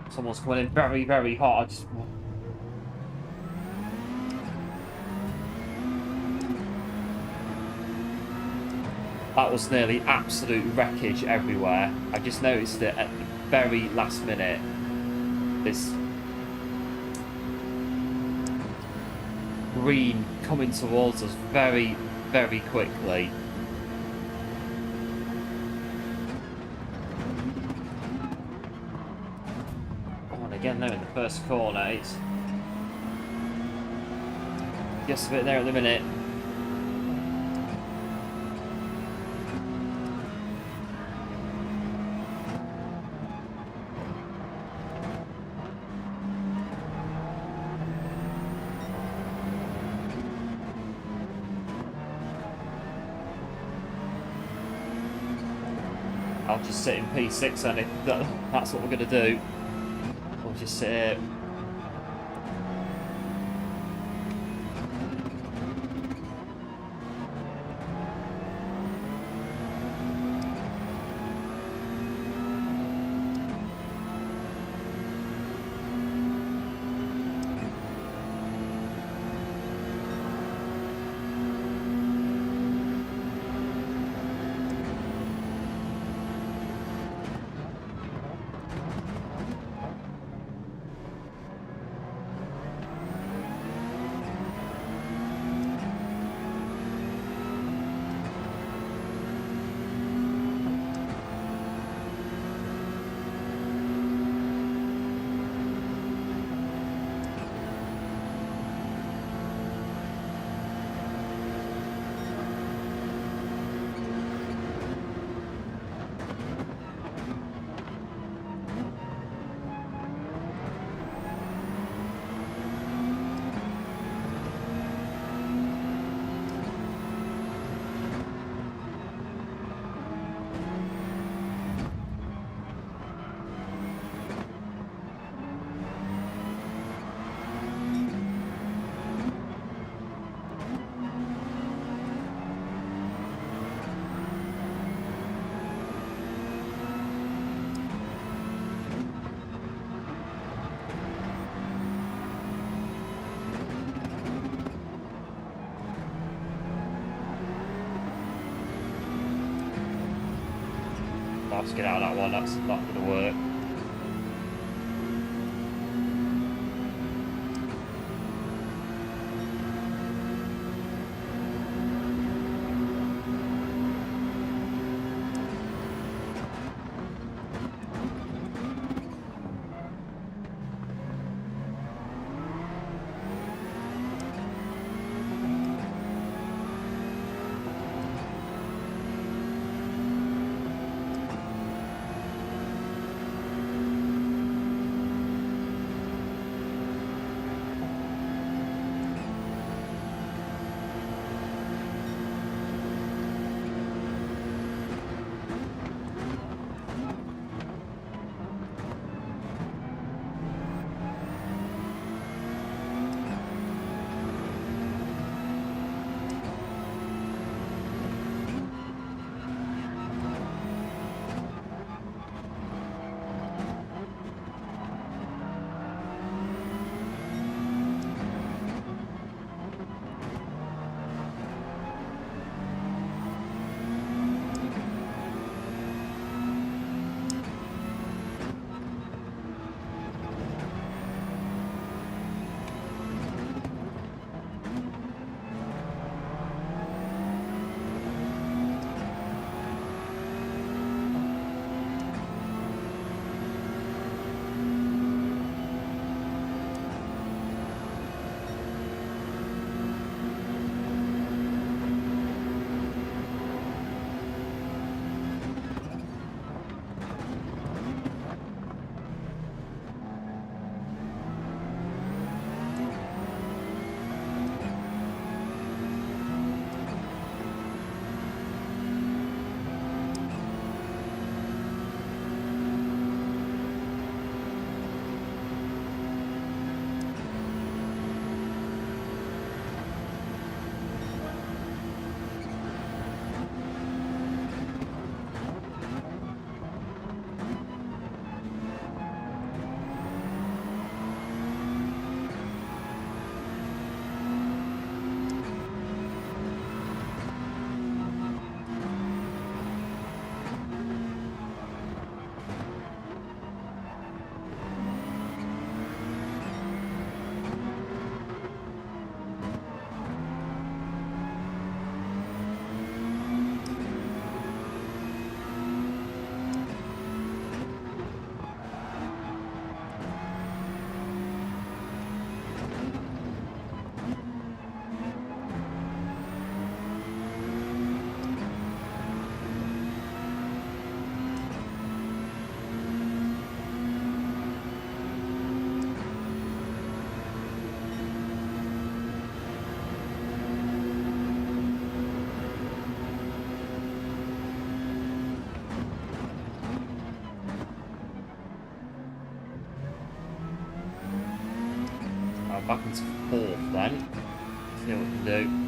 A: Someone's coming in very, very hard. That was nearly absolute wreckage everywhere. I just noticed it at the very last minute. This green coming towards us very, very quickly. Again, there in the first corner, it's just a bit there at the minute. I'll just sit in P6 and if that's what we're going to do. We'll just sit here. Let's get out of that one, that's not going to work. Right, back into fourth then. See what we can do.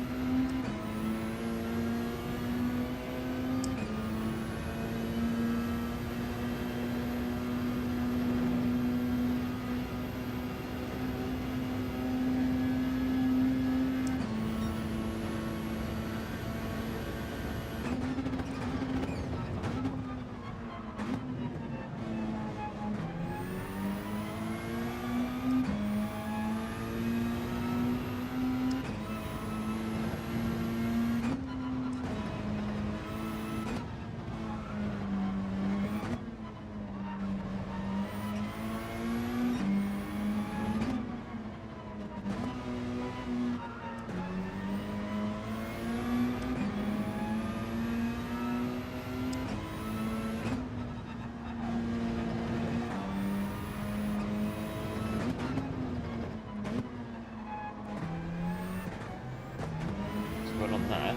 A: On there,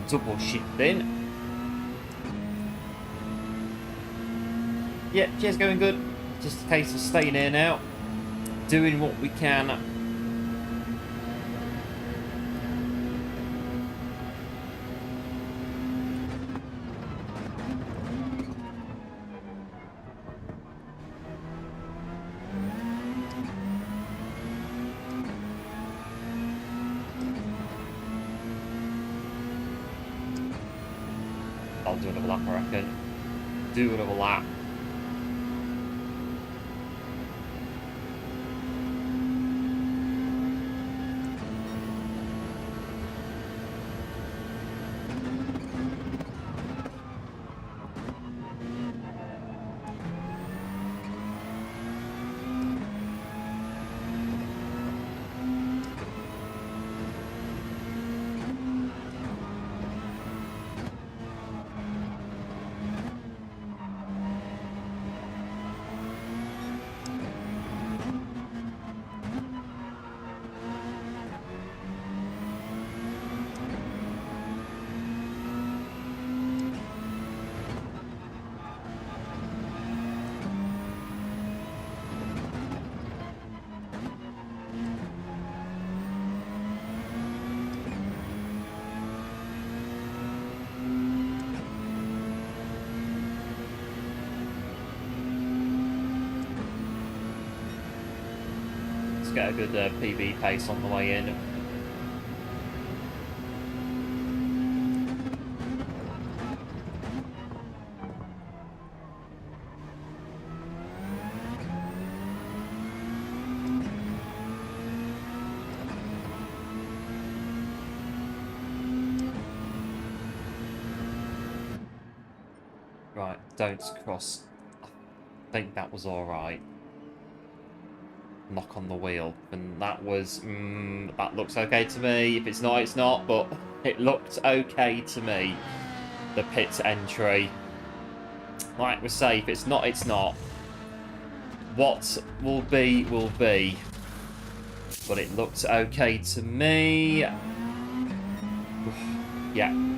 A: double shifting. Yeah, chair's going good. Just a case of staying here now, doing what we can. I'll do another lap, I reckon. Do another lap. Get a good PB pace on the way in. Right, don't cross. I think that was alright. Knock on the wheel, and that was that looks okay to me. If it's not, it's not, but it looked okay to me. The pit entry, like we say, if it's not, it's not. What will be will be, but it looked okay to me. Yeah.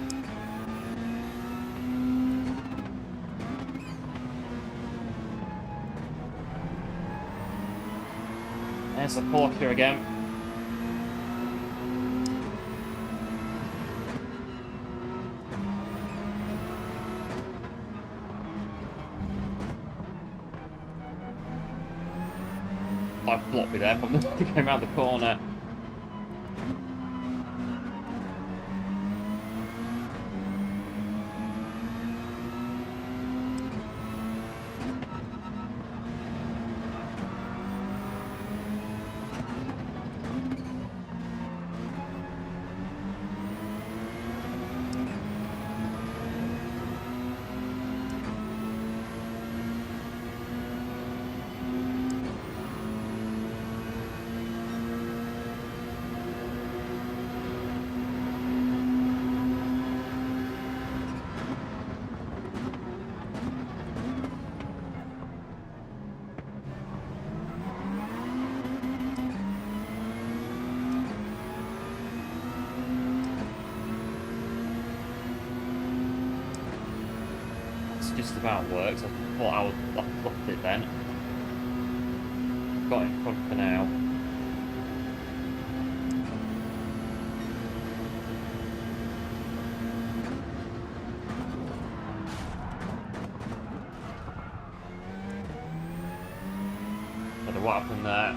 A: There's a Porsche again. I blocked me there from going around the corner. Just about works. I thought I would have left it then. Got it in front for now. what happened there.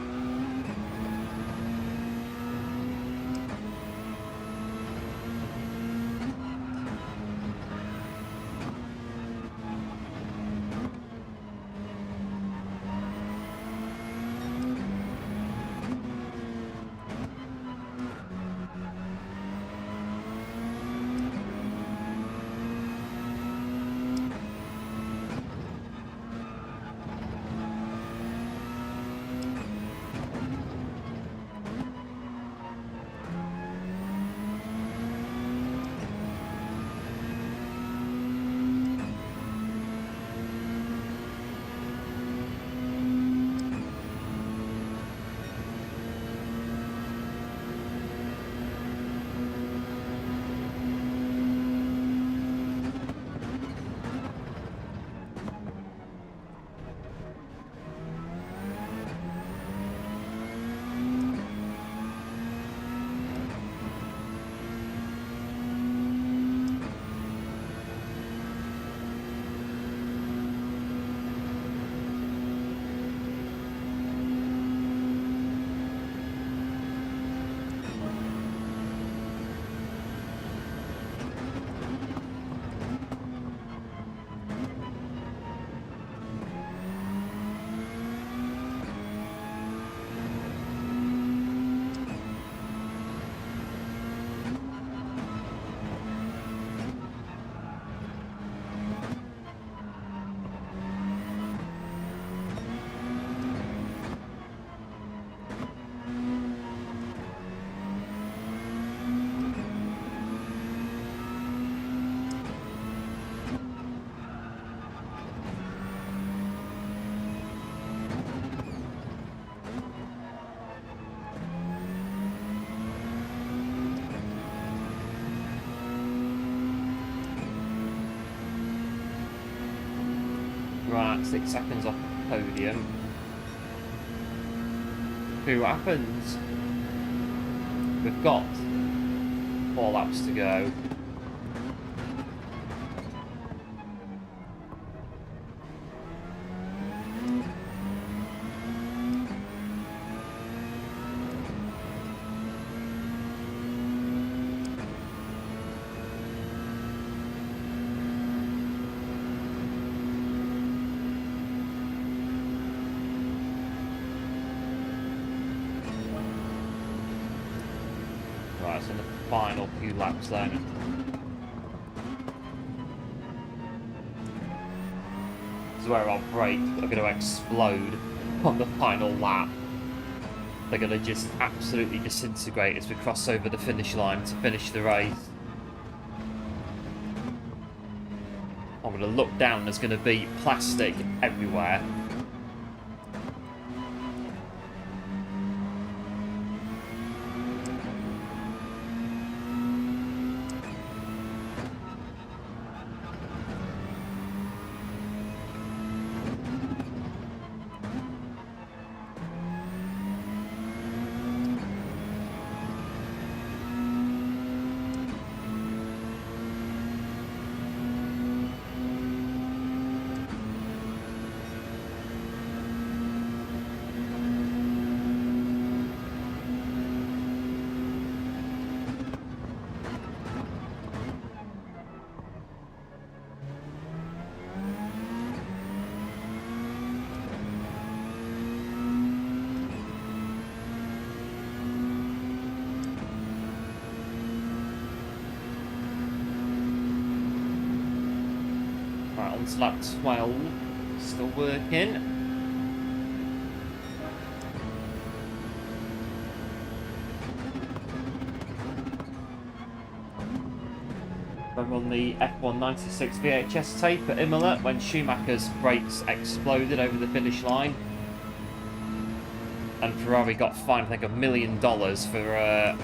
A: Right, 6 seconds off the podium. See what happens. We've got 4 laps to go. Right, so in the final few laps then. This is where our brakes are going to explode on the final lap. They're going to just absolutely disintegrate as we cross over the finish line to finish the race. I'm going to look down, there's going to be plastic everywhere. On to lap 12, still working. Remember on the F196 VHS tape at Imola when Schumacher's brakes exploded over the finish line and Ferrari got fined, I think, $1 million for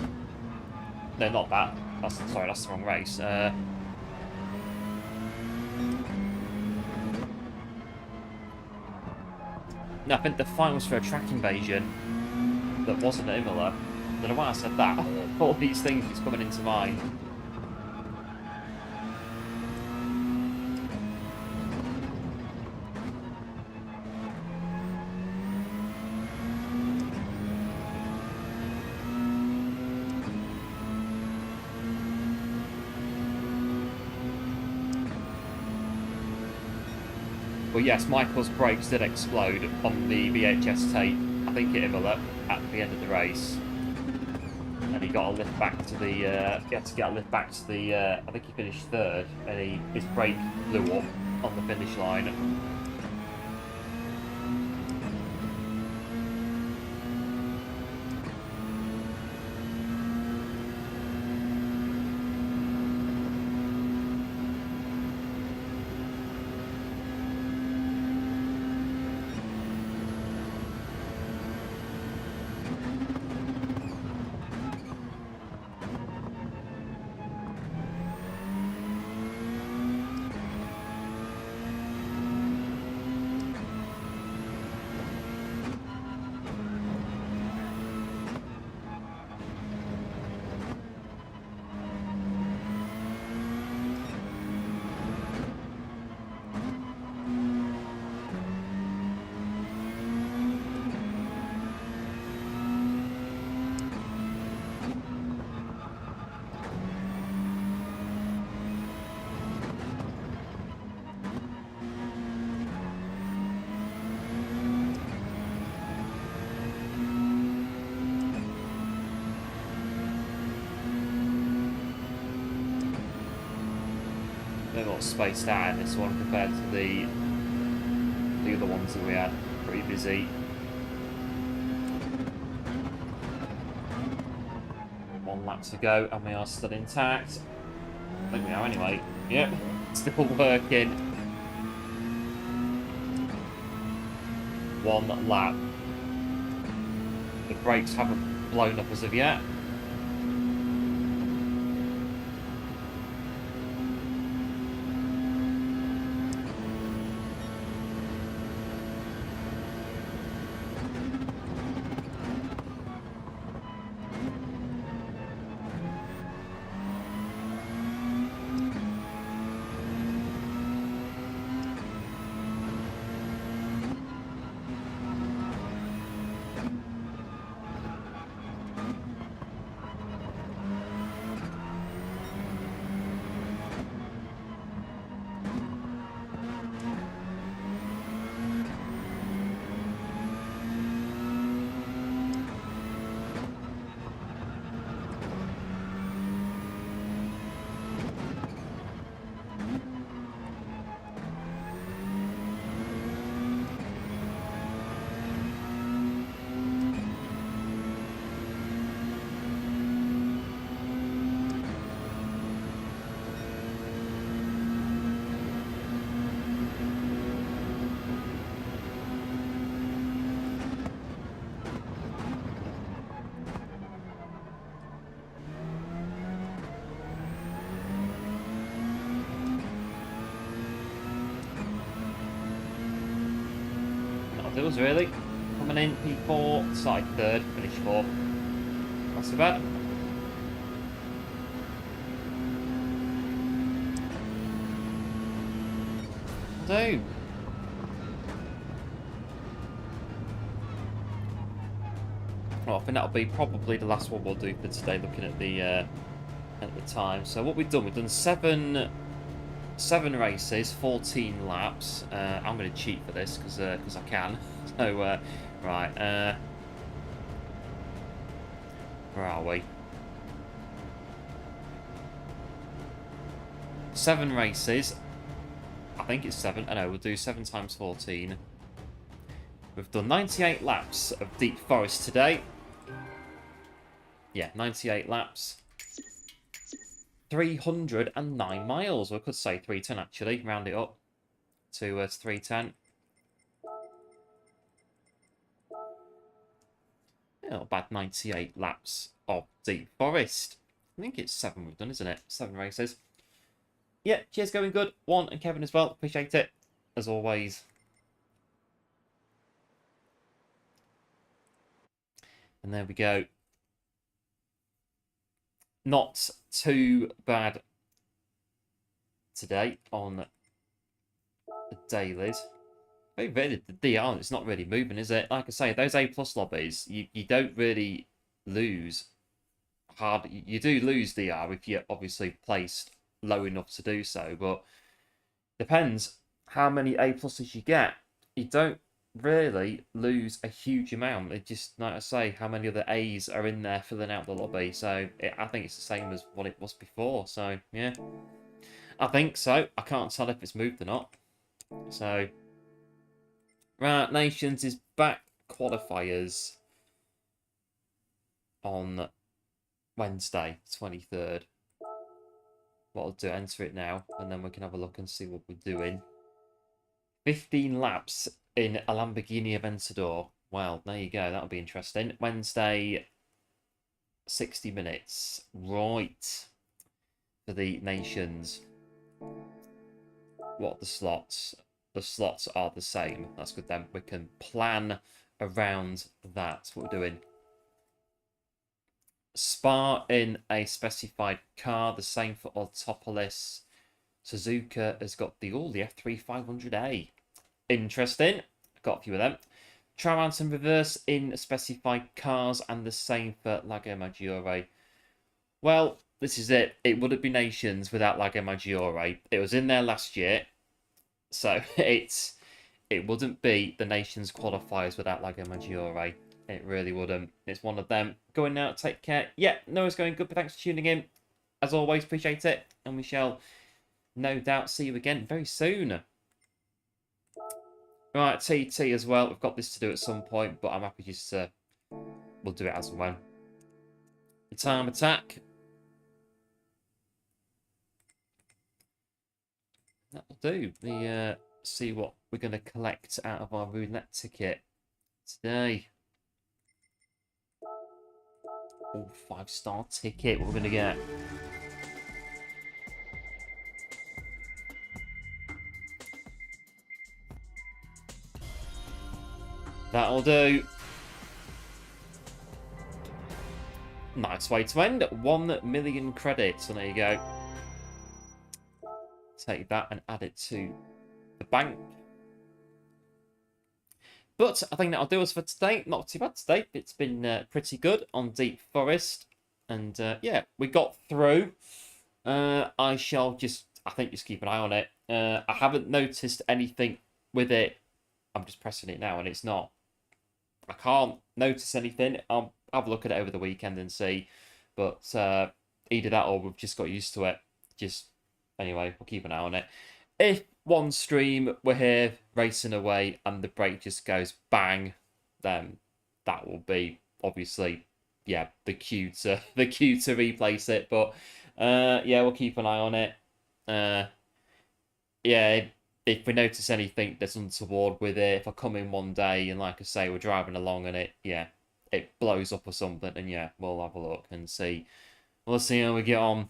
A: no, not that. Sorry, that's the wrong race. No, I think the fine was for a track invasion that wasn't at Imola. I don't know why I said that. All these things is coming into mind. But yes, Michael's brakes did explode on the VHS tape. I think it hit him at the end of the race. And he got a lift back to the, he had to get a lift back to the, I think he finished third, and his brake blew up on the finish line. A little spaced out in this one compared to the other ones that we had. Pretty busy. One lap to go, and we are still intact. I think we are anyway. Yep, still working. One lap. The brakes haven't blown up as of yet. Those really coming in P4, started third, finished fourth. Not so bad. Do. Well, I think that'll be probably the last one we'll do for today. Looking at the time. So what we've done seven races, 14 laps. I'm going to cheat for this because I can. So right, where are we? 7 races. I think it's 7. I know, we'll do 7 times 14. We've done 98 laps of Deep Forest today. Yeah, 98 laps. 309 miles. Or I could say 310 actually. Round it up to 310. Yeah, not bad. 98 laps of Deep Forest. I think it's 7 we've done, isn't it? 7 races. Yeah, cheers, going good. Juan and Kevin as well. Appreciate it, as always. And there we go. Not too bad today on the dailies. Really, the DR, it's not really moving, is it? Like I say, those A+ lobbies, you don't really lose hard. You do lose DR if you're obviously placed low enough to do so, but depends how many A pluses you get, you don't really lose a huge amount. It just, like I say, how many other A's are in there filling out the lobby. So I think it's the same as what it was before. So yeah, I think so. I can't tell if it's moved or not. So right, Nations is back. Qualifiers on Wednesday, 23rd. What I'll do, enter it now, and then we can have a look and see what we're doing. 15 laps in a Lamborghini Aventador. Well, there you go. That'll be interesting. Wednesday, 60 minutes. Right. For the Nations. What are the slots? The slots are the same. That's good then. We can plan around that. What we're doing. Spa in a specified car. The same for Autopolis. Suzuka has got the F3 500A. Interesting. Got a few of them. Try and reverse in specified cars, and the same for Lago Maggiore. Well, this is it. It wouldn't be Nations without Lago Maggiore. It was in there last year, so it wouldn't be the Nations qualifiers without Lago Maggiore. It really wouldn't. It's one of them. Going now. Take care. Yeah, no, it's going good. But thanks for tuning in. As always, appreciate it, and we shall no doubt see you again very soon. Right, TT as well. We've got this to do at some point, but I'm happy just to... we'll do it as and when. The time attack. That'll do. The see what we're going to collect out of our roulette ticket today. Oh, 5-star ticket. What we're going to get. That'll do. Nice way to end. 1 million credits. So there you go. Take that and add it to the bank. But I think that'll do us for today. Not too bad today. It's been pretty good on Deep Forest. And yeah, we got through. I shall just, I think, just keep an eye on it. I haven't noticed anything with it. I'm just pressing it now and it's not. I can't notice anything. I'll have a look at it over the weekend and see. But either that or we've just got used to it. Just, anyway, we'll keep an eye on it. If one stream we're here racing away and the brake just goes bang, then that will be obviously, yeah, the cue to replace it. But yeah, we'll keep an eye on it. Yeah, if we notice anything that's untoward with it, if I come in one day and like I say, we're driving along and it blows up or something, and yeah, we'll have a look and see. We'll see how we get on.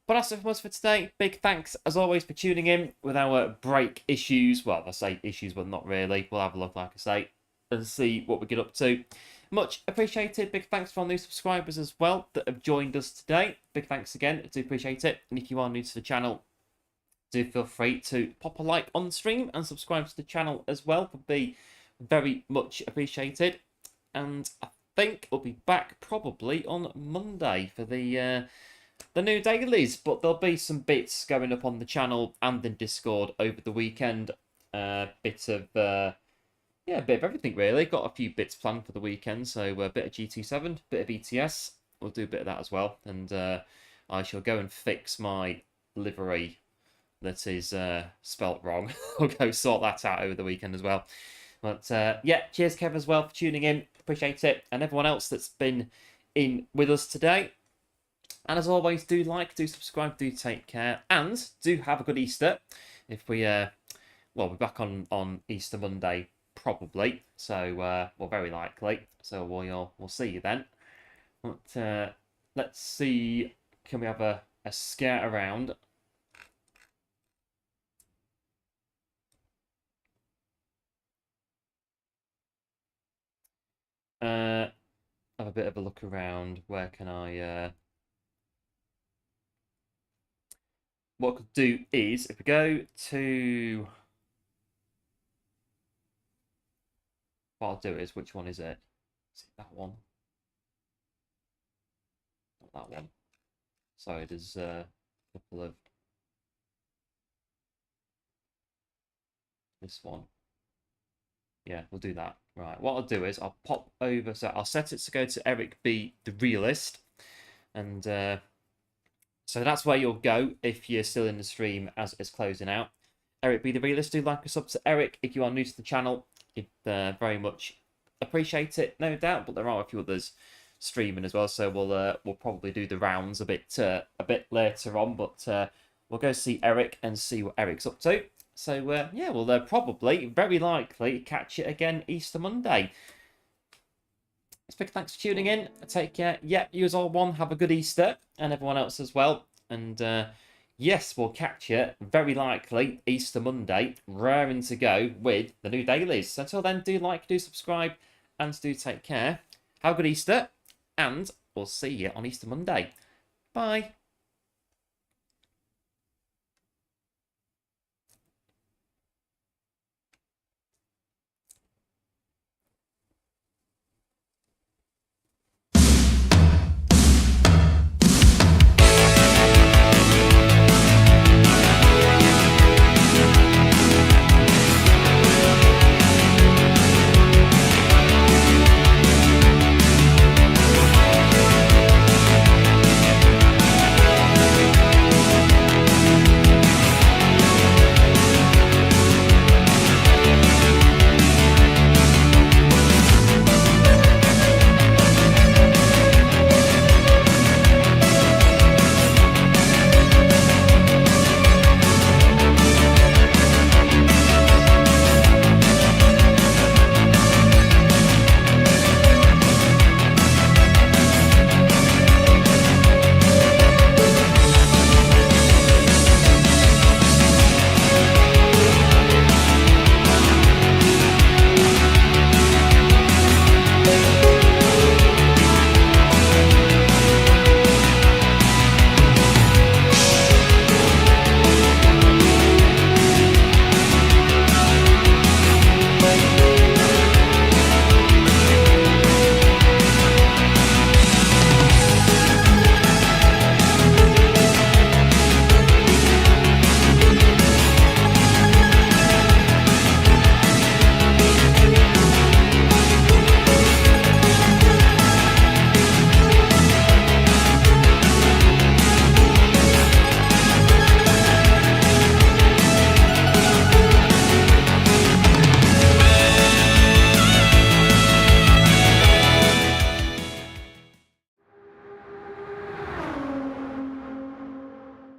A: But that's it for us for today. Big thanks, as always, for tuning in with our brake issues. Well, I say issues, but not really. We'll have a look, like I say, and see what we get up to. Much appreciated. Big thanks for all new subscribers as well that have joined us today. Big thanks again. I do appreciate it. And if you are new to the channel, do feel free to pop a like on the stream and subscribe to the channel as well. Would be very much appreciated. And I think we'll be back probably on Monday for the new dailies, but there'll be some bits going up on the channel and in Discord over the weekend. Bit of yeah, a bit of everything really. Got a few bits planned for the weekend, so a bit of GT7, bit of ETS. We'll do a bit of that as well, and I shall go and fix my livery that is spelt wrong. I'll go sort that out over the weekend as well. But yeah, cheers Kev as well for tuning in. Appreciate it, and everyone else that's been in with us today. And as always, do like, do subscribe, do take care, and do have a good Easter. If we, well, we're back on Easter Monday, probably. So, well, very likely. So we'll see you then. But let's see, can we have a scout around? Have a bit of a look around. Where can I... what I could do is, if we go to... what I'll do is, which one is it? Is it that one? Not that one. Sorry, there's a couple of... This one. Yeah, we'll do that. Right, what I'll do is I'll pop over, so I'll set it to go to Eric B, the realist. And so that's where you'll go if you're still in the stream as it's closing out. Eric B, the realist, do like a sub to Eric if you are new to the channel. You'd very much appreciate it, no doubt, but there are a few others streaming as well, so we'll probably do the rounds a bit later on, but we'll go see Eric and see what Eric's up to. So yeah, we'll probably, very likely, catch it again Easter Monday. Big thanks for tuning in. Take care. Yeah, you as all one, have a good Easter, and everyone else as well. And yes, we'll catch you very likely Easter Monday, raring to go with the new dailies. So until then, do like, do subscribe, and do take care. Have a good Easter, and we'll see you on Easter Monday. Bye.